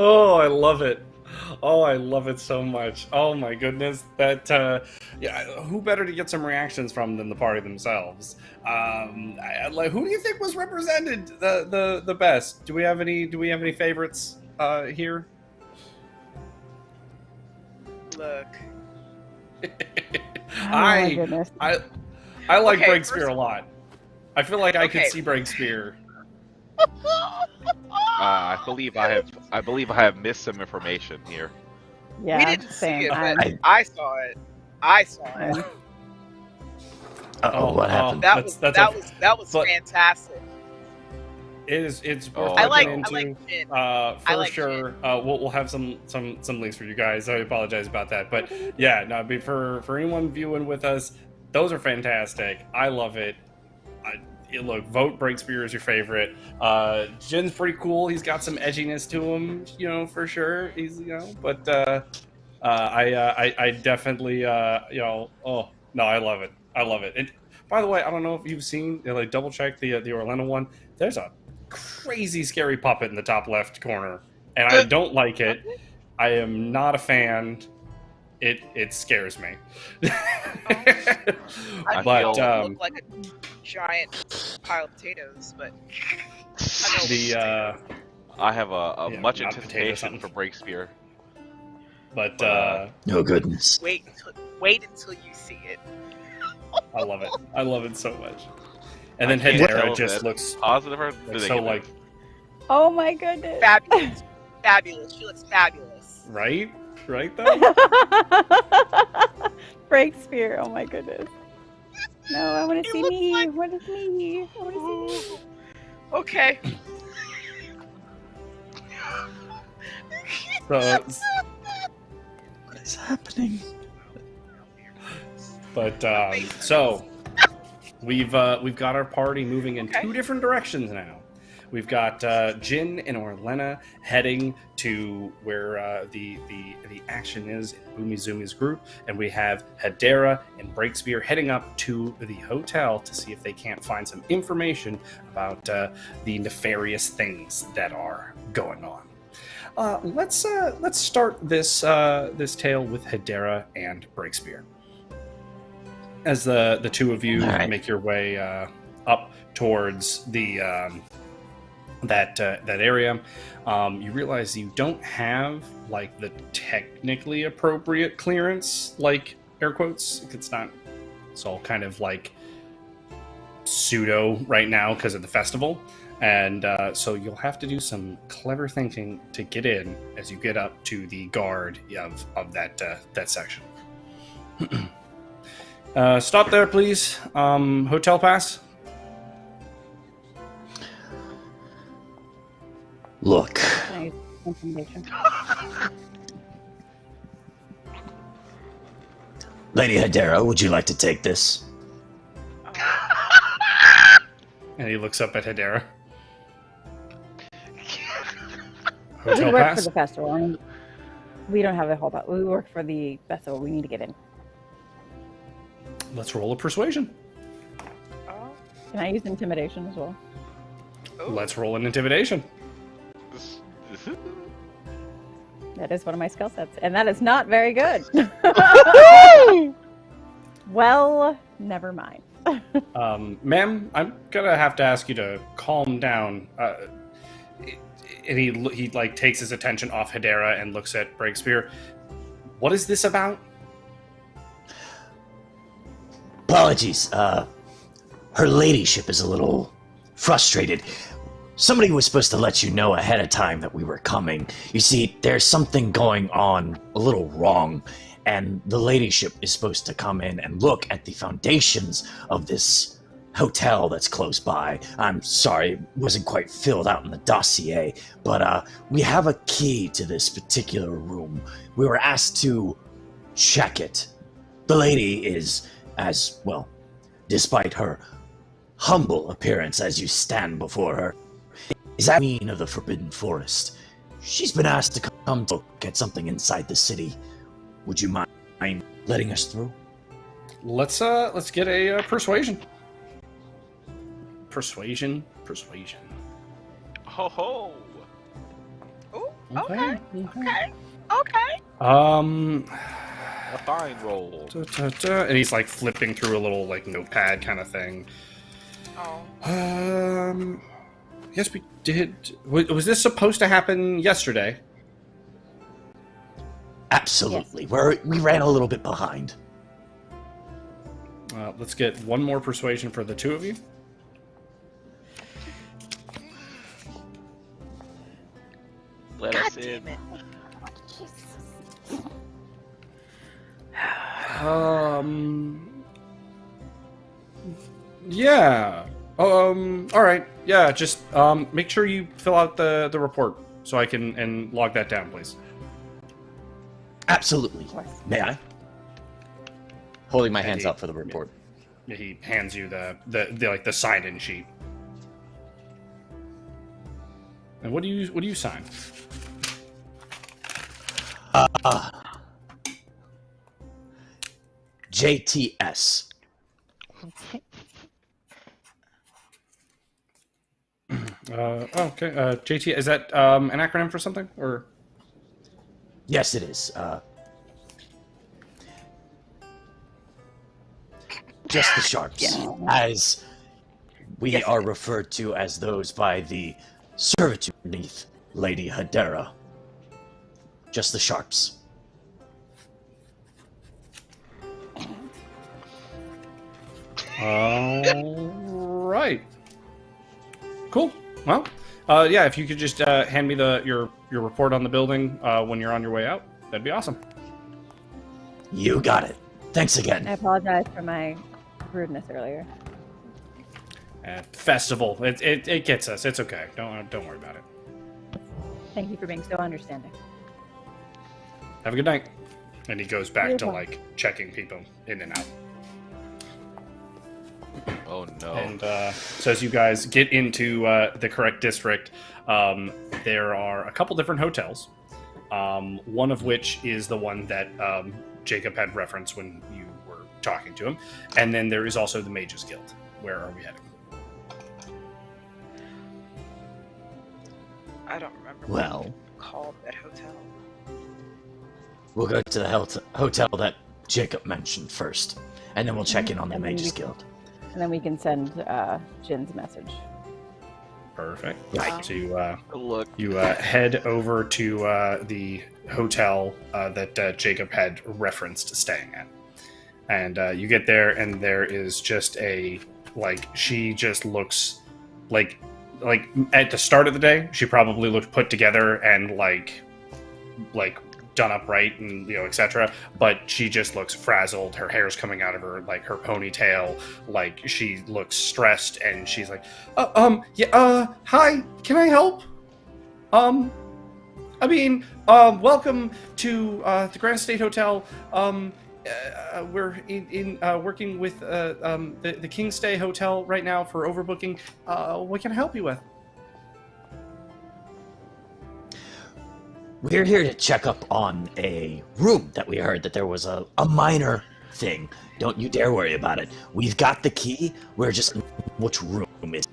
Oh, I love it. Oh, I love it so much. Oh my goodness, that yeah, who better to get some reactions from than the party themselves? Like, who do you think was represented the best? Do we have any favorites here? Look. Oh my goodness. I like Okay, Breakspear first- a lot. I feel like I could Okay. see Breakspear. I believe I have missed some information here. Yeah, we didn't same. see it, I'm- but I saw it. I saw it. I'm- Uh-oh, what happened? That That's was but- fantastic. it's Oh, worth I looking like into. Jin. For like sure, we'll have some links for you guys. I apologize about that, but yeah, no. But for anyone viewing with us, those are fantastic. I love it. Look, vote Breakspear as your favorite. Jin's pretty cool. He's got some edginess to him, for sure. He's but I definitely oh no, I love it. I love it. And by the way, I don't know if you've seen like double check the Orlenna one. There's a crazy scary puppet in the top left corner, and I don't like it. I am not a fan. It scares me. I But look like a giant pile of potatoes, but I know the I have a Yeah, much not potato anticipation for something. Breakspear. but No goodness. wait until you see it. I love it. I love it so much. And I then can't tell Hedera if just that's looks positive or so like Oh my goodness. Fabulous. Fabulous. She looks fabulous. right though. Breakspear. Oh my goodness. No, I want to It see looks me. like- I want to see me. I want to see me. Okay. So, What's happening? but so we've got our party moving in Okay. two different directions now. We've got Jin and Orlenna heading to where the action is in Bumizumi's group, and we have Hedera and Breakspear heading up to the hotel to see if they can't find some information about the nefarious things that are going on. Let's start this tale with Hedera and Breakspear. As the two of you All right. make your way up towards the that area, you realize you don't have like the technically appropriate clearance, like air quotes. It's not. It's all kind of like pseudo right now because of the festival, and so you'll have to do some clever thinking to get in as you get up to the guard of that section. Stop there, please. Hotel pass. Look, Can I use intimidation? Lady Hedera, would you like to take this? And he looks up at Hedera. We Hotel work pass. for the festival. And we don't have a whole lot. We work for the festival. We need to get in. Let's roll a persuasion. Oh. Can I use intimidation as well? Oh. Let's roll an intimidation. That is one of my skill sets, and that is not very good. Well, never mind. Ma'am, I'm gonna have to ask you to calm down. And he like takes his attention off Hedera and looks at Breakspear. What is this about? Apologies, her ladyship is a little frustrated. Somebody was supposed to let you know ahead of time that we were coming. You see, there's something going on a little wrong, and the ladyship is supposed to come in and look at the foundations of this hotel that's close by. I'm sorry, it wasn't quite filled out in the dossier, but we have a key to this particular room. We were asked to check it. The lady is, as well, despite her humble appearance as you stand before her, is that queen of the Forbidden Forest. She's been asked to come to look at something inside the city. Would you mind letting us through? Let's get a persuasion. Persuasion. Ho ho! Okay. Okay. A fine roll. And he's like flipping through a little like notepad kind of thing. Oh. Yes, we did. Was this supposed to happen yesterday? Absolutely. We ran a little bit behind. Let's get one more persuasion for the two of you. Let God us in. damn it. Yeah. All right. Yeah. Just make sure you fill out the report so I can and log that down, please. Absolutely. May I? Holding my hands up for the report. He hands you the sign-in sheet. And what do you sign? JTS. Okay. JT, is that an acronym for something or? Yes, it is. Just the Sharps, as we are referred to as those by the servitude beneath Lady Hedera. Just the Sharps. All right. Cool. Well, yeah. If you could just hand me your report on the building when you're on your way out, that'd be awesome. You got it. Thanks again. I apologize for my rudeness earlier. Festival. It gets us. It's okay. Don't worry about it. Thank you for being so understanding. Have a good night. And he goes back to Beautiful. like checking people in and out. Oh no. And so as you guys get into the correct district, there are a couple different hotels. One of which is the one that Jacob had referenced when you were talking to him. And then there is also the Mages Guild. Where are we heading? I don't remember Well, what it's called that hotel. we'll go to the hotel that Jacob mentioned first, and then we'll check in on the And then Mages we- Guild. And then we can send Jin's message. Perfect. Yeah. So you, Look. you head over to the hotel that Jacob had referenced staying at. And you get there, and there is just she just looks like at the start of the day, she probably looked put together and like done up right and etc. But she just looks frazzled. Her hair's coming out of her her ponytail. Like she looks stressed, and she's like, hi, can I help? Welcome to the Grand State Hotel. We're working with the Kingstay Hotel right now for overbooking. What can I help you with? We're here to check up on a room that we heard that there was a minor thing. Don't you dare worry about it. We've got the key. We're just which room is.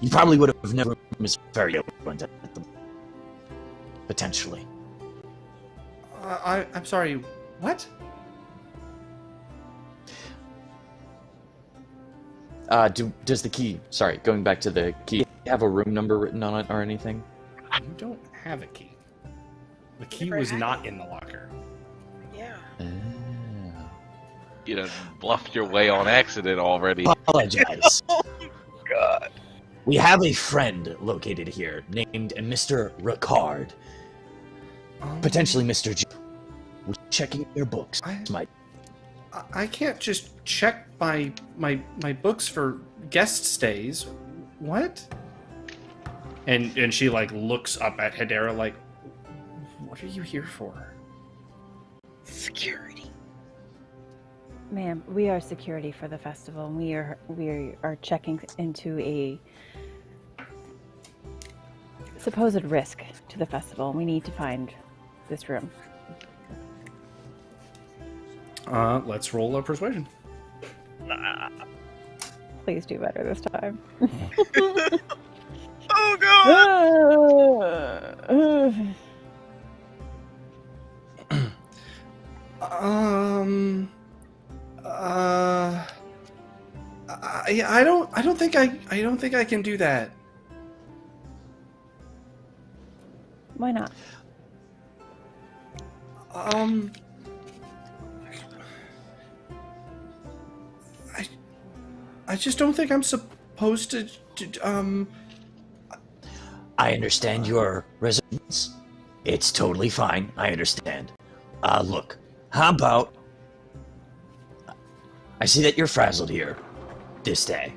You probably would have never room is very open at the potentially. I'm sorry. What? Does the key? Sorry, going back to the key. Have a room number written on it or anything? You don't have a key. The key Never was had not in the locker. Yeah. You done bluffed your way on accident already. Apologize. God. We have a friend located here named Mr. Ricard. Potentially Mr. J. We're checking your books. I can't just check my books for guest stays. What? And she looks up at Hedera like, what are you here for? Security. Ma'am, we are security for the festival. We are checking into a supposed risk to the festival. We need to find this room. Let's roll a persuasion. Please do better this time. Oh god. I don't think I can do that. Why not? I just don't think I'm supposed to. I understand your reservations. It's totally fine. I understand. Look, how about... I see that you're frazzled here this day.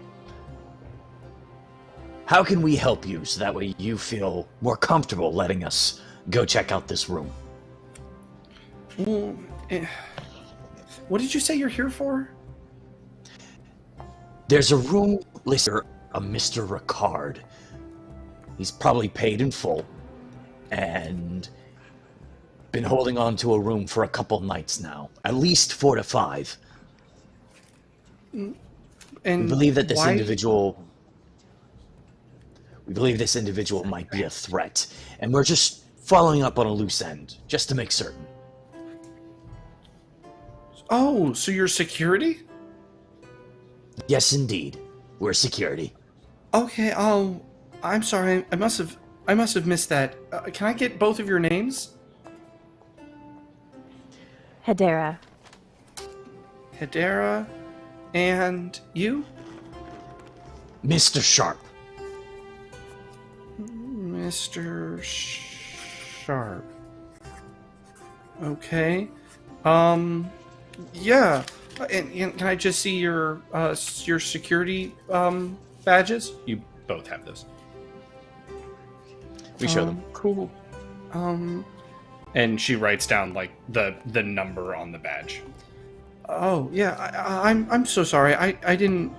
How can we help you so that way you feel more comfortable letting us go check out this room? Well, what did you say you're here for? There's a room listed, a Mr. Ricard. He's probably paid in full and been holding on to a room for a couple nights now. At least 4 to 5. And we believe that this why? individual... We believe this individual might be a threat, and we're just following up on a loose end, just to make certain. Oh, so you're security? Yes, indeed. We're security. Okay. Oh, I'm sorry. I must have missed that. Can I get both of your names? Hedera. Hedera, and you? Mr. Sharp. Mr. Sharp. Okay. Yeah. And can I just see your security badges? You both have this. We show them. Cool. And she writes down like the number on the badge. Oh yeah, I'm so sorry. I didn't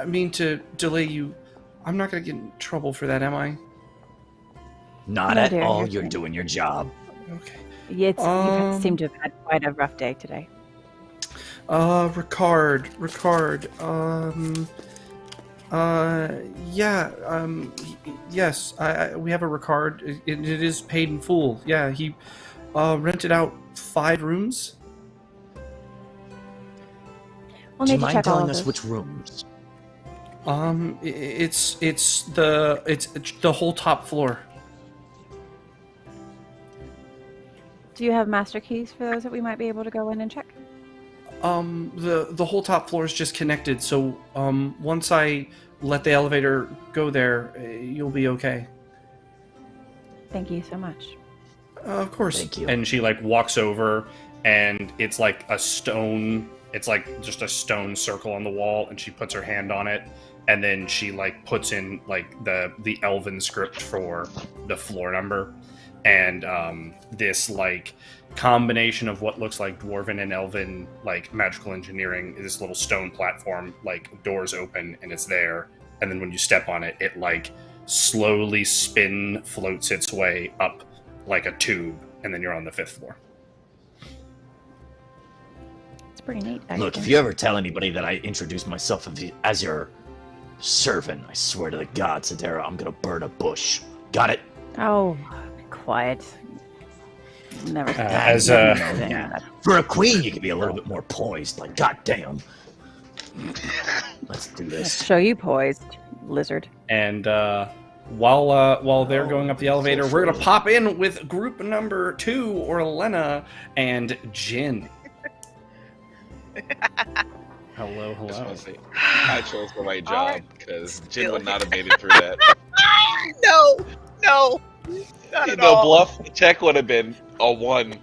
mean to delay you. I'm not gonna get in trouble for that, am I? Not No, at dear, all. you're You're fine. doing your job. Okay. You seem to have had quite a rough day today. Ricard. Yes, we have a Ricard. It is paid in full. Yeah, he rented out 5 rooms. We'll Do you need to mind check all telling of us this. which rooms? It's the whole top floor. Do you have master keys for those that we might be able to go in and check? The whole top floor is just connected, so once I let the elevator go there, you'll be okay. Thank you so much. Of course. Thank you. And she like walks over, and it's like a stone. It's like just a stone circle on the wall, and she puts her hand on it, and then she like puts in like the Elven script for the floor number, and this like combination of what looks like dwarven and elven like magical engineering, this little stone platform, like doors open and it's there, and then when you step on it, it like slowly floats its way up like a tube, and then you're on the 5th floor. It's pretty neat. Look, actually. if you ever tell anybody that I introduced myself as your servant, I swear to the gods, Hedera, I'm gonna burn a bush. Got it? Oh, be quiet. Never. as, Yeah. For a queen, you can be a little bit more poised. Like, goddamn. Let's do this. Show you poised, lizard. And while they're going up the elevator, we're gonna pop in with group number 2, Orlenna and Jin. Hello. Just want to say, I chose the right job because Jin would not have made it through that. No, not at all. The bluff check would have been a 1,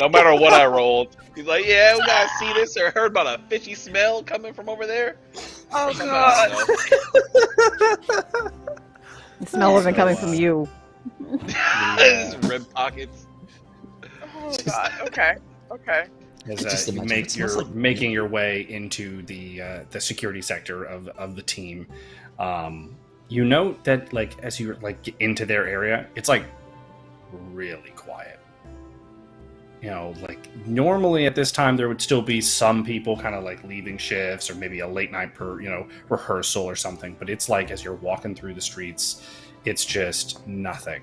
no matter what I rolled. He's like, yeah, we gotta see this, or heard about a fishy smell coming from over there. Oh god. The smell wasn't coming from you. His rib pockets. Oh god. Okay. As Just you imagine, it smells like making your way into the security sector of the team, you note that like as you like get into their area, it's like really quiet. you know, like normally at this time there would still be some people kind of like leaving shifts or maybe a late night rehearsal or something, but it's like as you're walking through the streets, it's just nothing.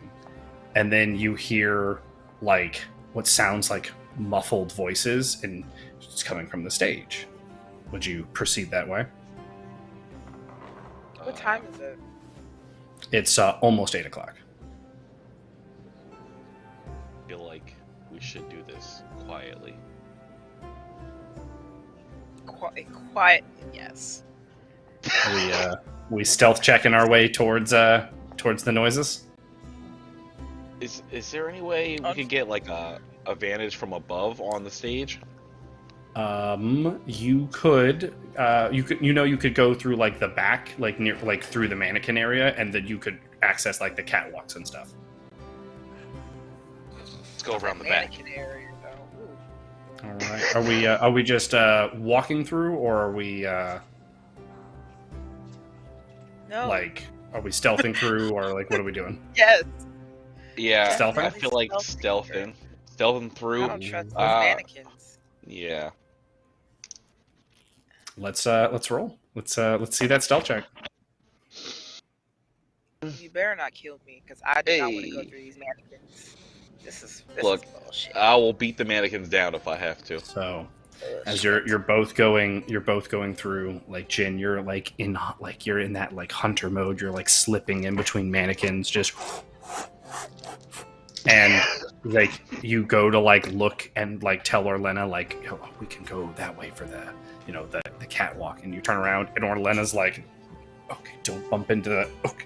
And then you hear like what sounds like muffled voices, and it's coming from the stage. Would you proceed that way? What time is it? It's almost 8 o'clock. I feel like we should do this quietly. Quiet, yes. We stealth checking our way towards the noises. Is there any way we could get like a vantage from above on the stage? You could go through like the back, like near, like through the mannequin area, and then you could access like the catwalks and stuff. Let's go around the back. Mannequin area, though. Ooh. All right. Are we just walking through, or are we No. like are we stealthing through, or like what are we doing? Yes. Yeah, Stealthing? I feel like stealthing through. I don't trust those mannequins. Yeah. Let's roll. Let's see that stealth check. You better not kill me, because I do not want to go Hey. through these mannequins. This Look, is bullshit. I will beat the mannequins down if I have to. So as you're both going through, like Jin, you're like in that like hunter mode. You're like slipping in between mannequins, just and like you go to like look and like tell Orlenna like, oh, we can go that way for the the catwalk, and you turn around and Orlenna's like, okay, don't bump into the okay.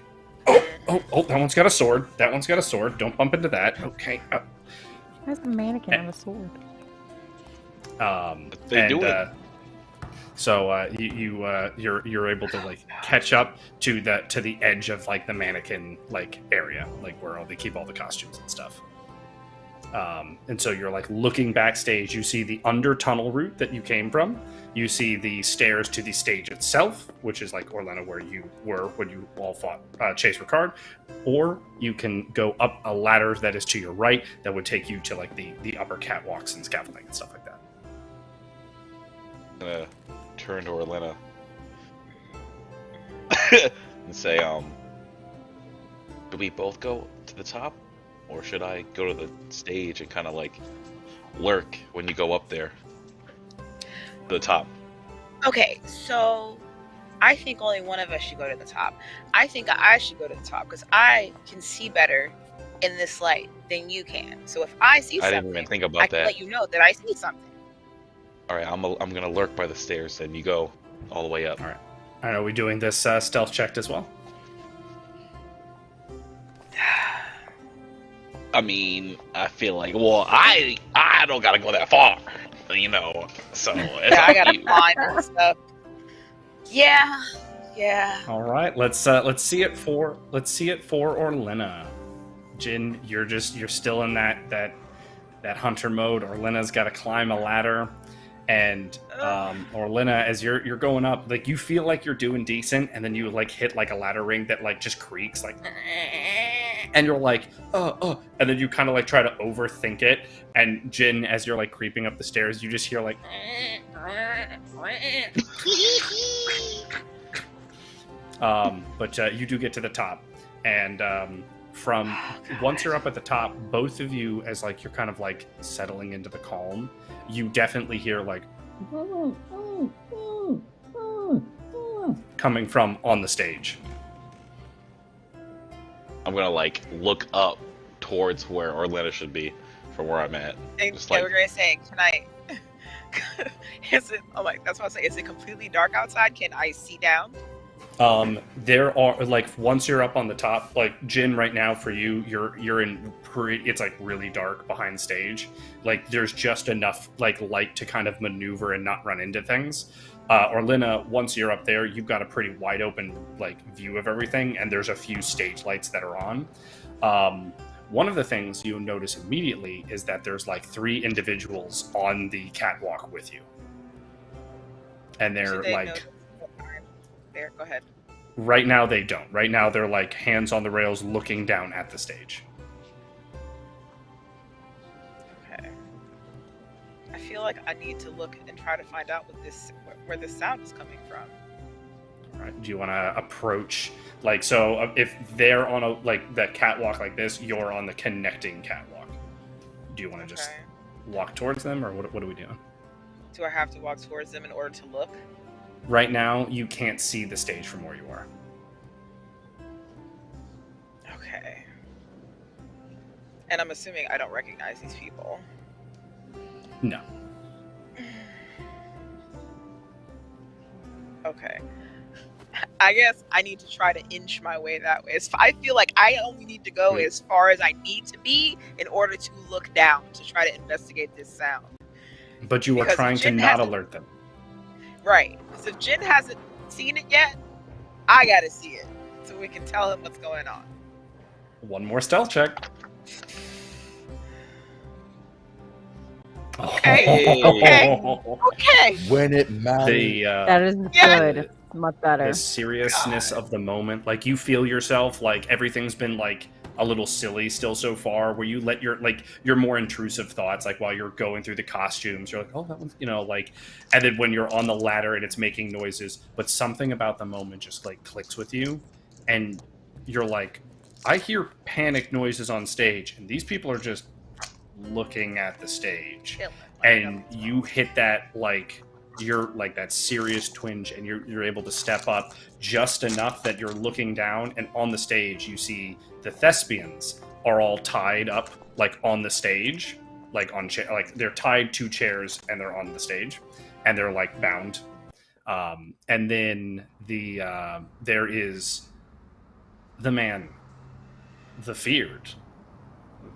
Oh, that one's got a sword. That one's got a sword. Don't bump into that. Okay. Where's the mannequin on the sword? They do it. So you're able to like catch up to the edge of like the mannequin like area, like where they keep all the costumes and stuff. And so you're like looking backstage. You see the under tunnel route that you came from. You see the stairs to the stage itself, which is like Orlenna, where you were when you all fought Chase Ricard. Or you can go up a ladder that is to your right that would take you to like the upper catwalks and scaffolding and stuff like that. I'm gonna turn to Orlenna and say, do we both go to the top? Or should I go to the stage and kind of like lurk when you go up there? To the top. Okay, so I think only one of us should go to the top. I think I should go to the top because I can see better in this light than you can. So if I see I something, didn't even think I about can that. let you know that I see something. All right, I'm gonna lurk by the stairs, and you go all the way up. All right. Are we doing this stealth check as well? I mean, I feel like, well, I don't gotta go that far, you know. So it's Yeah, I up to gotta you. find and stuff. Yeah. All right, let's see it for Orlenna. Jin, you're still in that hunter mode. Orlenna's got to climb a ladder, and Orlenna, as you're going up, like you feel like you're doing decent, and then you like hit like a ladder ring that like just creaks, like, and you're like, and then you kind of like try to overthink it, and Jin, as you're like creeping up the stairs, you just hear like. But you do get to the top, and from once you're up at the top, both of you, as like you're kind of like settling into the calm, you definitely hear like coming from on the stage. I'm gonna like look up towards where Orlenna should be from where I'm at. And Just yeah, like- we're gonna say, can I? Is it? Oh my, that's what I was saying. Is it completely dark outside? Can I see down? There are like once you're up on the top, like Jin, right now for you, you're in it's like really dark behind stage. Like there's just enough like light to kind of maneuver and not run into things. Orlenna, once you're up there, you've got a pretty wide open like view of everything, and there's a few stage lights that are on. One of the things you'll notice immediately is that there's like 3 individuals on the catwalk with you, and they're Should they like. know what time? There, go ahead. Right now, they don't. Right now, they're like hands on the rails looking down at the stage. Okay. feel like I need to look and try to find out where this sound is coming from. Right. Do you want to approach, like, so if they're on a, like, the catwalk like this, you're on the connecting catwalk. Do you want to just walk towards them, or what are we doing? Do I have to walk towards them in order to look? Right now, you can't see the stage from where you are. Okay. And I'm assuming I don't recognize these people. No. Okay. I guess I need to try to inch my way that way. I feel like I only need to go as far as I need to be in order to look down to try to investigate this sound. But you are trying to not alert them. Right. So if Jin hasn't seen it yet, I gotta see it. So we can tell him what's going on. One more stealth check. Okay. Okay. When it matters. That is good. Much better. The seriousness of the moment, like you feel yourself, like everything's been like a little silly still so far, where you let your more intrusive thoughts, like while you're going through the costumes, you're like, oh, that one's, like, and then when you're on the ladder and it's making noises, but something about the moment just like clicks with you, and you're like, I hear panic noises on stage, and these people are just looking at the stage, and you hit that you're like that serious twinge, and you're able to step up just enough that you're looking down, and on the stage you see the thespians are all tied up like on the stage, like on like they're tied to chairs and they're on the stage and they're like bound, and then there is the man, the feared,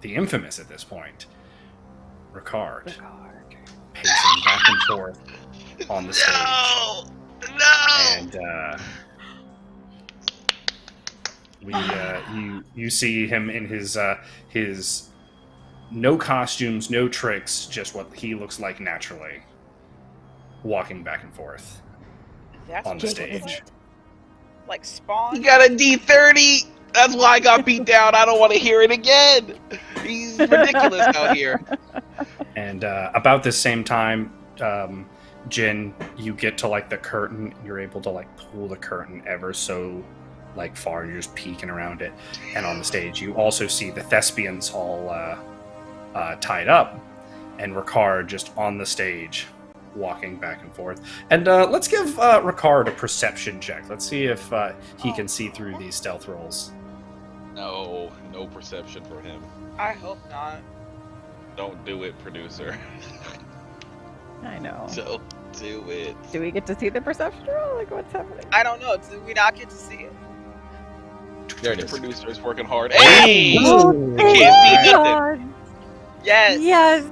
the infamous at this point, Ricard, pacing back and forth on the stage. No! And you see him in his no costumes, no tricks, just what he looks like naturally, walking back and forth on the stage. Like Spawn? He got a D30! That's why I got beat down. I don't want to hear it again. He's ridiculous out here. And about the same time, Jin, you get to like the curtain, and you're able to like pull the curtain ever so like far, and you're just peeking around it. And on the stage, you also see the thespians all tied up, and Ricard just on the stage, walking back and forth. And let's give Ricard a perception check. Let's see if he can see through these stealth rolls. No perception for him. I hope not. Don't do it, producer. I know. Don't do it. Do we get to see the perception roll? Like, what's happening? I don't know. Do we not get to see it? There it is. The producer is working hard. Hey! Oh, You can't see nothing. Yes. Yes.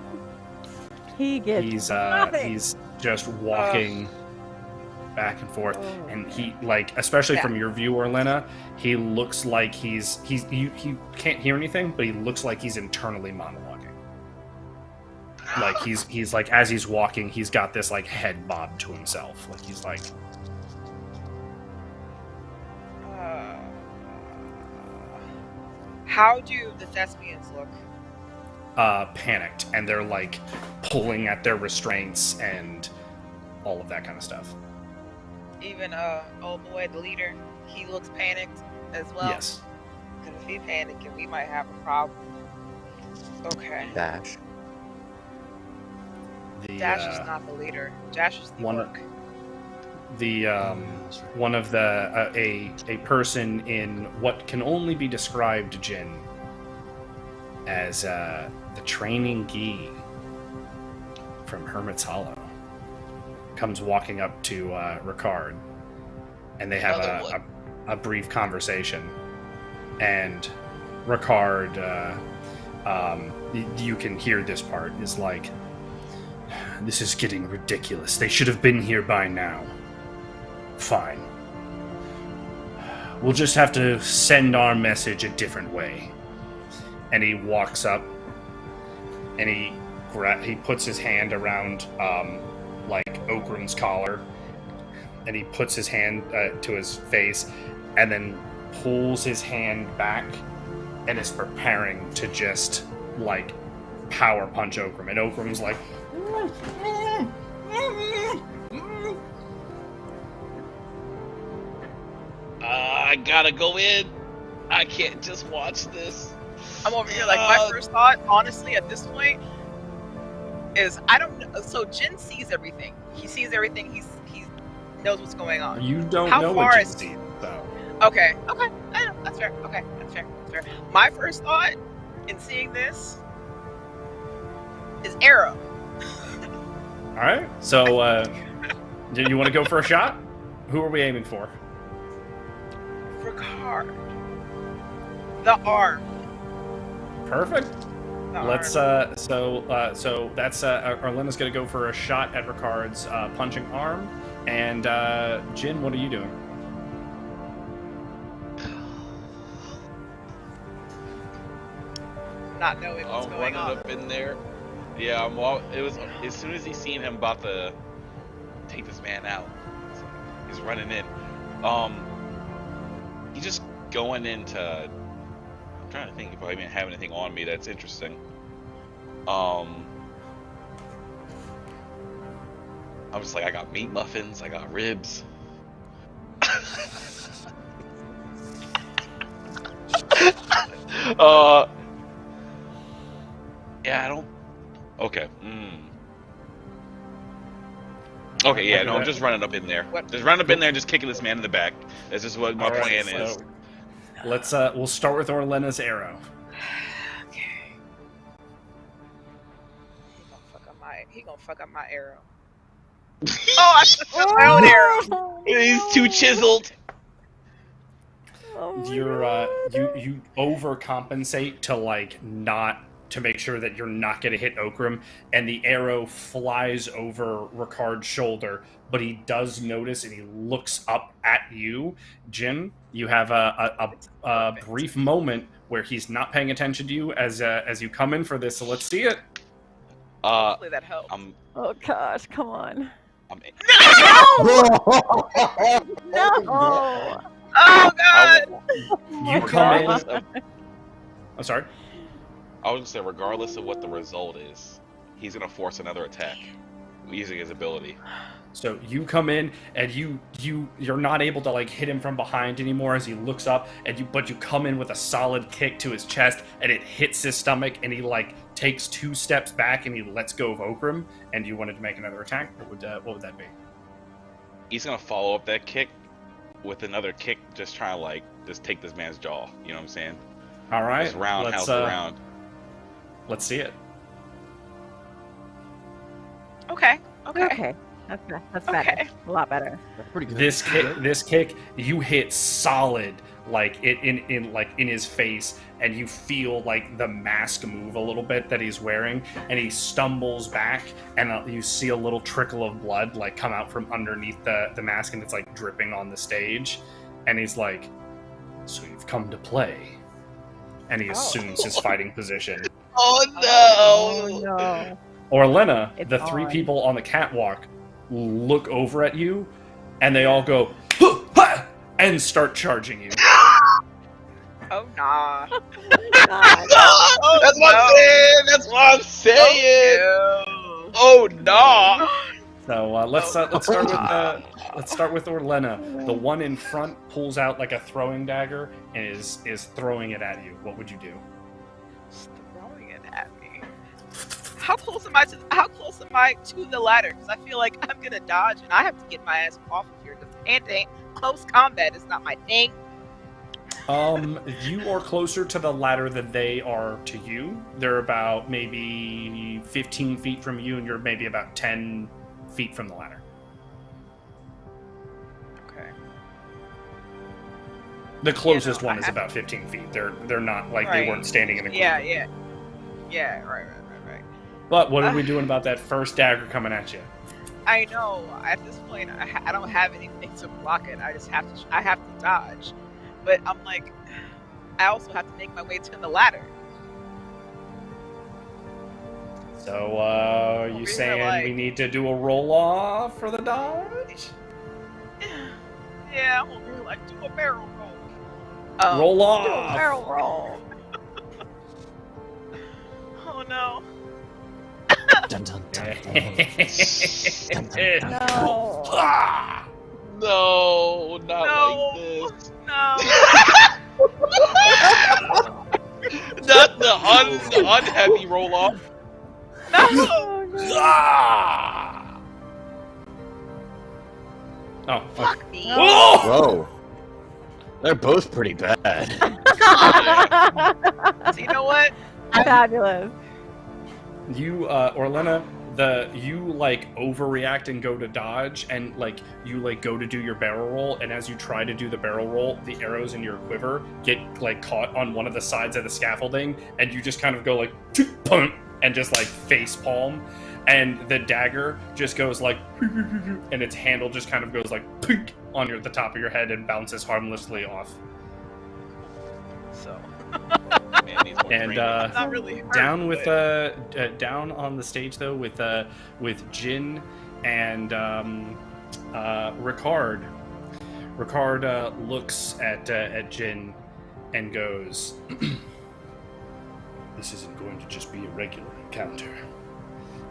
He gets nothing. He's just walking back and forth, and he especially from your view, Orlenna, he looks like he's you can't hear anything, but he looks like he's internally monologuing. Like he's like, as he's walking, he's got this like head bob to himself, like he's like. How do the thespians look? Panicked, and they're like pulling at their restraints and all of that kind of stuff. Even old boy, the leader, he looks panicked as well. Yes. Because if he panicking, we might have a problem. Okay. Dash. Dash is not the leader. Dash is the work. One of the a person in what can only be described, Jin, as the training gi from Hermit's Hollow, comes walking up to Ricard, and they have a brief conversation. And Ricard, you can hear this part, is like, "This is getting ridiculous. They should have been here by now. Fine. We'll just have to send our message a different way." And he walks up, and he puts his hand around Okram's collar, and he puts his hand to his face, and then pulls his hand back, and is preparing to just like power punch Okram. And Okram's like, I gotta go in. I can't just watch this. I'm over here like my first thought, honestly, at this point, is I don't know. So Jin sees everything. He sees everything. He knows what's going on. You don't How know far what Jin is- sees, though. Okay. I know. That's fair. Okay, that's fair. My first thought in seeing this is arrow. All right. So, do you want to go for a shot? Who are we aiming for? Ricard. The arm. Perfect. The Let's arm. so that's Orlenna's gonna go for a shot at Ricard's punching arm, and Jin, what are you doing? Not knowing what's I'm going running on. up in there. Yeah, it was as soon as he seen him about to take this man out, he's running in. He's just going into. I'm trying to think if I even have anything on me that's interesting. I'm just like, I got meat muffins, I got ribs. Yeah, I don't. Okay. Okay, yeah, no, I'm just running up in there. What? Just running up in there and just kicking this man in the back. That's just what my All right, plan is. so let's we'll start with Orlenna's arrow. Okay. He gonna fuck up my arrow. Oh, I fucked up my own arrow. He's too chiseled. You overcompensate to like not to make sure that you're not going to hit Okram, and the arrow flies over Ricard's shoulder, but he does notice and he looks up at you. Jin, you have a brief moment where he's not paying attention to you as you come in for this, so let's see it. Hopefully that helps. Oh gosh, come on. No! Oh god! You come in. I'm sorry. I was gonna say, regardless of what the result is, he's gonna force another attack using his ability. So you come in and you're not able to like hit him from behind anymore as he looks up, but you come in with a solid kick to his chest and it hits his stomach and he like takes 2 steps back and he lets go of Okram. And you wanted to make another attack. What would that be? He's gonna follow up that kick with another kick, just trying to like just take this man's jaw. You know what I'm saying? All right. Just roundhouse around. Let's see it. Okay. That's better. Okay. A lot better. That's pretty good. This kick, you hit solid, like in his face, and you feel like the mask move a little bit that he's wearing, and he stumbles back, and you see a little trickle of blood like come out from underneath the mask, and it's like dripping on the stage, and he's like, "So you've come to play," and he assumes his fighting position. Oh no! No. Orlenna, It's the 3 on. people on the catwalk look over at you, and they all go, "Huh, ha!" and start charging you. Oh nah. God. That's what I'm saying. That's what I'm saying. Oh no! So let's start with Orlenna. The one in front pulls out like a throwing dagger and is throwing it at you. What would you do? Just throwing it at me. How close am I to the ladder? Because I feel like I'm gonna dodge and I have to get my ass off of here. Because close combat is not my thing. You are closer to the ladder than they are to you. They're about maybe 15 feet from you, and you're maybe about 10 feet from the ladder. Okay. The closest no, one I is have- about 15 feet. They're not like Right. they weren't standing in a group. Yeah. Right. But what are we doing about that first dagger coming at you? I know. At this point, I don't have anything to block it. I have to dodge. But I'm like, I also have to make my way to the ladder. So, are you Over here, saying like- we need to do a roll off for the dodge? Yeah, I'm over here like do a barrel roll. Roll Do a off! barrel roll. Oh no. Dun, dun, dun, dun. Dun, dun, dun. No. Ah! No, not No. like this. No. Not the unheavy roll off. No. Oh, no. Ah! Oh, fuck. Fuck me. Whoa! Whoa. They're both pretty bad. So you know what? Fabulous. You, Orlenna, you like overreact and go to dodge, and like you like go to do your barrel roll, and as you try to do the barrel roll, the arrows in your quiver get like caught on one of the sides of the scaffolding, and you just kind of go like punk and just like face palm, and the dagger just goes like and its handle just kind of goes like on the top of your head and bounces harmlessly off. So Man, these ones And really- not really hurt, down with but- down on the stage though with Jin and Ricard. Ricard looks at Jin and goes, "This isn't going to just be a regular encounter.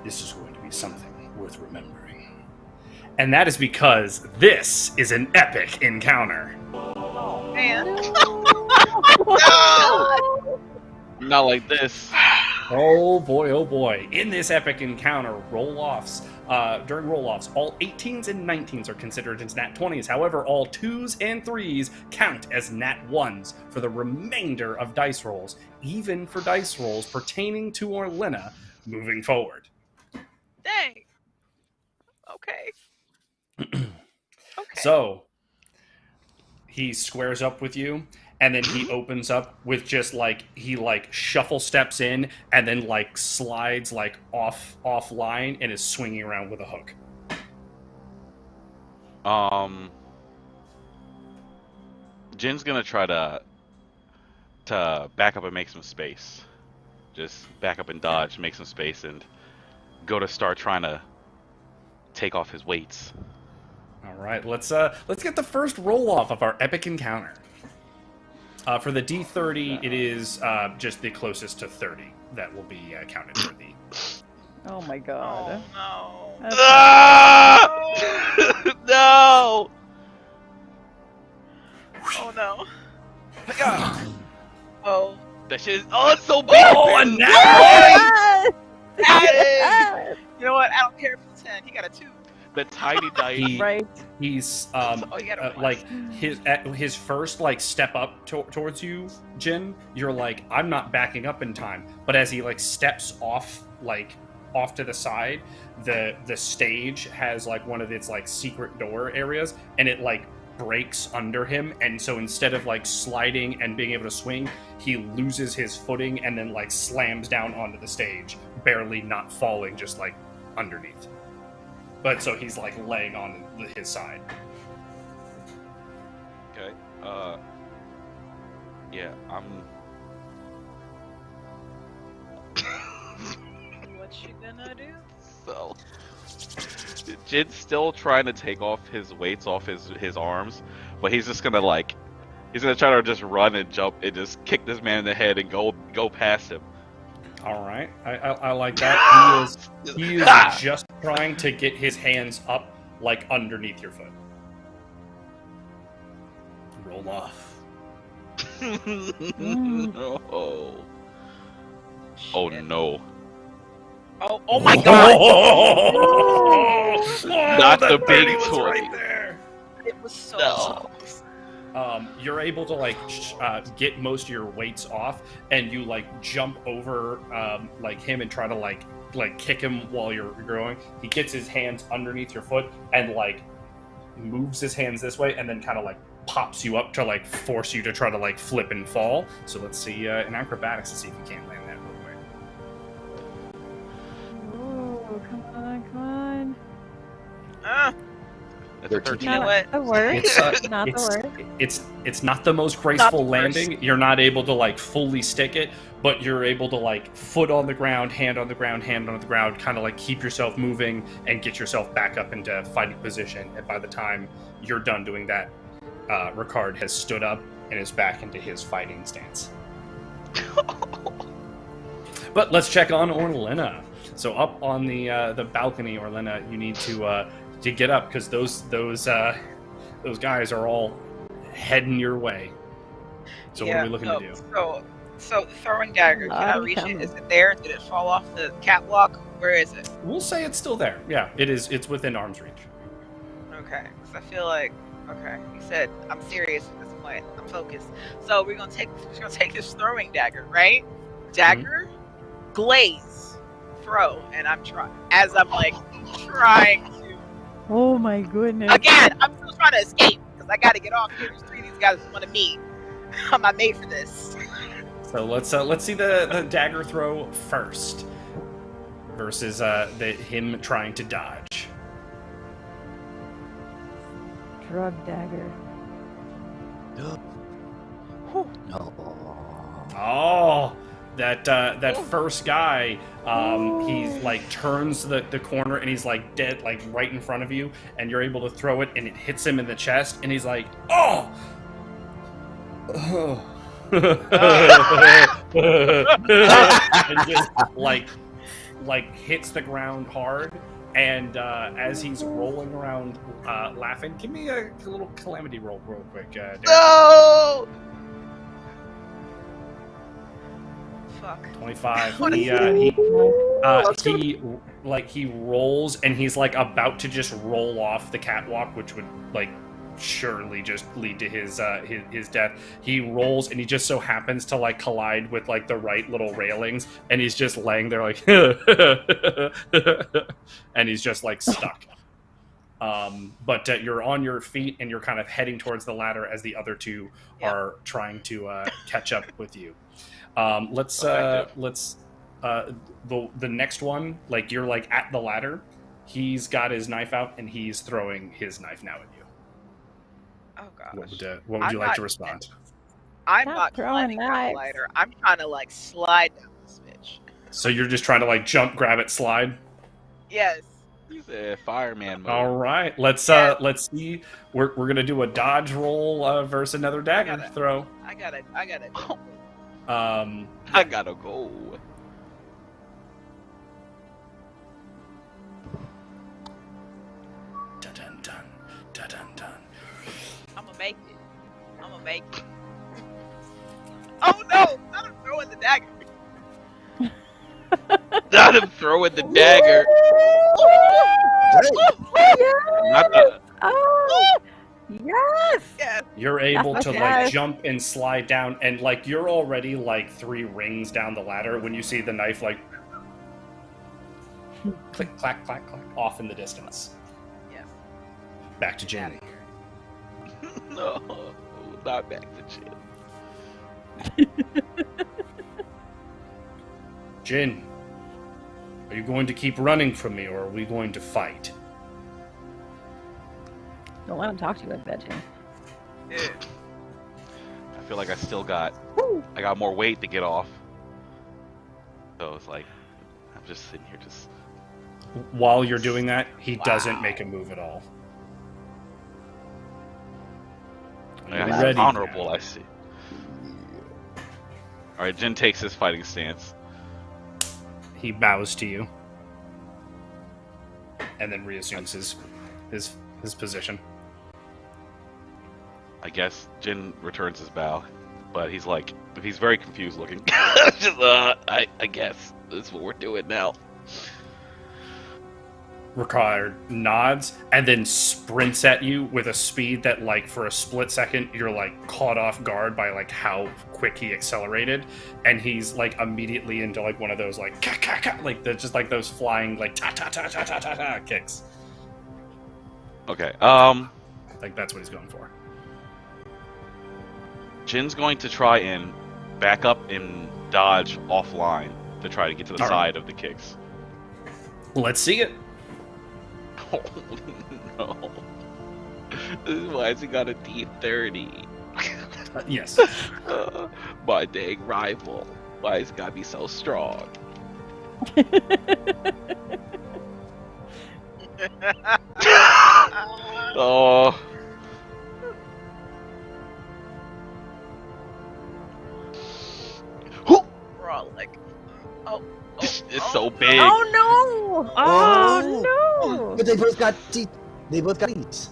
This is going to be something worth remembering." And that is because this is an epic encounter. Oh man. No! Not like this. Oh boy. In this epic encounter, during roll-offs, all 18s and 19s are considered as nat 20s. However, all 2s and 3s count as nat 1s for the remainder of dice rolls, even for dice rolls pertaining to Orlenna moving forward. Dang. Okay. So, he squares up with you, and then he opens up with just like he like shuffle steps in and then like slides like offline and is swinging around with a hook. Jin's gonna try to back up and make some space. Just back up and dodge, make some space, and go to start trying to take off his weights. All right, let's get the first roll off of our epic encounter. For the D30, it is just the closest to 30 that will be counted for the. Oh my god. Oh no. That's Ah! No! Oh no. Oh. That shit is it's so big! Oh, a nat Dang. You know what? I don't care if it's 10. He got a 2. The tiny dice. He- right. He's Oh, you got a 1. like his first like step up towards you, Jin. You're like, I'm not backing up in time. But as he like steps off to the side, the stage has like one of its like secret door areas, and it like breaks under him, and so instead of like sliding and being able to swing, he loses his footing and then like slams down onto the stage, barely not falling, just like underneath. But so he's like laying on his side. Okay. Yeah, I'm. What you gonna do? So. Jin's still trying to take off his weights off his arms, but he's just gonna he's gonna try to just run and jump and just kick this man in the head and go past him. All right, I like that. He is just trying to get his hands up like underneath your foot. Roll off. No. Oh Shit. no. Oh my god! Not the big toy. right there. It was so No. close. You're able to get most of your weights off, and you like jump over like him and try to like kick him while you're going. He gets his hands underneath your foot and like moves his hands this way, and then kind of like pops you up to like force you to try to like flip and fall. So let's see in acrobatics to see if you can't land that real quick. Ooh, come on. Ah, That's a 13. 13. you know what? The word. It's, Not the word. it's not the most graceful Not the worst. landing. You're not able to like fully stick it, but you're able to like foot on the ground, hand on the ground, kind of like keep yourself moving and get yourself back up into fighting position. And by the time you're done doing that, Ricard has stood up and is back into his fighting stance. But let's check on Orlenna. So up on the balcony, Orlenna, you need to get up because those guys are all heading your way. So what are we looking to do? So the throwing dagger, can I Lottie reach it? coming. Is it there? Did it fall off the catwalk? Where is it? We'll say it's still there. Yeah, it is. It's within arm's reach. Okay, because I feel like, okay, you said I'm serious at this point. I'm focused. So we're gonna take this throwing dagger, right? Dagger, glaze, throw, and I'm trying trying to. Oh my goodness. Again, I'm still trying to escape because I got to get off here. There's 3 of these guys who want to meet. I'm not made for this. So let's see the dagger throw first versus him trying to dodge. Drug dagger. No. Oh, that first guy, he's like turns the corner and he's like dead, like right in front of you, and you're able to throw it and it hits him in the chest, and he's like, oh. And just like hits the ground hard, and as he's rolling around laughing, give me a little calamity roll real quick. Derek. No. Fuck. 25. What He rolls and he's like about to just roll off the catwalk, which would like surely just lead to his death. He rolls and he just so happens to like collide with like the right little railings, and he's just laying there like and he's just like stuck. But you're on your feet and you're kind of heading towards the ladder as the other two are trying to catch up with you. The next one, like you're like at the ladder, he's got his knife out and he's throwing his knife now at you. Oh gosh. What would you like to respond? I'm Stop not throwing climbing down the knives. ladder. I'm trying to like slide down this bitch. So you're just trying to like jump, grab it, slide. Yes. He's a fireman mode. All right, let's see. We're gonna do a dodge roll versus another dagger throw. I gotta. I gotta go. Dun dun dun dun dun dun. I'm gonna make it. Oh no! Not him throwing the dagger. Not him throwing the dagger. Not the... Oh, yes. Yes. You're able to like Yes. jump and slide down, and like you're already like 3 rings down the ladder when you see the knife like click clack clack clack off in the distance. Yes. Back to Jenny. No, not back to Jin. Jin, are you going to keep running from me, or are we going to fight? Don't let him talk to you, I bet you. Yeah. I feel like I still got more weight to get off. So it's like I'm just sitting here just. While you're doing that, he doesn't make a move at all. Yeah, You're he's ready honorable, now. I see. All right, Jin takes his fighting stance. He bows to you, and then reassumes his position. I guess Jin returns his bow, but he's like, he's very confused looking. Just, I guess that's what we're doing now. Ricard nods and then sprints at you with a speed that, like, for a split second, you're like caught off guard by like how quick he accelerated, and he's like immediately into like one of those like ka ka ka, like just like those flying like ta ta ta ta ta ta ta kicks. Okay. Like that's what he's going for. Jin's going to try and back up and dodge offline to try to get to the All right. side of the kicks. Let's see it. Oh no! Why has he got a D30? Yes. My dang rival. Why he's got to be so strong? Oh. We're all like, oh. It's so big. Oh no! they both got teeth. They both got teeth.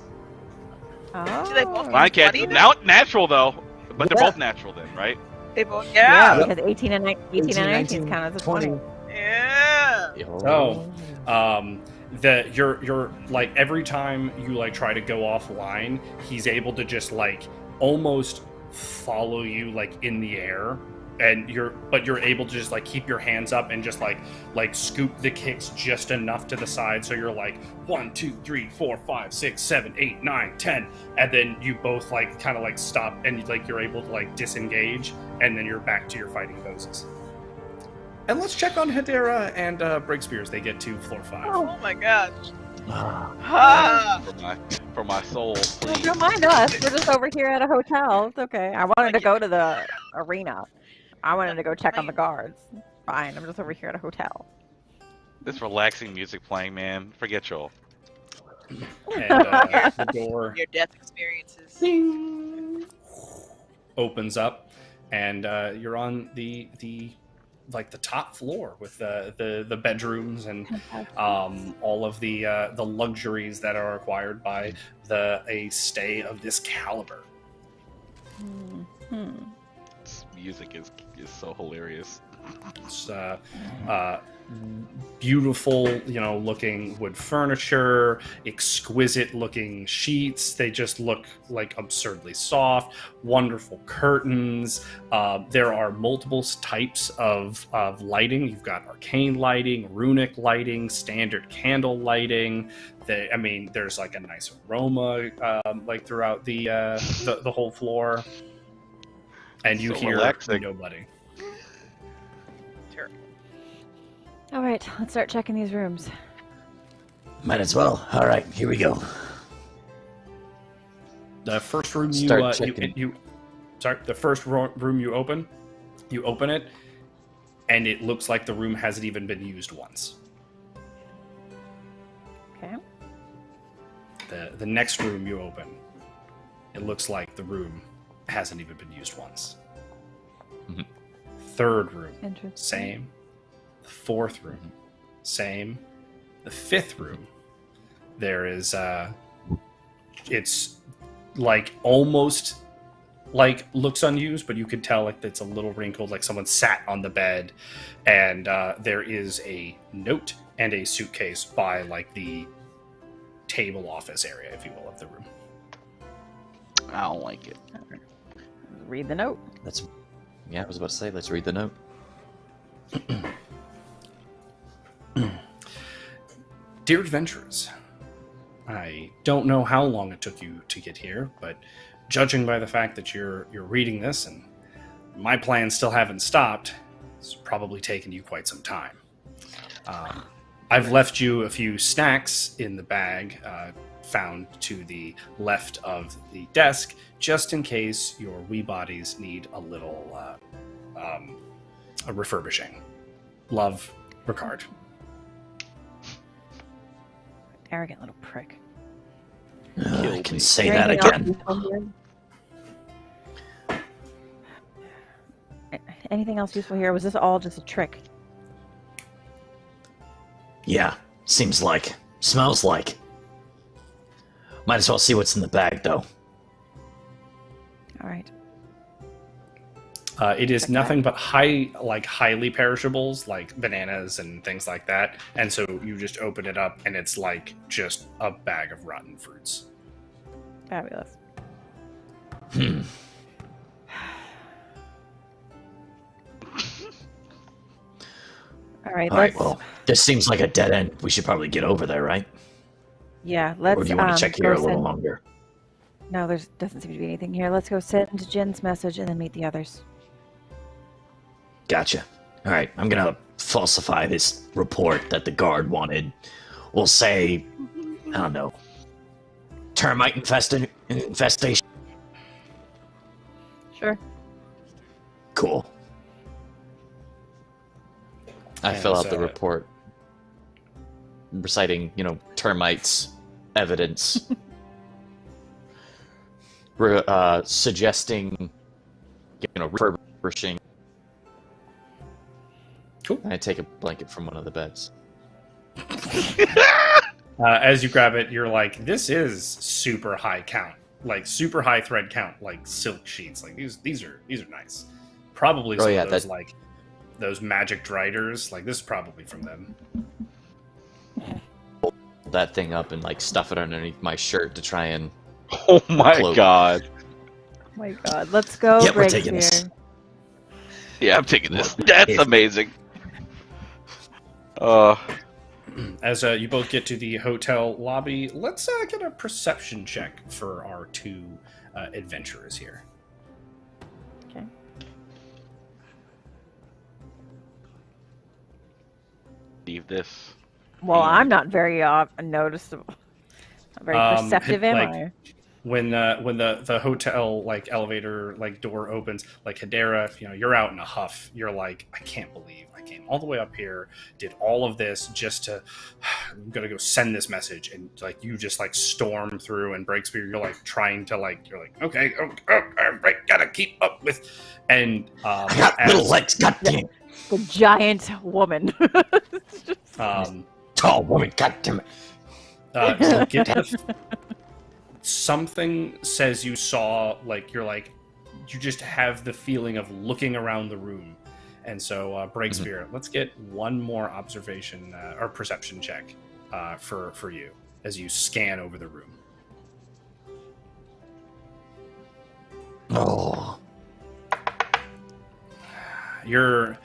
Oh. Do they both Mine get can't. funny then? Now natural though, but they're Yeah. both natural then, right? They both, Yeah, yeah. because 18 and 19 count as a 20. Yeah. So, you're like every time you like try to go offline, he's able to just like almost follow you like in the air, and you're able to just like keep your hands up and just like scoop the kicks just enough to the side, so you're like 1, 2, 3, 4, 5, 6, 7, 8, 9, 10, and then you both like kind of like stop and like you're able to like disengage, and then you're back to your fighting poses. And let's check on Hedera and Breakspear as they get to floor 5. Oh my gosh. Ah. Ah. For my soul, please. Don't mind us. We're just over here at a hotel. It's okay. I wanted to go to the arena. I wanted to go check on the guards. Fine. I'm just over here at a hotel. This relaxing music playing, man. Forget y'all. And the door Your death experiences. ding, opens up, and you're on the like the top floor with the bedrooms and all of the luxuries that are acquired by a stay of this caliber. This music is so hilarious. It's beautiful, looking wood furniture, exquisite looking sheets. They just look like absurdly soft, wonderful curtains. There are multiple types of lighting. You've got arcane lighting, runic lighting, standard candle lighting. There's like a nice aroma like throughout the whole floor. And you So hear relaxing. nobody. All right, let's start checking these rooms. Might as well. All right, here we go. The first room Start checking. the first room you open it, and it looks like the room hasn't even been used once. Okay. The next room you open, it looks like the room hasn't even been used once. Mhm. Third room, Interesting. same. The fourth room, same. The fifth room, there is it's like almost like looks unused, but you could tell like it's a little wrinkled, like someone sat on the bed, and there is a note and a suitcase by like the table office area, if you will, of the room. I don't like it. Read the note. I was about to say, let's read the note. Dear adventurers, I don't know how long it took you to get here, but judging by the fact that you're reading this and my plans still haven't stopped, it's probably taken you quite some time. I've left you a few snacks in the bag found to the left of the desk, just in case your wee bodies need a little a refurbishing. Love, Ricard. Arrogant little prick. I can say Is there that anything else again. useful here? Anything else useful here? Was this all just a trick? Yeah, seems like. Smells like. Might as well see what's in the bag, though. All right. It is nothing but highly perishables, like bananas and things like that. And so you just open it up, and it's like just a bag of rotten fruits. Fabulous. All right. All right, well, this seems like a dead end. We should probably get over there, right? Yeah, let's. Or do you want to check here a little send... longer? No, there doesn't seem to be anything here. Let's go send Jin's message and then meet the others. Gotcha. All right, I'm gonna falsify this report that the guard wanted. We'll say, I don't know, termite infestation. Sure. Cool. I fill out the And, report, reciting, termites, evidence, suggesting, refurbishing. Cool. And I take a blanket from one of the beds. As you grab it, you're like, this is super high count, like super high thread count, like silk sheets. Like these are nice. Probably some of those like those magic driders. Like this is probably from them. That thing up and like stuff it underneath my shirt to try and. Oh my Cloak. God. Oh my god, let's go, Yep, we're taking this. Breakspear. Yeah, I'm taking this. That's amazing. As you both get to the hotel lobby, let's get a perception check for our two adventurers here. Okay. Leave this. Well, I'm not very noticeable. Not very perceptive, am I? When the hotel like elevator like door opens, like Hedera, you're out in a huff. You're like, I can't believe I came all the way up here, did all of this just to. I'm gonna go send this message, and like you just like storm through, and Breakspear, you're like trying to like okay, gotta keep up with, and I got little legs, goddamn. The giant woman. Tall woman, goddamn it. So get to something says you saw, like you're like, you just have the feeling of looking around the room, and so Breakspear, let's get one more observation or perception check for you as you scan over the room. Oh. You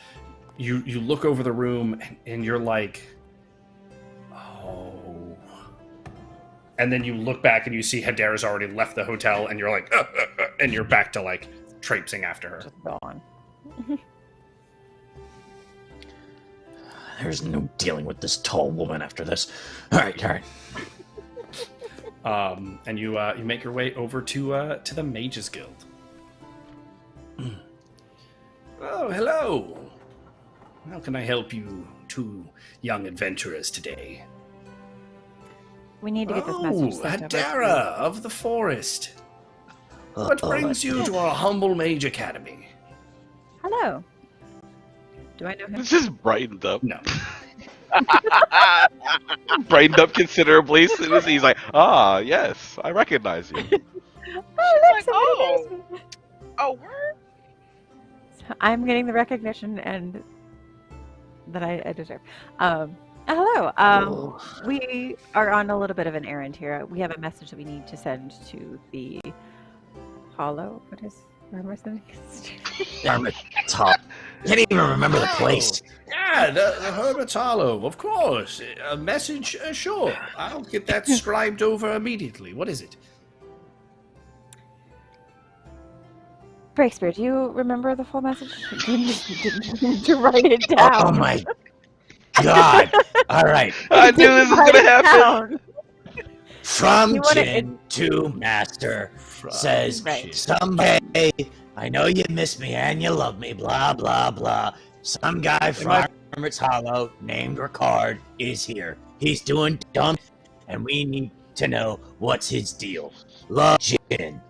look over the room and you're like, oh. And then you look back and you see Hedera's already left the hotel, and you're like, and you're back to like traipsing after her. Just gone. There's no dealing with this tall woman after this. All right. And you make your way over to the Mages Guild. Oh, hello. How can I help you two young adventurers today? We need to get this message sent over. Hedera of the Forest. What brings you to our humble mage academy? Hello. Do I know him? This is brightened up. No. Brightened up considerably. As soon as he's like, yes, I recognize you. Oh, look, Oh, word? I'm getting the recognition and that I deserve. Hello. We are on a little bit of an errand here. We have a message that we need to send to the Hollow. What is? Where am I sending this to? Hermit's Hollow. Can't even remember the place. Yeah, the Hermit's Hollow, of course. A message, sure. I'll get that scribed over immediately. What is it? Breakspear, do you remember the full message? Didn't to write it down. Oh my god. All right. I knew this was gonna happen. From Jin to Master says, Right. someday, I know you miss me and you love me, blah, blah, blah. Some guy from Hermit's Hollow named Ricard is here. He's doing dumb, and we need to know what's his deal. Love, Jin.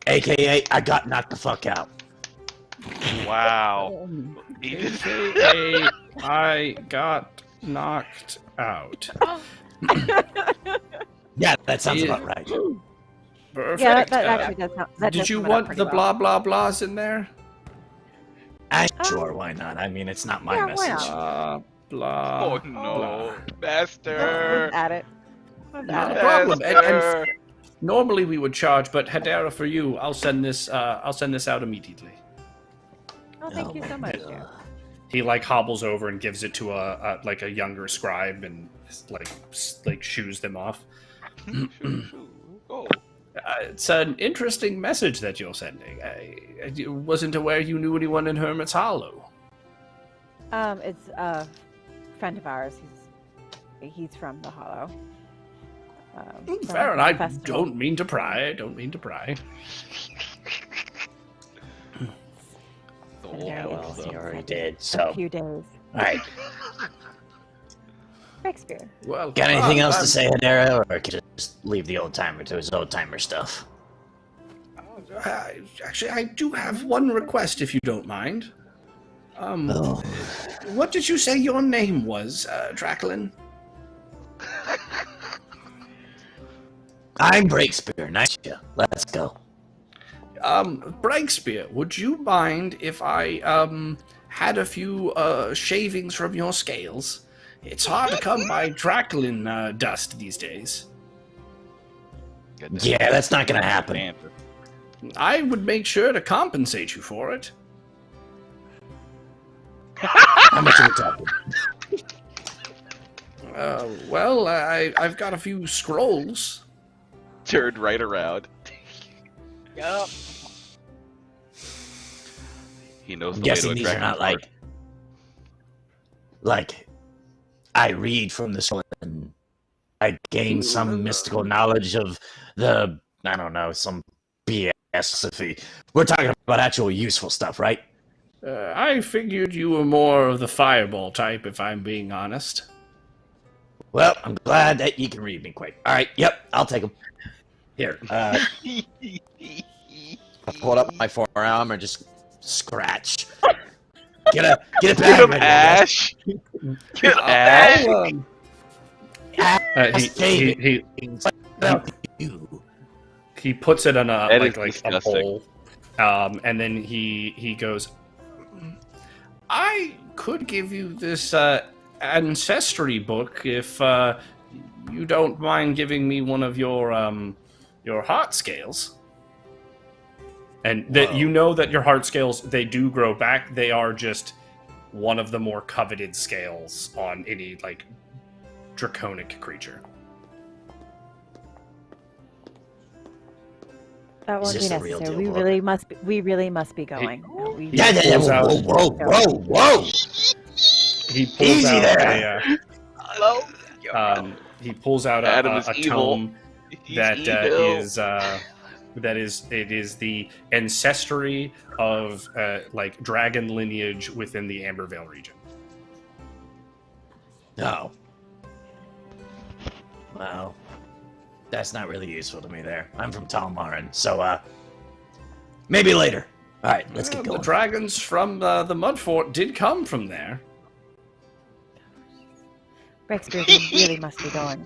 AKA, I got knocked the fuck out. Wow. AKA, I got knocked out. Yeah, that sounds about right. Perfect. Yeah, that actually does sound. That Did does you sum it up want pretty the well. blah blah blahs in there? Sure, why not? I mean, it's not my Yeah, why message. not? Blah. Oh no, Master. Add it. Not Add a it. problem. Master. Normally we would charge, but Hedera, for you, I'll send this out immediately. Oh, thank you so much. Dear. He like hobbles over and gives it to a younger scribe and like shoos them off. Oh. It's an interesting message that you're sending. I wasn't aware you knew anyone in Hermit's Hollow. It's a friend of ours. He's from the Hollow. Fair, and I festival. don't mean to pry. Yeah, well, Interesting. he already did, A so. few days. Alright. Breakspear. Well, Got anything else to say, Hedera, or can I just leave the old timer to his old timer stuff? Actually, I do have one request, if you don't mind. Oh. What did you say your name was, Draclin? I'm Breakspear. Nice to you. Let's go. Breakspear, would you mind if I had a few shavings from your scales? It's hard to come by Draculin dust these days. Yeah, that's not gonna happen. I would make sure to compensate you for it. How much are we talking? Well, I've got a few scrolls. Turned right around. Yup. He knows I'm the way to guessing these are attract not Ricard. like I read from the soul and I gain some mystical knowledge of the, I don't know, some BS philosophy. We're talking about actual useful stuff, right? I figured you were more of the fireball type, if I'm being honest. Well, I'm glad that you can read me quick. All right, yep, I'll take them. Here, hold up my forearm and just scratch. Get a Get bag him, ready, Ash! Get Ash! He puts it in a That is like a disgusting. bowl, and then he goes. I could give you this ancestry book if you don't mind giving me one of your heart scales. And that you know that your heart scales, they do grow back. They are just one of the more coveted scales on any like draconic creature. That won't Is be this the real necessary. deal, We really must be going. Yeah, pulls out- whoa. He pulls Easy out there. Hello? Yo, he pulls out Adam is a evil. tome He's that evil. it is the ancestry of like dragon lineage within the Ambervale region. No. Well, that's not really useful to me there. I'm from Talmarin, so maybe later. All right, let's get The going. dragons from the Mud Fort did come from there. Breakspear, we really must be going.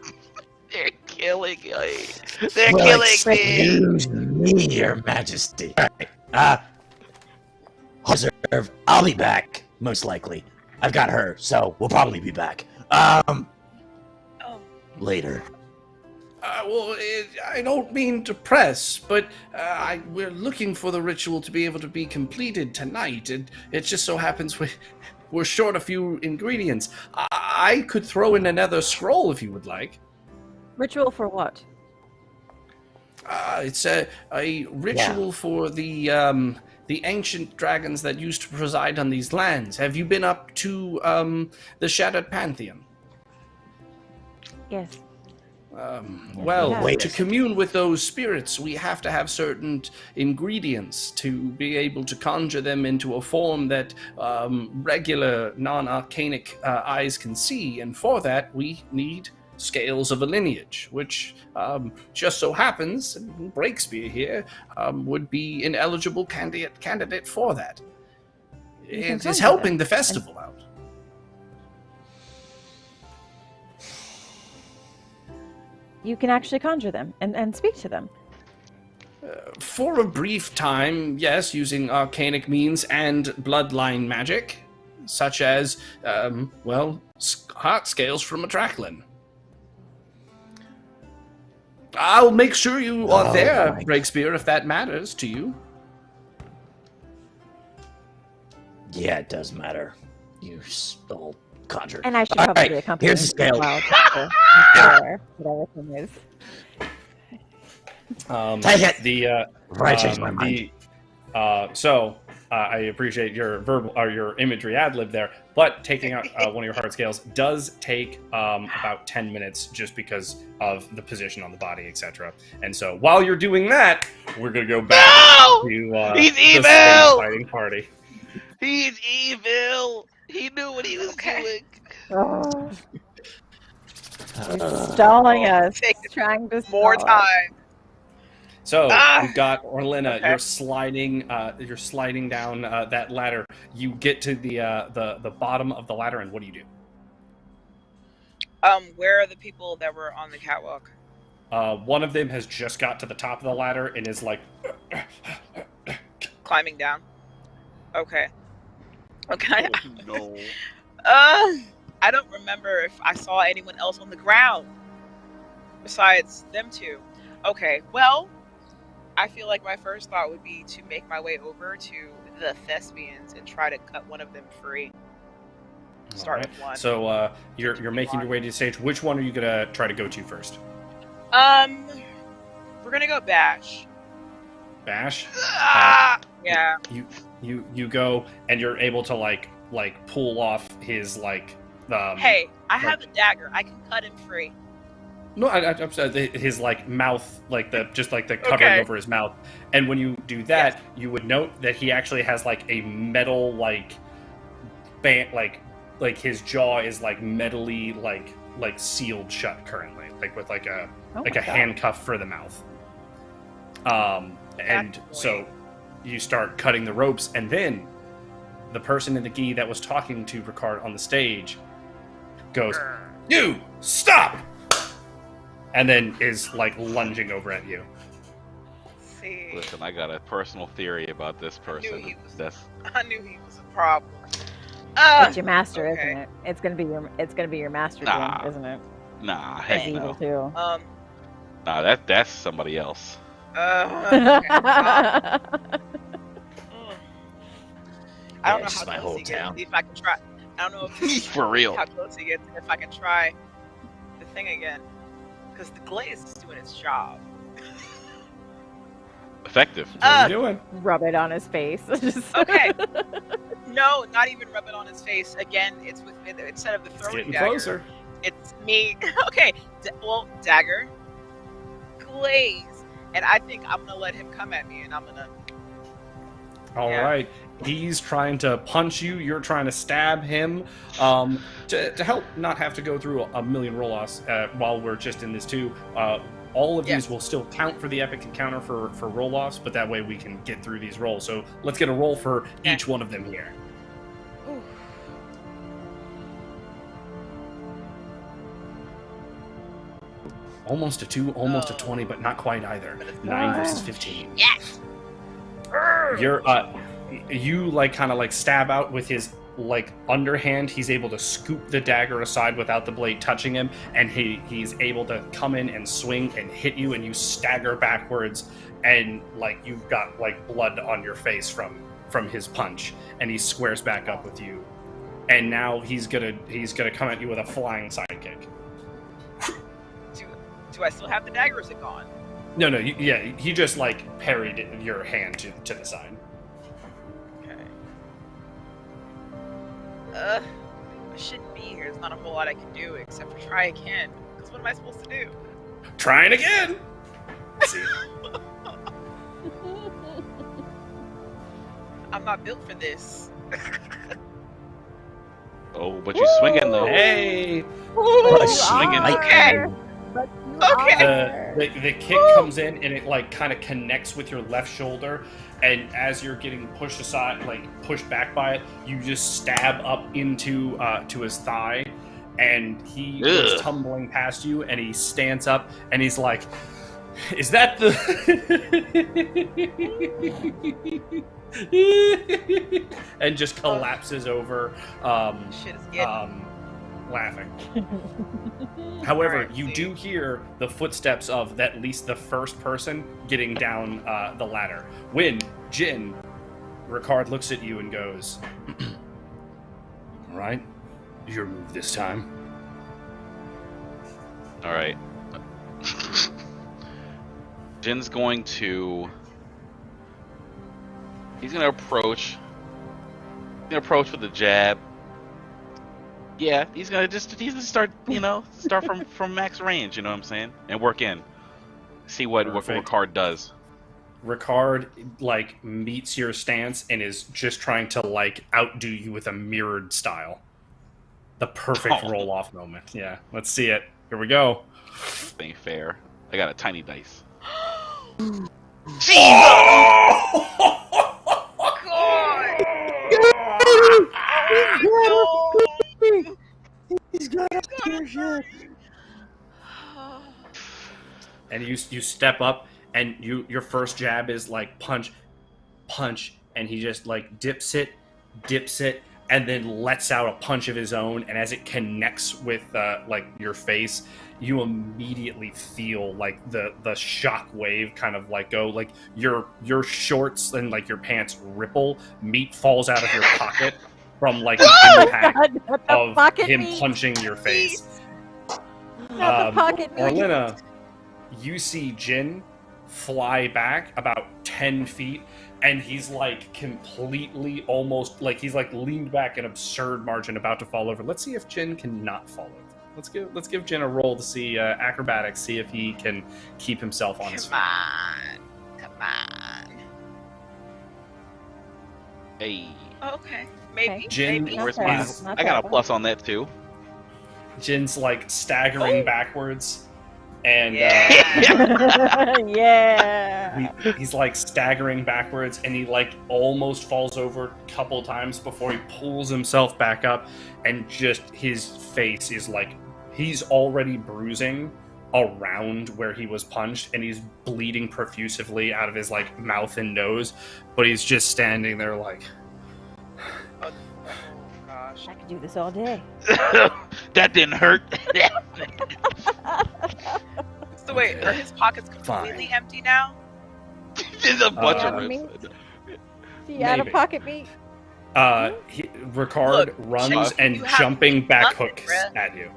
they're killing me. They're Well, killing me. excuse me, Your Majesty. All right, reserve. I'll be back, most likely. I've got her, so we'll probably be back. Oh, Later. I don't mean to press, but we're looking for the ritual to be able to be completed tonight. It just so happens we're short a few ingredients. I could throw in another scroll if you would like. Ritual for what? It's a ritual for the ancient dragons that used to preside on these lands. Have you been up to the Shattered Pantheon? Yes. Well, Yeah. to commune with those spirits, we have to have certain ingredients to be able to conjure them into a form that regular non-arcanic eyes can see, and for that we need scales of a lineage, which just so happens Breakspear here would be an eligible candidate for that. can It is conjure helping them. the festival out. You can actually conjure them and speak to them. For a brief time, yes, using arcanic means and bloodline magic, such as, heart scales from a Draklin. I'll make sure you are there, my- Breakspear, if that matters to you. Yeah, it does matter. You old conjure. And I should All probably right, accompany here's the them scale. as well, just to share what everything is. Take it. The Right, changed my mind. I appreciate your verbal or your imagery ad lib there, but taking out one of your heart scales does take about 10 minutes just because of the position on the body, etc. And so while you're doing that, we're gonna go back to He's the evil! space fighting party. He's evil. He knew what he was doing. Oh. He's stalling us. Take Trying to More stall us. time. So Ah! you've got Orlenna. Okay. You're sliding down that ladder. You get to the bottom of the ladder, and what do you do? Where are the people that were on the catwalk? One of them has just got to the top of the ladder and is like Climbing down. Okay. Okay. Oh, no. I don't remember if I saw anyone else on the ground besides them two. Okay, well, I feel like my first thought would be to make my way over to the thespians and try to cut one of them free. Start with one. So you're making your way to the stage. Which one are you gonna try to go to first? We're gonna go Bash. Bash. Yeah. You go and you're able to like pull off his like. Hey, I have a dagger. I can cut him free. No, I'm sorry. His like mouth, like the covering over his mouth. And when you do that, you would note that he actually has like a metal band, like his jaw is like metally like sealed shut currently, like with like a handcuff for the mouth. And so you start cutting the ropes, and then the person in the gi that was talking to Ricard on the stage goes, "You stop!" and then is like lunging over at you. See, Listen, I got a personal theory about this person. I knew he was a problem. It's your master, okay. isn't it? It's gonna be your master, Nah. Jim, isn't it? Nah, He's heck evil no. too. Nah, that's somebody else. Okay. Yeah, I don't know it's how my close whole he gets. town. See if I can try. I don't know if this is For real. how close he gets, and if I can try the thing again, because the glaze is doing its job. Effective. What are you doing? Rub it on his face. Just- Okay. No, not even rub it on his face. Again, it's with instead of the It's throwing getting dagger, closer. it's me. Okay, dagger, glaze, and I think I'm gonna let him come at me, and I'm gonna. All right. He's trying to punch you. You're trying to stab him. To help not have to go through a million roll-offs while we're just in this too. All of these will still count for the epic encounter for roll-offs, but that way we can get through these rolls. So let's get a roll for each one of them here. Ooh. Almost a 2, almost a 20, but not quite either. 9 versus 15. Yes. You're you like kind of like stab out with his like underhand. He's able to scoop the dagger aside without the blade touching him, and he's able to come in and swing and hit you, and you stagger backwards, and like you've got like blood on your face from his punch, and he squares back up with you, and now he's gonna come at you with a flying sidekick. Do I still have the dagger? Or is it gone? No, he just like parried your hand to the side. Okay. I shouldn't be here. There's not a whole lot I can do except for try again. Because what am I supposed to do? Trying again. See? I'm not built for this. Oh, but you're swinging though. Hey. But swinging. Okay. The kick comes in and it like kind of connects with your left shoulder, and as you're getting pushed aside, like pushed back by it, you just stab up into to his thigh, and he goes tumbling past you, and he stands up and he's like, "Is that the?" and just collapses over, Shit is getting. laughing. However, Alright, you do hear the footsteps of at least the first person getting down the ladder. When Jin, Ricard looks at you and goes, "All right, your move this time." All right. Jin's going to. He's gonna approach. With the jab. Yeah, he's gonna start, start from max range. You know what I'm saying, and work in. See what Perfect. Ricard does. Ricard like meets your stance and is just trying to like outdo you with a mirrored style. The perfect roll off moment. Yeah, let's see it. Here we go. This ain't fair. I got a tiny dice. and you step up, and your first jab is like punch, and he just like dips it, and then lets out a punch of his own. And as it connects with like your face, you immediately feel like the shock wave kind of like go, like your shorts and like your pants ripple. Meat falls out of your pocket from like the impact of him punching your face. Not the pocket meat. Orlenna, you see Jin fly back about 10 feet, and he's like completely almost like he's like leaned back an absurd margin about to fall over. Let's see if Jin can not fall over. Let's give Jin a roll to see acrobatics, see if he can keep himself on his feet. Come on. Hey. Oh, okay. Maybe. Jin, maybe. Where's Not my? I got a plus on that too. Jin's like staggering backwards, and Yeah. he's like staggering backwards, and he like almost falls over a couple times before he pulls himself back up, and just his face is like he's already bruising around where he was punched, and he's bleeding profusively out of his like mouth and nose, but he's just standing there like, Oh, gosh. I could do this all day. That didn't hurt. So wait, are his pockets completely empty now? There's a bunch of meat? rips. Do you out of Maybe. pocket meat? Ricard Look, runs check- and you have jumping back nothing, hooks bruh. at you.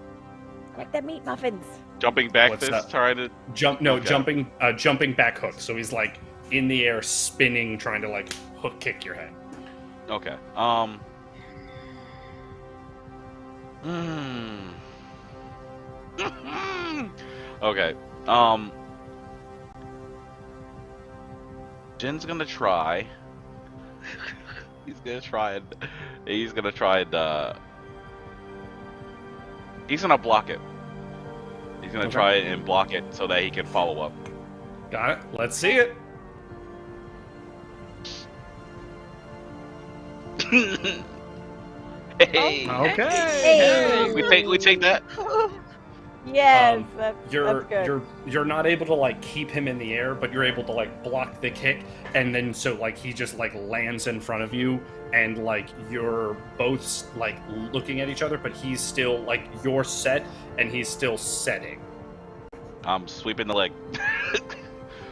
Like the meat muffins. Jumping back What's fist, that? trying to. Okay. Jumping back hook. So he's like in the air, spinning, trying to like hook kick your head. Okay. Okay. Jin's gonna try. He's gonna try and. He's gonna block it. He's gonna Okay. try and block it so that he can follow up. Got it. Let's see it. Hey. Okay. Hey. We take that. Yes, that's You're good. you're not able to like keep him in the air, but you're able to like block the kick, and then so like he just like lands in front of you, and like you're both like looking at each other, but he's still like you're set and he's still setting. I'm sweeping the leg.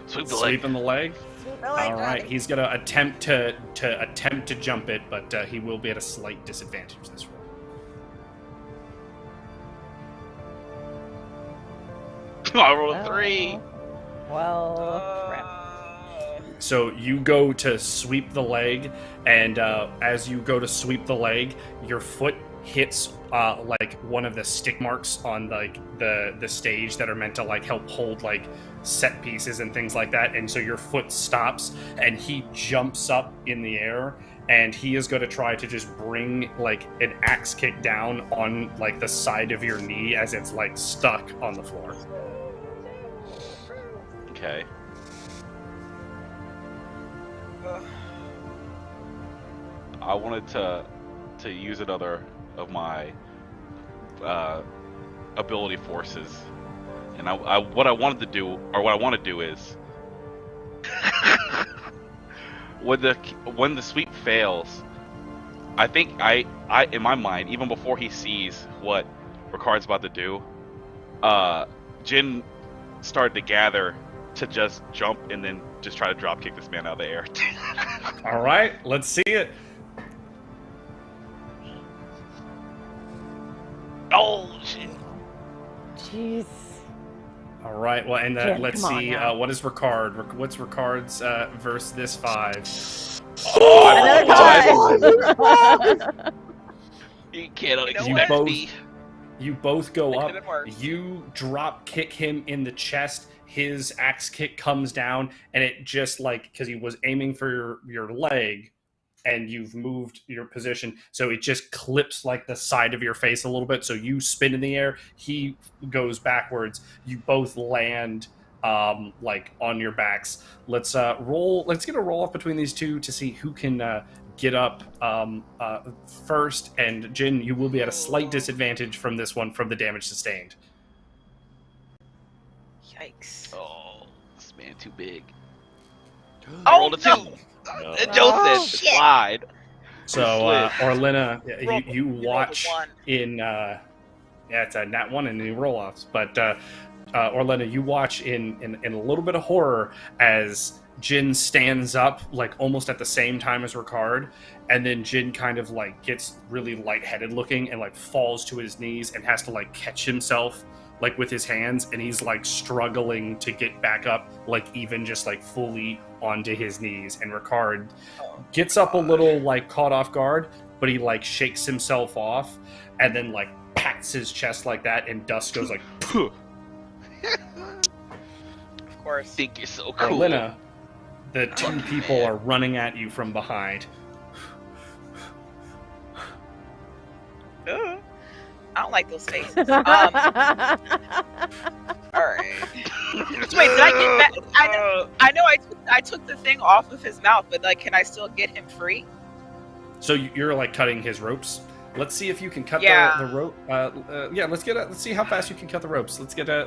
Sweep the leg. Sweeping the leg. Sweep the leg, All right, Johnny. he's gonna attempt to jump it, but he will be at a slight disadvantage this roll. I rolled a 3. Well, crap. So you go to sweep the leg, and as you go to sweep the leg, your foot hits like one of the stick marks on like the stage that are meant to like help hold like set pieces and things like that, and so your foot stops, and he jumps up in the air, and he is going to try to just bring like an axe kick down on like the side of your knee as it's like stuck on the floor. Okay. I wanted to use another of my ability forces, and what I want to do is when the sweep fails, I think I in my mind, even before he sees what Ricard's about to do, Jin started to gather to just jump and then just try to drop kick this man out of the air. All right, let's see it. Oh shit! Jeez. All right, well, and Jim, let's come on see, now. what is Ricard? What's Ricard's versus this 5? Another time. You cannot You know expect what? me. You both go It up. could've worked. You drop kick him in the chest. His axe kick comes down, and it just like because he was aiming for your leg, and you've moved your position, so it just clips like the side of your face a little bit. So you spin in the air. He goes backwards. You both land like on your backs. Let's roll. Let's get a roll off between these two to see who can get up first. And Jin, you will be at a slight disadvantage from this one from the damage sustained. Yikes. Oh, this man too big. I Oh, rolled a 2. no! And Joe Oh, said, shit. slide. So, Slid. Orlenna, you, Roll- you rolled a watch 1. in. Yeah, it's a nat 1 and new roll offs. But, Orlenna, you watch in a little bit of horror as Jin stands up, like almost at the same time as Ricard. And then Jin kind of like gets really lightheaded looking and like falls to his knees and has to like catch himself like with his hands. And he's like struggling to get back up, like even just like fully onto his knees. And Ricard gets up a little like caught off guard, but he like shakes himself off and then like pats his chest like that, and dust goes like. Puh. Of course. Think you're so cool. Orlenna, the two Oh, people man. are running at you from behind. I don't like those faces. All right. Wait, did I get that? I know I took the thing off of his mouth, but like, can I still get him free? So you're like cutting his ropes. Let's see if you can cut Yeah. the rope. Yeah, let's see how fast you can cut the ropes. Let's get a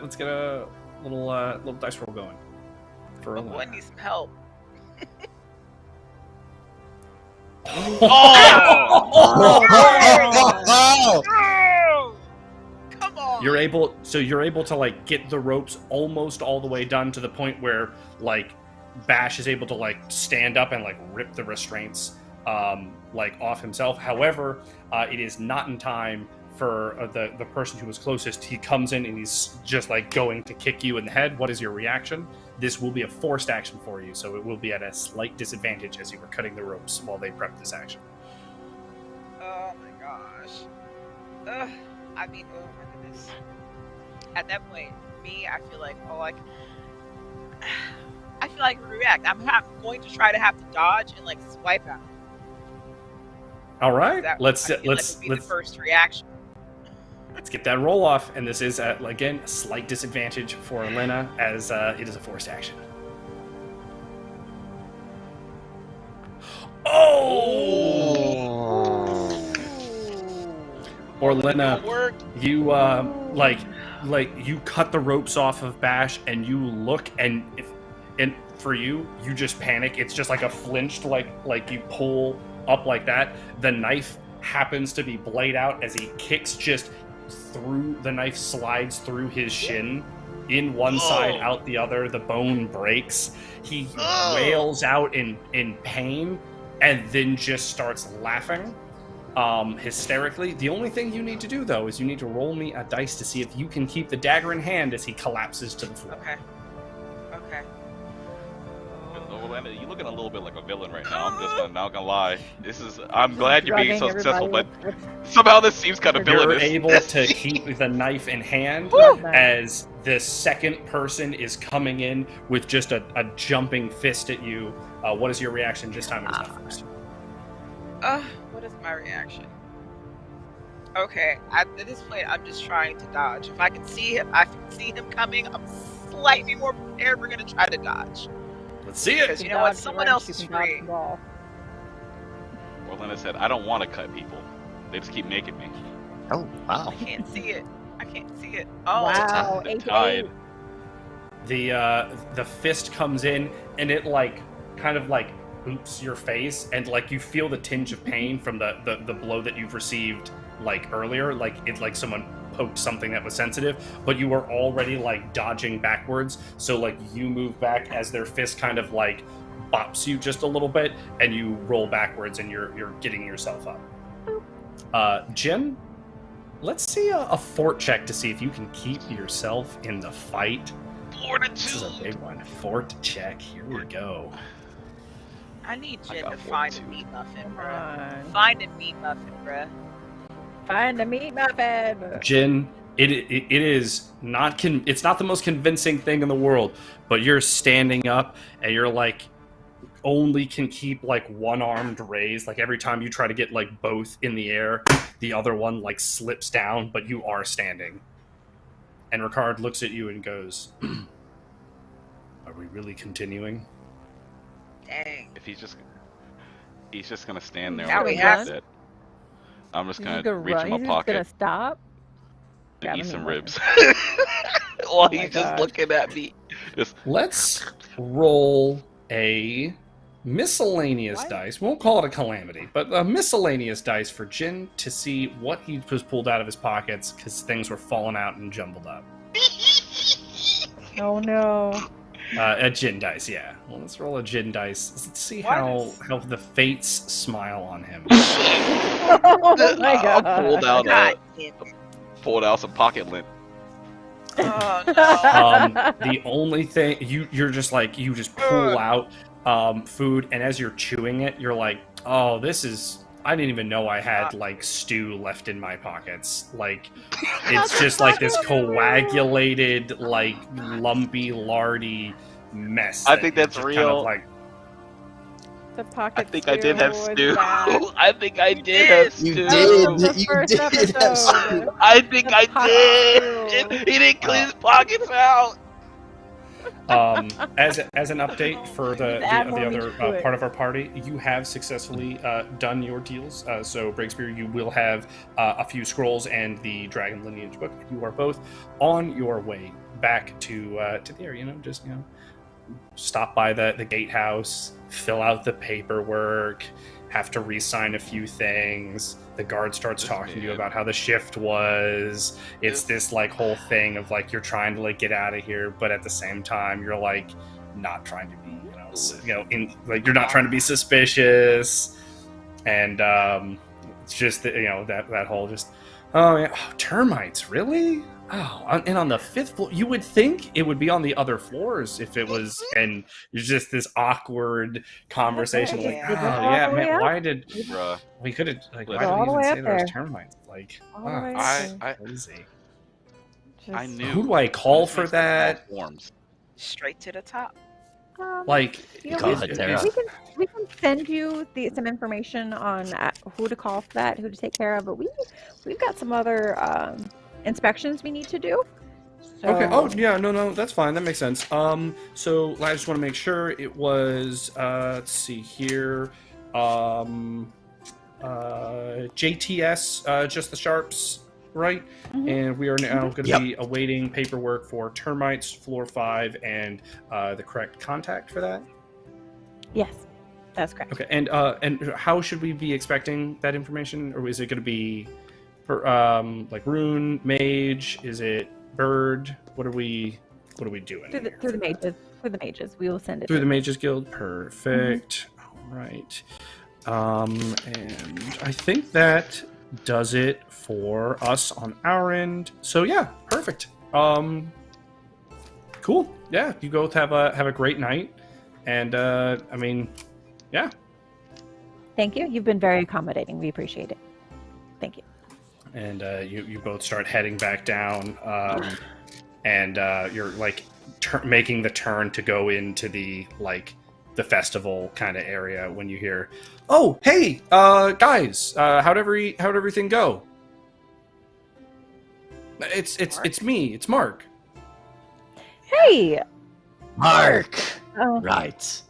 little dice roll going. For Oh, I need some help. Oh! Come on. You're able to like get the ropes almost all the way done to the point where like Bash is able to like stand up and like rip the restraints like off himself. However, it is not in time for the person who was closest. He comes in and he's just like going to kick you in the head. What is your reaction? This will be a forced action for you, so it will be at a slight disadvantage as you were cutting the ropes while they prep this action. Oh my gosh. I mean, oh my goodness. At that point, me, I feel like, I feel like react. I'm going to try to have to dodge and like swipe out. All right, That, let's I feel like would be the first reaction. Let's get that roll off, and this is again a slight disadvantage for Orlenna as it is a forced action. Oh! Orlenna, you you cut the ropes off of Bash, and you look, and for you just panic. It's just like a flinched like you pull up like that. The knife happens to be blade out as he kicks just through. The knife slides through his shin, in one side, out the other. The bone breaks. He wails out in pain, and then just starts laughing hysterically. The only thing you need to do, though, is you need to roll me a dice to see if you can keep the dagger in hand as he collapses to the floor. Okay. Orlenna, you're looking a little bit like a villain right now. I'm not gonna lie. I'm glad you're being so successful, but somehow this seems kind of villainous. You're able to keep the knife in hand as the second person is coming in with just a jumping fist at you. What is your reaction this time? It was not first. What is my reaction? Okay, at this point, I'm just trying to dodge. If I can see him, coming. I'm slightly more prepared. We're gonna try to dodge. Let's see it. Because you know what? Someone else is free. Orlenna said, "I don't want to cut people. They just keep making me." Oh, wow. I can't see it. Oh, Wow. The tide. The fist comes in, and it like kind of like boops your face, and like you feel the tinge of pain from the blow that you've received like earlier. Like it's like someone poked something that was sensitive, but you were already like dodging backwards, so like you move back as their fist kind of like bops you just a little bit, and you roll backwards, and you're getting yourself up. Jim, let's see a fort check to see if you can keep yourself in the fight. This is a big one. Fort check. Here we go. I need I Jen got to find a 42. meat muffin, Come bruh. on. Find a meat muffin, bruh. Find a meat muffin. Jin, it is not it's not the most convincing thing in the world, but you're standing up and you're like only can keep like one arm raised. Like every time you try to get like both in the air, the other one like slips down, but you are standing. And Ricard looks at you and goes, "Are we really continuing?" Dang. If he's just gonna stand there. Now and we look have at it. I'm just He's gonna gonna reach run. in my He's just gonna pocket stop. and Got eat a some meat ribs. While my he's just God. looking at me. Just, Let's roll a miscellaneous What? dice. We won't call it a calamity, but a miscellaneous dice for Jin to see what he was pulled out of his pockets because things were falling out and jumbled up. Oh no. A Jin dice, yeah. Well, let's roll a Jin dice. Let's see What how is- the fates smile on him. Oh my God. I pulled out God damn it. pulled out some pocket lint. Oh no. The only thing you're just like you just pull out food, and as you're chewing it, you're like, oh, this is. I didn't even know I had like stew left in my pockets. Like, it's just like this coagulated, like lumpy, lardy mess. I that think you that's just real. Kind of like, The pocket I think I did have stew stew. is bad. I think I did did. have You stew. did. The You first did have episode. stew. I think The I pocket did. stew. He didn't clean his pockets out. as an update for the add more meat other to it. part of our party, you have successfully done your deals. So Breakspear, you will have a few scrolls and the Dragon Lineage book. You are both on your way back to there. Just stop by the gatehouse, fill out the paperwork, have to re-sign a few things. The guard starts talking to you about how the shift was. It's this like whole thing of like you're trying to like get out of here, but at the same time you're like not trying to be you're not trying to be suspicious, and it's just that whole just termites, really. And on the 5th floor, you would think it would be on the other floors if it was, and it's just this awkward conversation Okay. like, Yeah. oh All yeah, the way man, up. why did Bruh. we could have like Go why all did the we way even up say there was there. termites? Like, All the way up there. crazy. I Just, knew. Who do I call This for makes me smell that? Forms. Straight to the top. Like, You know, Call is- Hedera. is- we can send you some information on who to call for that, who to take care of, but we've got some other inspections we need to do. So, Okay. Oh, yeah. No, that's fine. That makes sense. So I just want to make sure it was. Let's see here. JTS, just the sharps, right? Mhm. And we are now going to Yep. be awaiting paperwork for termites, floor 5, and the correct contact for that. Yes, that's correct. Okay. And how should we be expecting that information, or is it going to be, like rune, mage? Is it bird? What are we doing Through here? the mages. Through the mages, we will send it Through the to- Mages Guild. Perfect. All right. And I think that does it for us on our end. So yeah, perfect. Cool. Yeah, you both have a great night. And I mean, yeah. Thank you. You've been very accommodating. We appreciate it. Thank you. And you both start heading back down. And you're like making the turn to go into the the festival kind of area when you hear, "Oh, hey, guys, how'd everything go?" It's me. It's Mark. Hey. Mark! Oh, Right.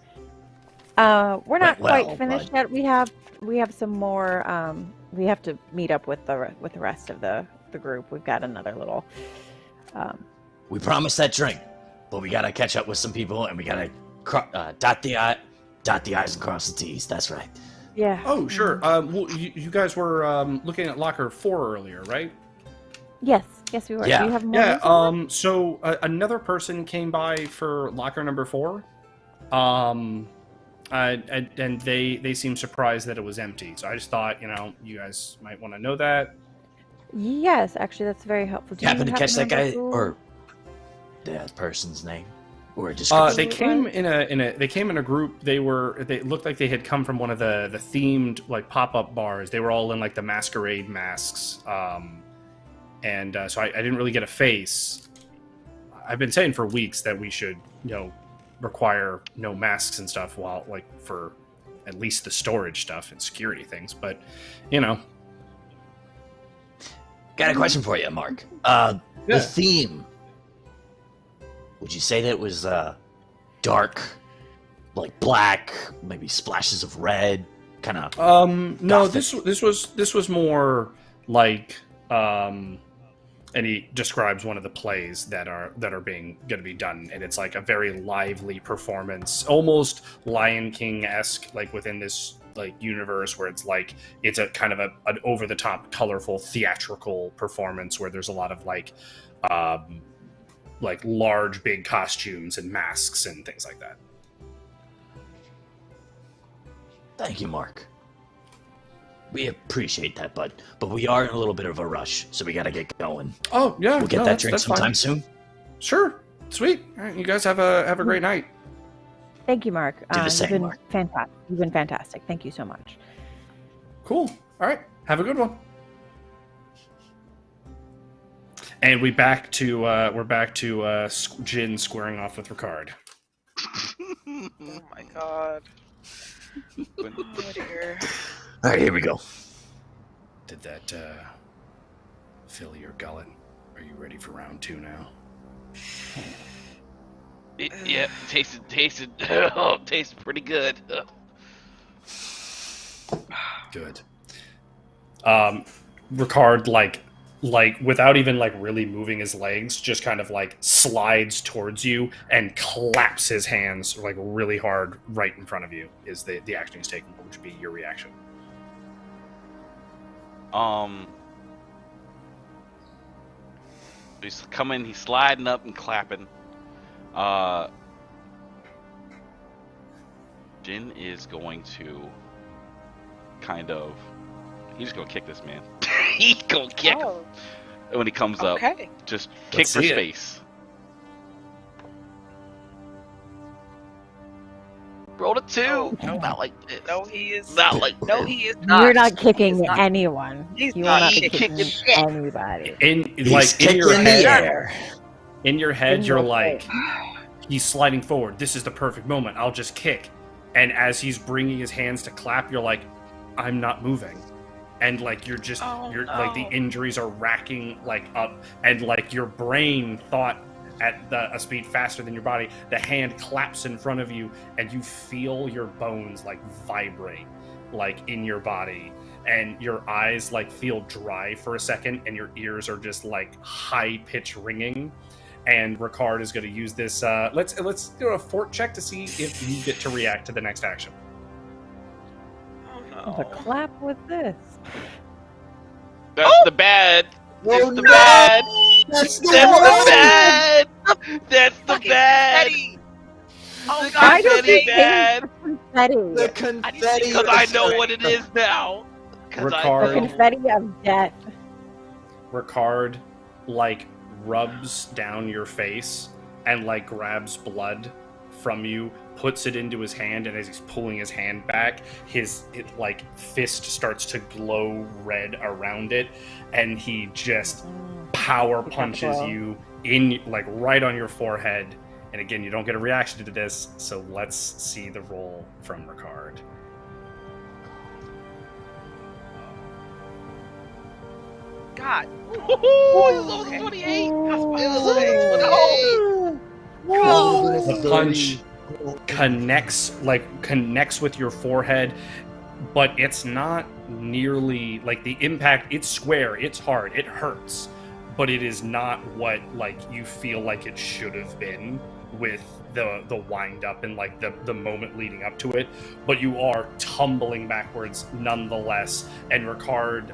we're not Went well, quite finished but- yet. We have some more. We have to meet up with the rest of the group. We've got another little. We promised that drink, but we gotta catch up with some people, and we gotta dot the I's and cross the T's. That's right. Yeah. Oh, sure. Well, you guys were looking at locker 4 earlier, right? Yes. Yes, we were. Yeah. Do you have more? Yeah. news on that? So another person came by for locker number 4. And they seemed surprised that it was empty. So I just thought, you guys might want to know that. Yes, actually, that's very helpful. Do You happen to catch that remember guy who- or the person's name or a description? They came in a group. They looked like they had come from one of the themed like pop-up bars. They were all in like the masquerade masks. And so I didn't really get a face. I've been saying for weeks that we should, require no masks and stuff while for at least the storage stuff and security things. But, Got a question for you, Mark. Yeah. The theme. Would you say that it was dark, like black, maybe splashes of red, kind of? No, Gothic. this was more like And he describes one of the plays that are being going to be done, and it's like a very lively performance, almost Lion King-esque, like within this like universe where it's like it's a kind of an over the top, colorful, theatrical performance where there's a lot of like large, big costumes and masks and things like that. Thank you, Mark. We appreciate that, bud. But we are in a little bit of a rush, so we gotta get going. Oh yeah, We'll get that drink sometime soon. Sure, sweet. All right, you guys have a great night. Thank you, Mark. Do the same, you've been Mark. fantastic. You've been fantastic. Thank you so much. Cool. All right, have a good one. And we're back to Jin squaring off with Ricard. Oh my god. Oh dear. All right, here we go. Did that fill your gullet? Are you ready for round 2 now? Yeah, tasted tasted pretty good. Good. Ricard, like without even like really moving his legs, just kind of like slides towards you and claps his hands like really hard right in front of you. Is the action he's taking? What would be your reaction? He's coming. He's sliding up and clapping. Jin is going to he's gonna kick this man. He's gonna kick him when he comes up. Just kick for space. Roll a 2. No. Not like this. No, he is Not like No, this. he is not. You're not kicking He's not. anyone. He's You will not not be kicking kicking shit. anybody. In He's your in the head, air. in your head, In you're your like, he's sliding forward. This is the perfect moment. I'll just kick. And as he's bringing his hands to clap, you're like, I'm not moving. And like you're just like the injuries are racking like up, and like your brain thought at a speed faster than your body. The hand claps in front of you, and you feel your bones like vibrate like in your body, and your eyes like feel dry for a second, and your ears are just like high pitch ringing. And Ricard is going to use this. Let's do a fort check to see if you get to react to the next action. The clap with this. That's the bad. That's the no! bad. That's That's the bad. That's the Fucking bad. confetti. Oh The god, I don't confetti think bad. Confetti. The confetti. Because I know what it is now. 'Cause I Ricard. The know. confetti of death. Ricard like rubs down your face and like grabs blood from you, puts it into his hand, and as he's pulling his hand back, his fist starts to glow red around it, and he just power punches you in like right on your forehead. And again, you don't get a reaction to this, so let's see the roll from Ricard. God. Ooh, it was 28. The punch connects with your forehead, but it's not nearly like the impact. It's square, it's hard, it hurts, but it is not what like you feel like it should have been with the wind up and like the moment leading up to it. But you are tumbling backwards nonetheless. And Ricard,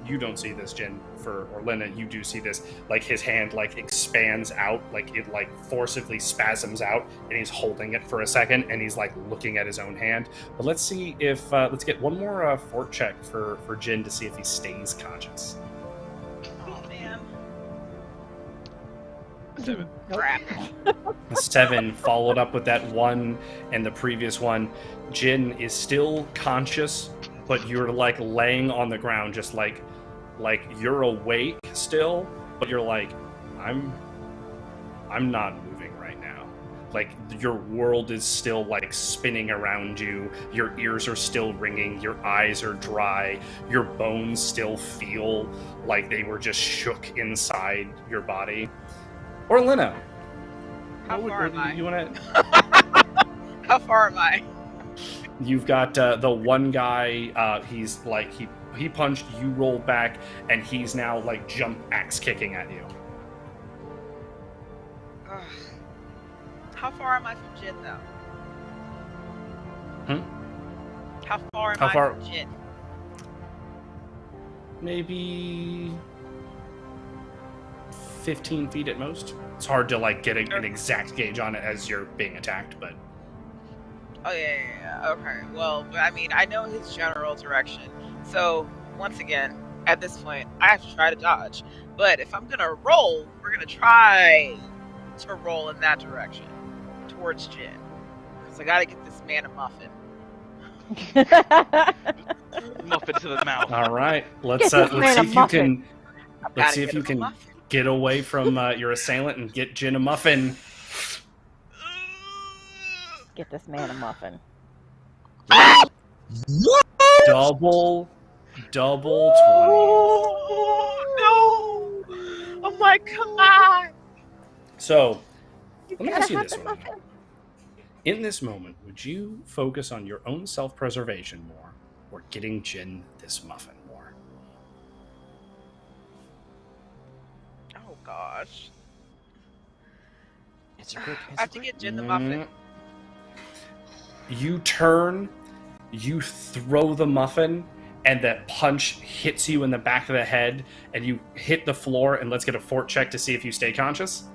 you don't see this, Jen. For Orlenna, you do see this. Like his hand like expands out, like it like forcibly spasms out, and he's holding it for a second, and he's like looking at his own hand. But let's see if let's get one more fort check for Jin to see if he stays conscious. Oh man. 7. Crap. 7 followed up with that 1 and the previous one. Jin is still conscious, but you're like laying on the ground, just like you're awake still, but you're like, I'm not moving right now. Like your world is still like spinning around you. Your ears are still ringing. Your eyes are dry. Your bones still feel like they were just shook inside your body. Orlenna, How far am I? you want to? How far am I? You've got the one guy. He's like he he punched, you rolled back, and he's now like jump axe kicking at you. Ugh. How far am I from Jin, though? How far am I from Jin? Maybe 15 feet at most. It's hard to like get an exact gauge on it as you're being attacked, but... Oh, yeah. Okay. Well, I mean, I know his general direction. So, once again, at this point, I have to try to dodge. But if I'm going to roll, we're going to try to roll in that direction. Towards Jin. Because I got to get this man a muffin. Muffin to the mouth. All right. Let's see if you can get away from your assailant and get Jin a muffin. Get this man a muffin. Double 20. Oh, no! Oh my god! So, let me ask you this one. In this moment, would you focus on your own self-preservation more, or getting Jin this muffin more? Oh gosh. It's a good. I have to get Jin the muffin. You turn, you throw the muffin, and that punch hits you in the back of the head, and you hit the floor, and let's get a fort check to see if you stay conscious.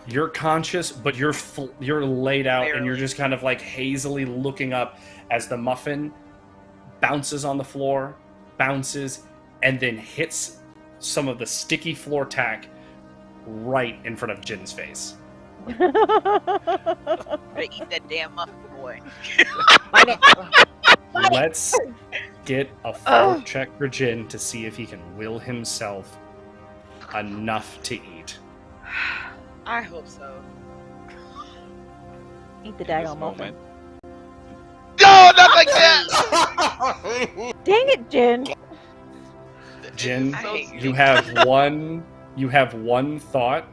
You're conscious, but you're laid out, and you're just kind of like hazily looking up as the muffin bounces on the floor, bounces, and then hits some of the sticky floor tack right in front of Jin's face. Better eat that damn muffin, boy. Let's get a fort check for Jin to see if he can will himself enough to eat. I hope so. Eat the daggone muffin. No, not like that! Dang it, Jin! Jin, you have one thought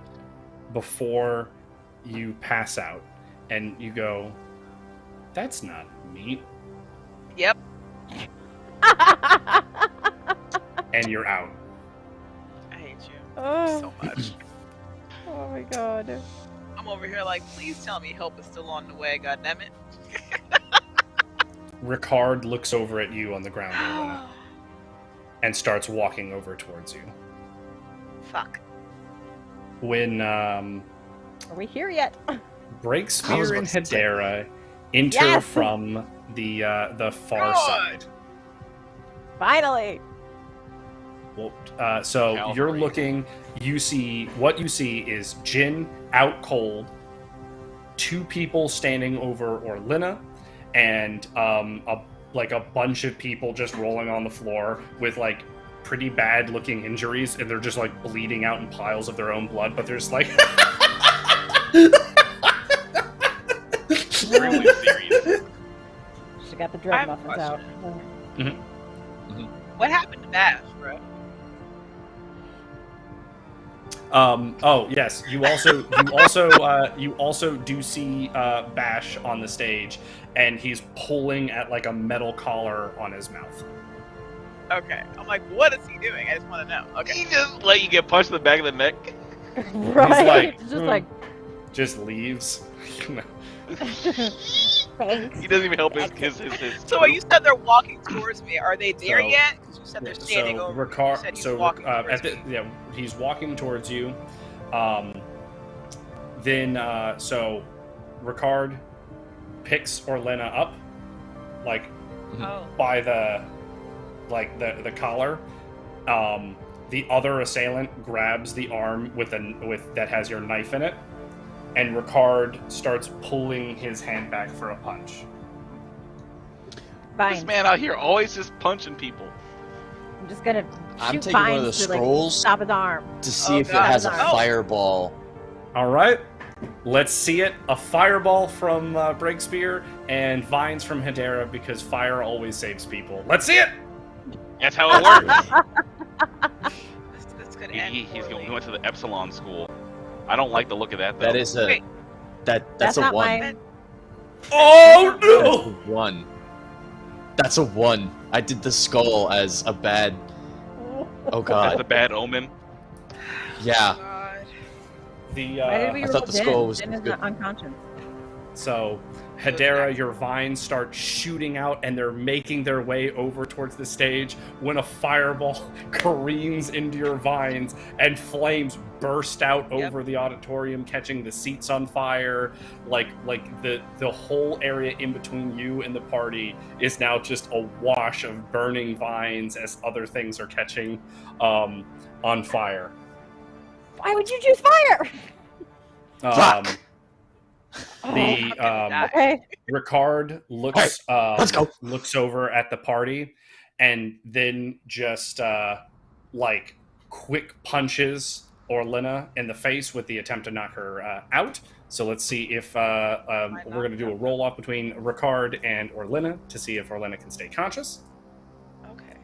before you pass out, and you go, "That's not meat." Yep. And you're out. I hate you Oh. so much. Oh my god. I'm over here like, please tell me help is still on the way, goddammit. Ricard looks over at you on the ground, Orlenna, and starts walking over towards you. Fuck. When Are we here yet? Breakspear and Hedera enter from the far side. Finally! Well, so you're looking. What you see is Jin out cold, two people standing over Orlenna, and a bunch of people just rolling on the floor with like pretty bad looking injuries, and they're just like bleeding out in piles of their own blood, but they're just like Extremely serious. She got the drug muffins out. What happened to Bash, bro? Oh yes. You also do see Bash on the stage, and he's pulling at like a metal collar on his mouth. Okay. I'm like, what is he doing? I just want to know. Okay. He just let you get punched in the back of the neck. Right. He's Just like just leaves. thanks. He doesn't even help his So when you said they're walking towards me, are they there yet? Because you said they're standing over. Ricard, You said he's walking towards me. he's walking towards you. So Ricard picks Orlenna up, like by the collar. The other assailant grabs the arm with that has your knife in it, and Ricard starts pulling his hand back for a punch. This man out here always just punching people. I'm just gonna I'm shoot taking one of the Vines to, like, scrolls stop his arm. to see if it God. has a Oh. fireball. All right, let's see it. A fireball from Breakspear and vines from Hedera, because fire always saves people. Let's see it. That's how it works. This could end He's poorly. going to the Epsilon school. I don't like the look of that, though. That is a Wait. that's a not 1. my. Oh That's no! a 1. That's a 1. I did the skull as a bad. Oh That's a god. bad omen. Yeah. God. The Why did we I roll thought the Din? skull was Din is good. not unconscious. So, Hedera, your vines start shooting out and they're making their way over towards the stage when a fireball careens into your vines and flames burst out Yep. over the auditorium, catching the seats on fire. Like the whole area in between you and the party is now just a wash of burning vines as other things are catching on fire. Why would you choose fire? Fuck! The Okay. Ricard looks let's go. looks over at the party and then just like quick punches Orlenna in the face with the attempt to knock her out. So let's see if we're going to do a roll off between Ricard and Orlenna to see if Orlenna can stay conscious. Okay.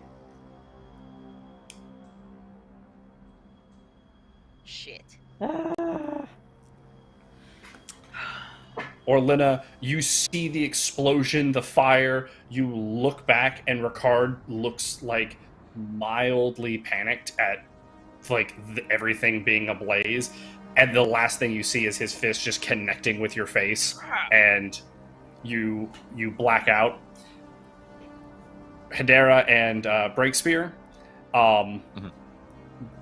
Shit. Orlenna, you see the explosion, the fire, you look back, and Ricard looks like mildly panicked at like everything being ablaze. And the last thing you see is his fist just connecting with your face, and you black out. Hedera and Breakspear,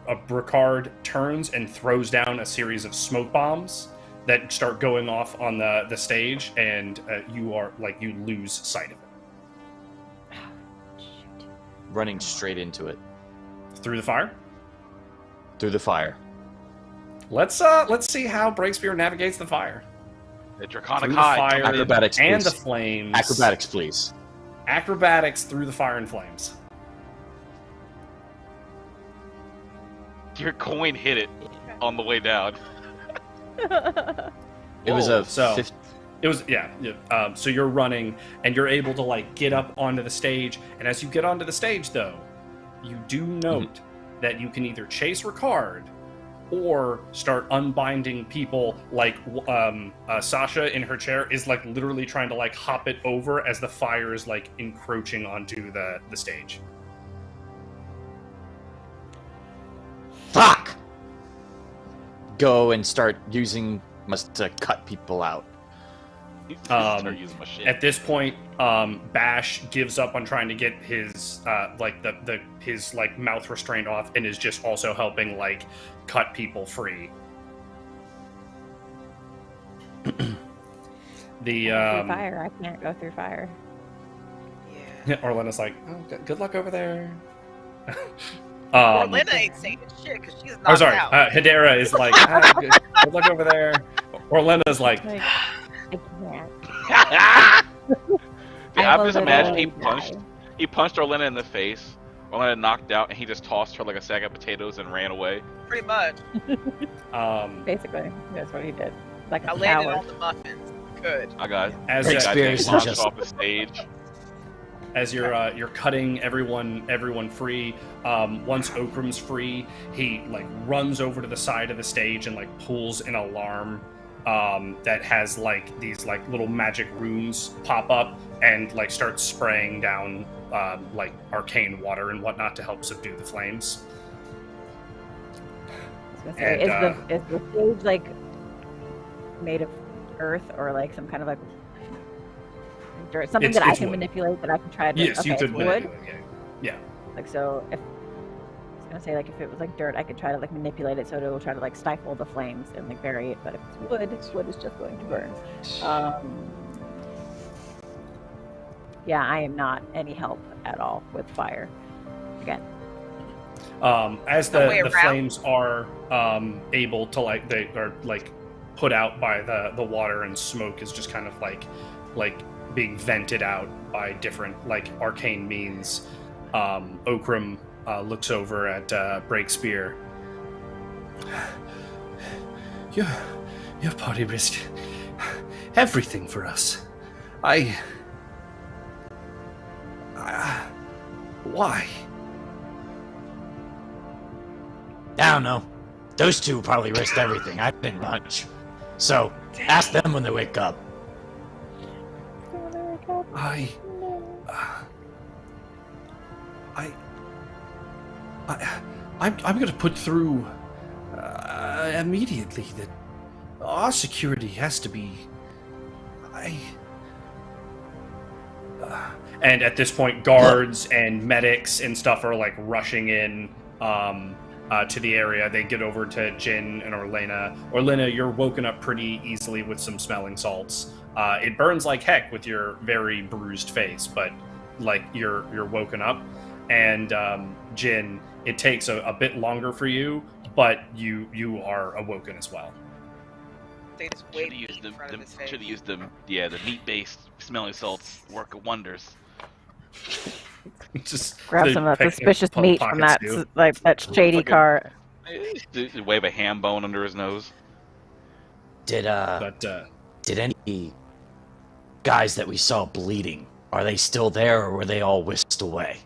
Ricard turns and throws down a series of smoke bombs that start going off on the stage, and you lose sight of it. Running straight into it. Through the fire? Through the fire. Let's see how Breakspear navigates the fire. The draconic Through the hide. fire Acrobatics, and please. the flames. Acrobatics, please. Acrobatics through the fire and flames. Your coin hit it on the way down. It was a So- 50. It was so you're running and you're able to like get up onto the stage, and as you get onto the stage though, you do note that you can either chase Ricard or start unbinding people. Like Sasha in her chair is like literally trying to like hop it over as the fire is like encroaching onto the stage. Fuck! Go and start using to cut people out. Start using my shit. At this point, Bash gives up on trying to get his his like mouth restraint off, and is just also helping like cut people free. The Through fire. I can't go through fire. Yeah. Orlenna's like, oh, good luck over there. Orlenna ain't saying shit because she's Oh, knocked sorry. out. Hedera is like, good luck over there. Orlenna's like, Like, I can't. I'm just a imagining little he punched Orlenna in the face. Orlenna knocked out, and he just tossed her like a sack of potatoes and ran away. Pretty much. Basically, that's what he did. Like I a landed coward. on the muffins. Good. I got as Breakspear is launched just- off the stage. as you're cutting everyone free. Once Okram's free, he like runs over to the side of the stage and like pulls an alarm that has like these like little magic runes pop up and like starts spraying down like arcane water and whatnot to help subdue the flames. I was gonna say, And, is the stage like made of earth or like some kind of like dirt, something that I It's can wood. manipulate that I can try to. Yes, you okay, could it's wood. manipulate it. Yeah. Like so, if I was gonna say like if it was like dirt, I could try to like manipulate it so it will try to like stifle the flames and like bury it. But if it's wood is just going to burn. Yeah, I am not any help at all with fire. Again, As No way the around. flames are able to like they are like put out by the water, and smoke is just kind of like being vented out by different like arcane means. Okram looks over at Breakspear. Your party risked everything for us. Why? I don't know. Those two probably risked everything. I didn't bunch. So, ask them when they wake up. I'm going to put through immediately that our security has to be. And at this point, guards and medics and stuff are like rushing in to the area. They get over to Jin and Orlenna. Orlenna, you're woken up pretty easily with some smelling salts. It burns like heck with your very bruised face, but like you're woken up. And Jin, it takes a bit longer for you, but you are awoken as well. They just Should wave have used in front of his face. Should have used the meat-based smelling salts. Work of wonders. Just Grab some of that suspicious meat from that that shady Like cart. Wave a ham bone under his nose. Did any guys that we saw bleeding, are they still there or were they all whisked away?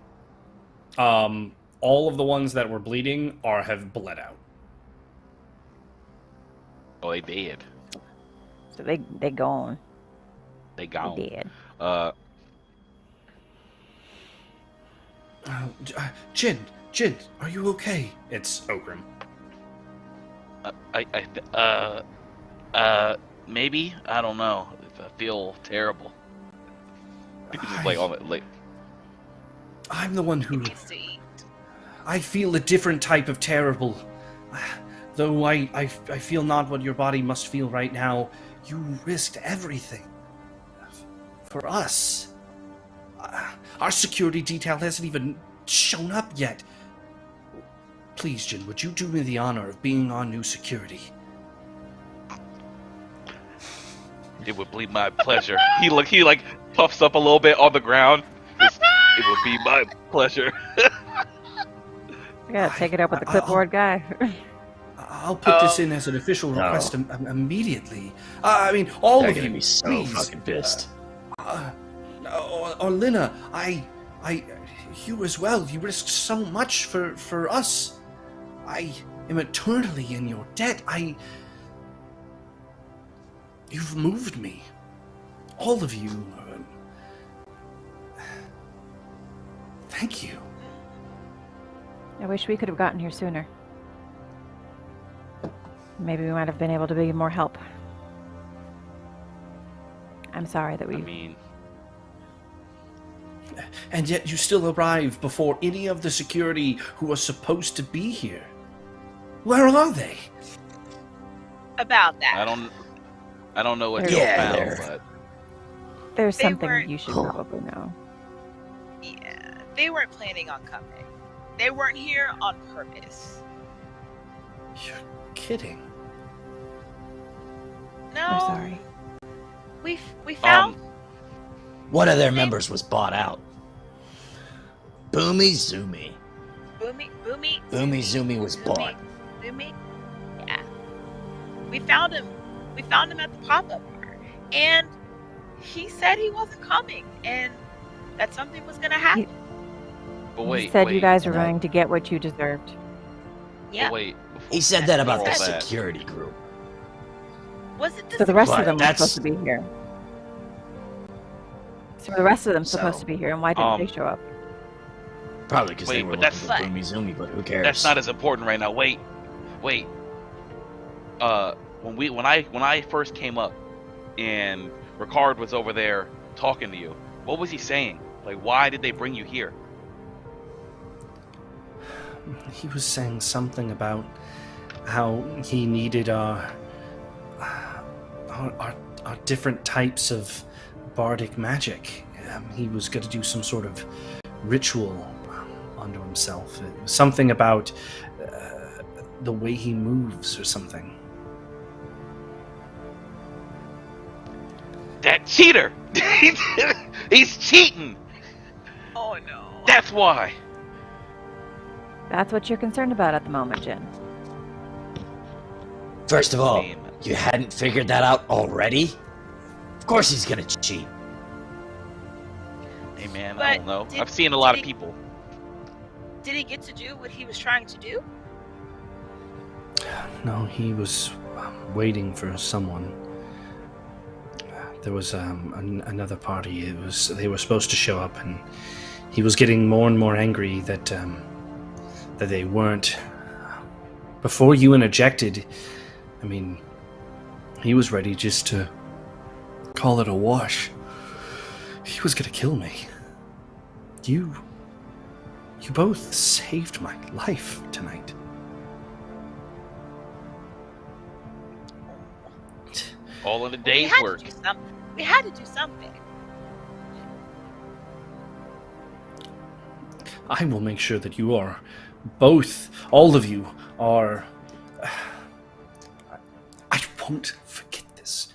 All of the ones that were bleeding have bled out. Oh, they did. So they gone. They gone. They did. Jin, are you okay? It's Okrim. Maybe? I don't know. I feel terrible. Just like all like. I'm the one who. He needs to eat. I feel a different type of terrible. Though I feel not what your body must feel right now. You risked everything. For us. Our security detail hasn't even shown up yet. Please, Jin, would you do me the honor of being our new security? It would be my pleasure. He puffs up a little bit on the ground. It would be my pleasure. I gotta take it up with the clipboard guy. I'll put this in as an official request immediately. I mean, all They're of gonna you, be so please. fucking pissed. Orlenna, you as well. You risked so much for us. I am eternally in your debt. You've moved me. All of you. Thank you. I wish we could have gotten here sooner. Maybe we might have been able to be more help. I'm sorry that we... I mean... And yet you still arrived before any of the security who was supposed to be here. Where are they? About that. I don't know what you found, but... There's They something weren't- you should probably know. Yeah, they weren't planning on coming. They weren't here on purpose. You're kidding. No. I'm sorry. We found. One of their members was bought out. Boomy Zoomy. Boomy Zoomy was bought. Boomy. Yeah. We found him. We found him at the pop-up bar, and he said he wasn't coming, and that something was gonna happen. But wait, He said you guys were no. going to get what you deserved. Yeah. But wait. He said that about the All that. security group. Was it So the rest of But them were that's- supposed to be here. So the rest of them So, supposed to be here, and why didn't they show up? Probably because they Wait, were but looking for that's- Boomy Zoomy, but who cares? That's not as important right now. Wait. When I first came up, and Ricard was over there talking to you, what was he saying? Like, why did they bring you here? He was saying something about how he needed our different types of bardic magic. He was going to do some sort of ritual onto himself. It was something about the way he moves or something. That cheater! He's cheating! Oh no. That's why! That's what you're concerned about at the moment, Jen. First of all, Man. you hadn't figured that out already? Of course he's gonna cheat. Hey man, But I don't know. did- I've seen a lot did of he- people. Did he get to do what he was trying to do? No, he was waiting for someone. There was another party. They were supposed to show up, and he was getting more and more angry that they weren't. Before you interjected, I mean, he was ready just to call it a wash. He was gonna kill me. You both saved my life tonight. All in a We day's had work. to do something. We had to do something. I will make sure that you are both, all of you are. I won't forget this.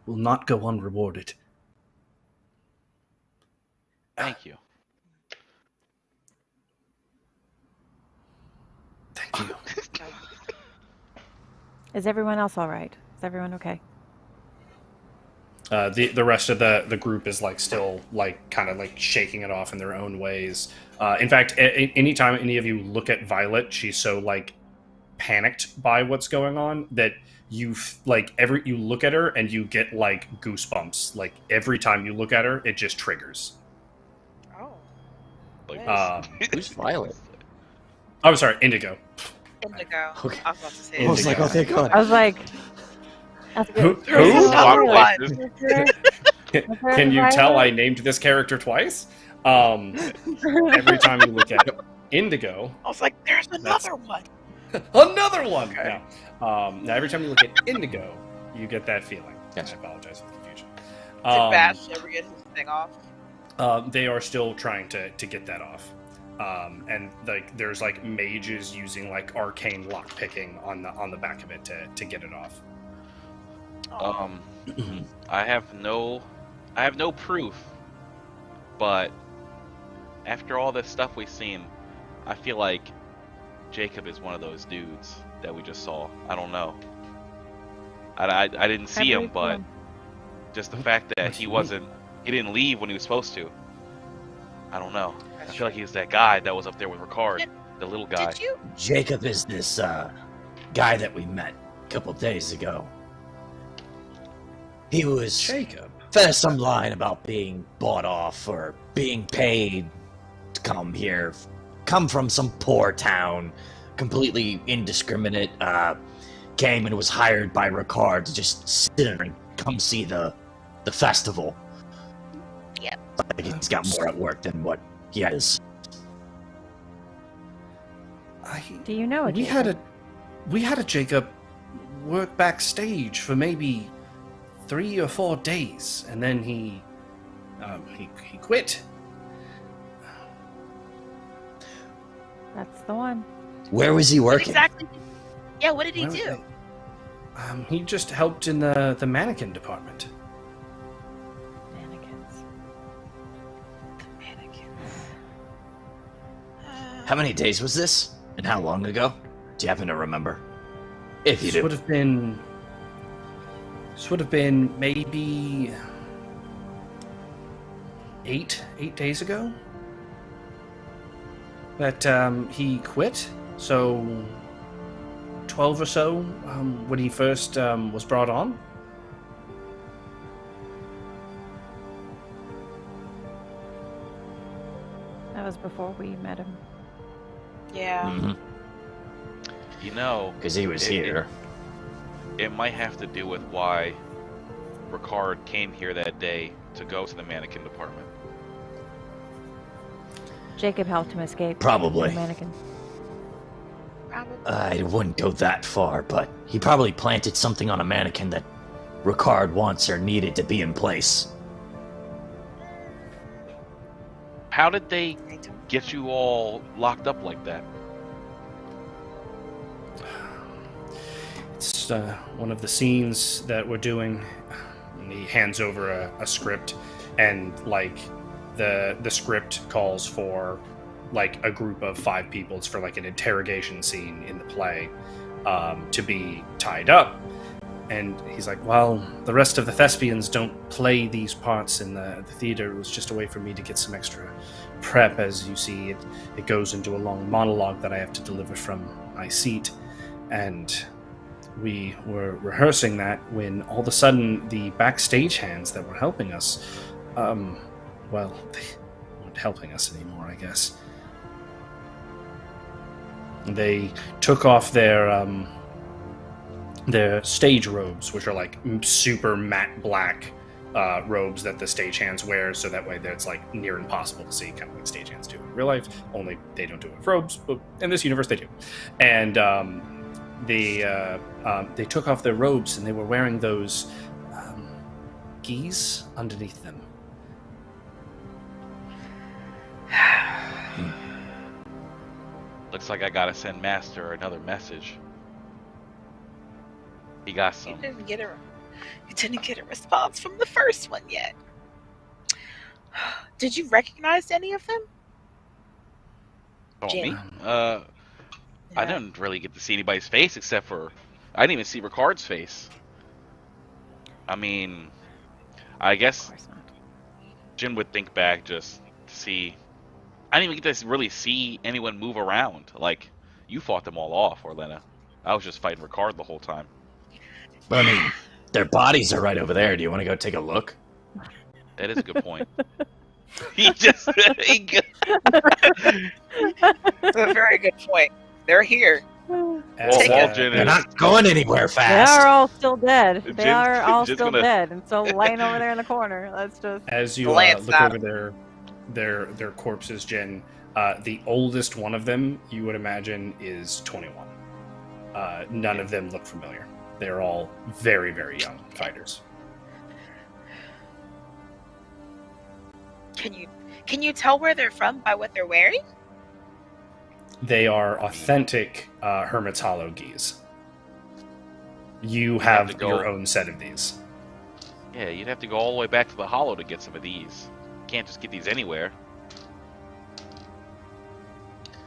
It will not go unrewarded. Thank you. Thank you. Is everyone else all right? Is everyone okay? The rest of the group is like still like kind of like shaking it off in their own ways. In fact, anytime any of you look at Violet, she's so like panicked by what's going on that you look at her and you get like goosebumps. Like every time you look at her, it just triggers. Oh. Like, Who's Violet? I'm sorry, Indigo. Indigo. Okay. I was about to say. I was like, oh, thank God. I was like, that's Who? good. There's Who? another one. Can you tell I named this character twice? Every time you look at Indigo, I was like, there's another one. another one. Okay. Now every time you look at Indigo, you get that feeling. Yes. I apologize for the confusion. Did Bash ever get his thing off? They are still trying to get that off. And like there's like mages using like arcane lock picking on the back of it to get it off. Oh. I have no proof, but after all this stuff we've seen, I feel like Jacob is one of those dudes that we just saw. I don't know. I didn't see him, but just the fact that he didn't leave when he was supposed to. I don't know. I feel like he's that guy that was up there with Ricard, the little guy. Did you? Jacob is this guy that we met a couple days ago. He was Jacob. fed us some line about being bought off or being paid to come here, come from some poor town, completely indiscriminate. Came and was hired by Ricard to just sit there and come see the festival. Yep. Like he's got more at work than what he has. Do you know it? We had a Jacob work backstage for maybe 3 or 4 days, and then he quit. That's the one. Where was he What working? exactly? Yeah. What did he Where was do? He just helped in the mannequin department. Mannequins. Mannequins. How many days was this? And how long ago? Do you happen to remember? If you This do. would have been maybe 8 days ago that he quit. So 12 or so when he first was brought on. That was before we met him. Yeah. You know, Because he was It- here. it might have to do with why Ricard came here that day to go to the mannequin department. Jacob helped him escape. Probably. The mannequin. Probably. I wouldn't go that far, but he probably planted something on a mannequin that Ricard wants or needed to be in place. How did they get you all locked up like that? It's one of the scenes that we're doing. And he hands over a script, and like the script calls for like a group of 5 people. It's for like an interrogation scene in the play to be tied up. And he's like, well, the rest of the thespians don't play these parts in the theater. It was just a way for me to get some extra prep. As you see, it goes into a long monologue that I have to deliver from my seat. And we were rehearsing that when all of a sudden the backstage hands that were helping us, well, they weren't helping us anymore, I guess. They took off their stage robes, which are like super matte black robes that the stagehands wear, so that way it's like near impossible to see, kind of like stagehands do in real life. Only they don't do it with robes, but in this universe they do. And they took off their robes and they were wearing those geese underneath them. Looks like I gotta send Master another message. He got some. You didn't get a response from the first one yet. Did you recognize any of them? Oh, Jin. me? I didn't really get to see anybody's face except for I didn't even see Ricard's face. I mean, I guess Jin would think back just to see. I didn't even get to really see anyone move around. Like, you fought them all off, Orlenna. I was just fighting Ricard the whole time. But I mean, their bodies are right over there. Do you want to go take a look? That is a good point. It's a very good point. They're here. They're not going anywhere fast. They are all still dead. They are all Jin's still gonna- dead and still laying over there in the corner. That's just... As you Glance look at over their corpses, Jin, the oldest one of them, you would imagine, is 21. None of them look familiar. They're all very, very young fighters. Can you tell where they're from by what they're wearing? They are authentic Hermit's Hollow geese. You have your own set of these. Yeah, you'd have to go all the way back to the Hollow to get some of these. Can't just get these anywhere.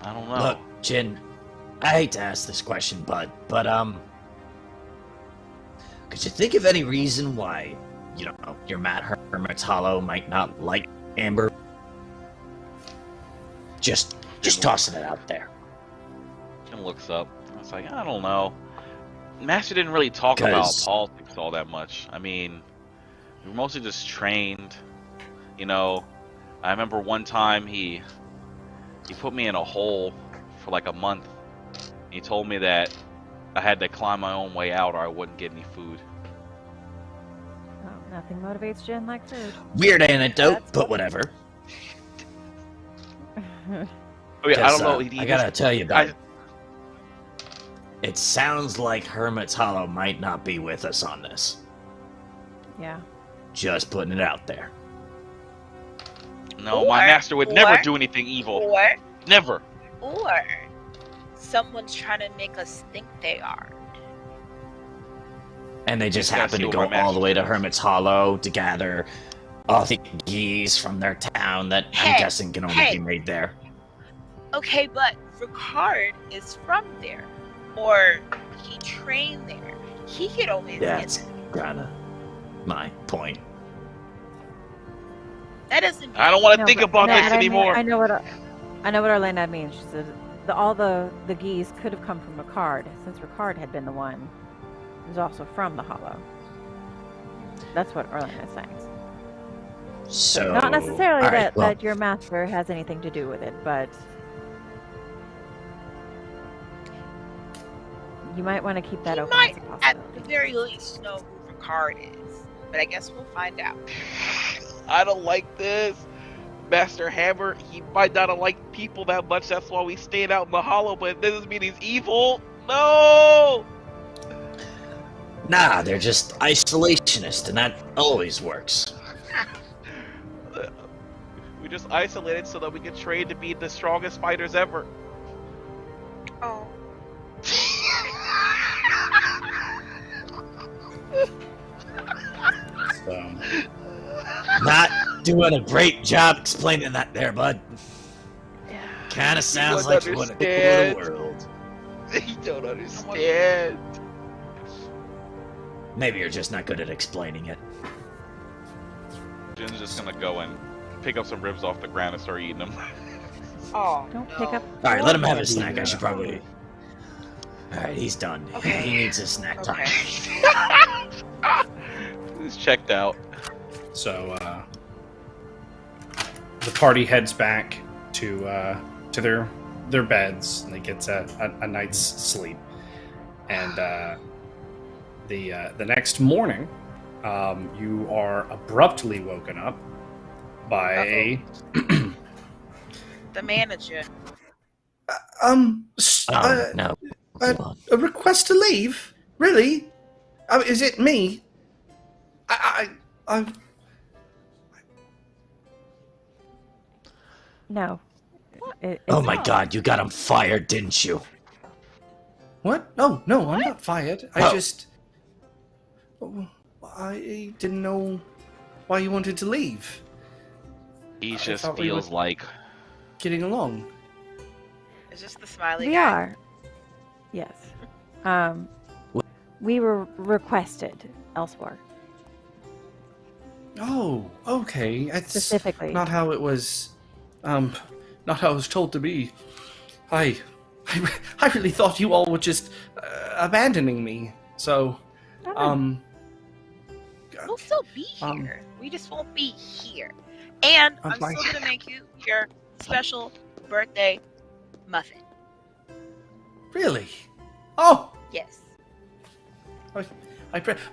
I don't know. Look, Jin, I hate to ask this question, but could you think of any reason why, you know, your Matt Hermit's Hollow might not like Amber? Just tossing it out there. Jin looks up. I was like, I don't know. Master didn't really talk about politics all that much. I mean, we were mostly just trained. You know, I remember one time he put me in a hole for like a month. He told me that I had to climb my own way out or I wouldn't get any food. Oh, nothing motivates Jin like food. Weird anecdote, but whatever. Oh yeah, I don't know. I gotta tell you, it sounds like Hermit's Hollow might not be with us on this. Yeah. Just putting it out there. No, my master would never do anything evil. Or Never. Someone's trying to make us think they are. And they just He's gotta happen to steal go my all the way to master. Hermit's Hollow to gather all the geese from their town that I'm guessing can only be made there. Okay, but Ricard is from there. Or he trained there. He could always That's get kinda my point. that doesn't mean I don't want to think about this anymore. I know what Orlenna means. She said all the geese could have come from Ricard, since Ricard had been the one who's also from the Hollow. That's what Orlenna is saying. So Not necessarily all right, that your master has anything to do with it, but you might want to keep that You open might, as a at possibility. the very least, know who Ricard is. But I guess we'll find out. I don't like this. Master Hammer, he might not have liked people that much. That's why we stayed out in the Hollow, but it doesn't mean he's evil. No! Nah, they're just isolationist, and that always works. We just isolated so that we could train to be the strongest fighters ever. Oh. So, Not doing a great job explaining that there, bud. Kinda sounds don't like you want to understand. the world. You don't understand. Maybe you're just not good at explaining it. Jin's just gonna go and pick up some ribs off the ground and start eating them. Oh. Don't no. pick up. Alright, let him have his snack. I should probably All right, he's done. Okay. He needs his snack time. Okay. He's checked out. So the party heads back to their beds, and they get a night's sleep. And the next morning, you are abruptly woken up by The manager. No. a request to leave. Really? Is it me? I No. Oh my God! You got him fired, didn't you? What? No, I'm not fired. I didn't know why you wanted to leave. He I just thought we feels were like getting along. Is this the smiley We guy? are. Yes. We were requested elsewhere. Oh, okay. It's Specifically. not how it was. Not how I was told to be. I really thought you all were just abandoning me. So, We'll still be here. We just won't be here. And I'm like- still gonna make you your special birthday muffin. Really? Oh, Yes.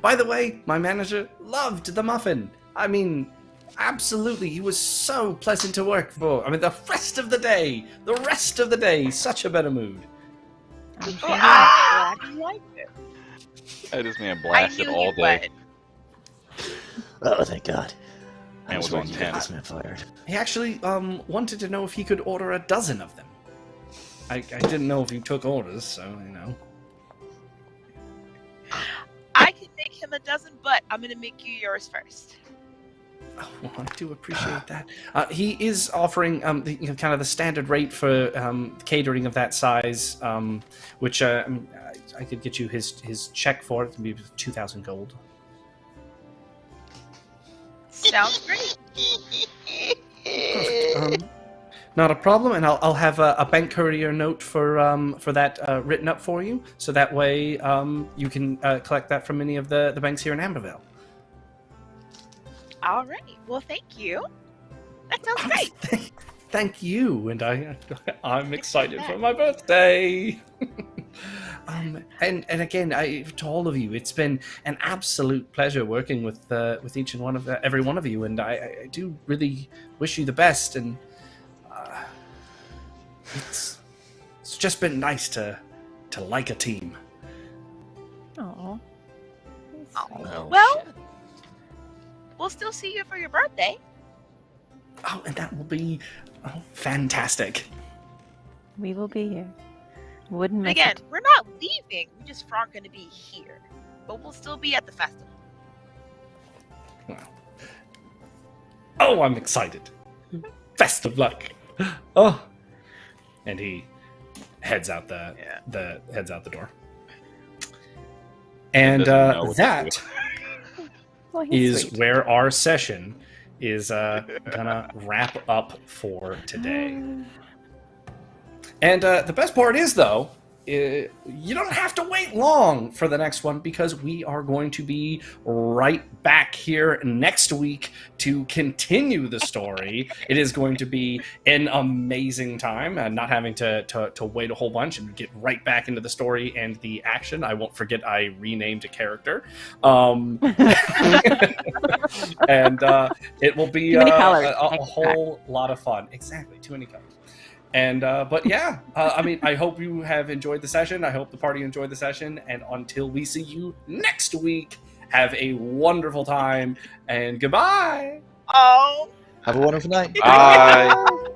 by the way, my manager loved the muffin. I mean, absolutely, he was so pleasant to work for. I mean, the rest of the day, such a better mood. I'm Oh, sure I'm glad you liked it. this man I blasted knew all you day. would. Oh, thank God. I Man was was on ready to get 10. this man fired. He actually wanted to know if he could order a dozen of them. I didn't know if you took orders, so you know. I can make him a dozen, but I'm gonna make you yours first. Oh, well, I do appreciate that. He is offering kind of the standard rate for catering of that size, which I could get you his check for it. It'd be 2,000 gold. Sounds great. Perfect. Not a problem, and I'll have a bank courier note for that written up for you, so that way you can collect that from any of the banks here in Amberville. Alrighty. Well, thank you. That sounds great. Thank you, and I'm excited for my birthday. And again, to all of you, it's been an absolute pleasure working with each and every one of you, and I do really wish you the best. And it's just been nice to like a team. Oh. Oh, Well- shit. We'll still see you for your birthday. Oh, and that will be fantastic. We will be here. Wouldn't miss Again, it. we're not leaving. We just aren't going to be here, but we'll still be at the festival. Oh, I'm excited. Best of luck. Oh, and he heads out the door. And Doesn't know what to that Well, he's is sweet. where our session is gonna wrap up for today. And the best part is, though, you don't have to wait long for the next one, because we are going to be right back here next week to continue the story. It is going to be an amazing time, and not having to wait a whole bunch and get right back into the story and the action. I won't forget I renamed a character. And it will be Too many colors. a whole lot of fun. Exactly, too many colors. And but yeah, I mean, I hope you have enjoyed the session. I hope the party enjoyed the session. And until we see you next week, have a wonderful time and goodbye. Oh. Have a wonderful night. Bye.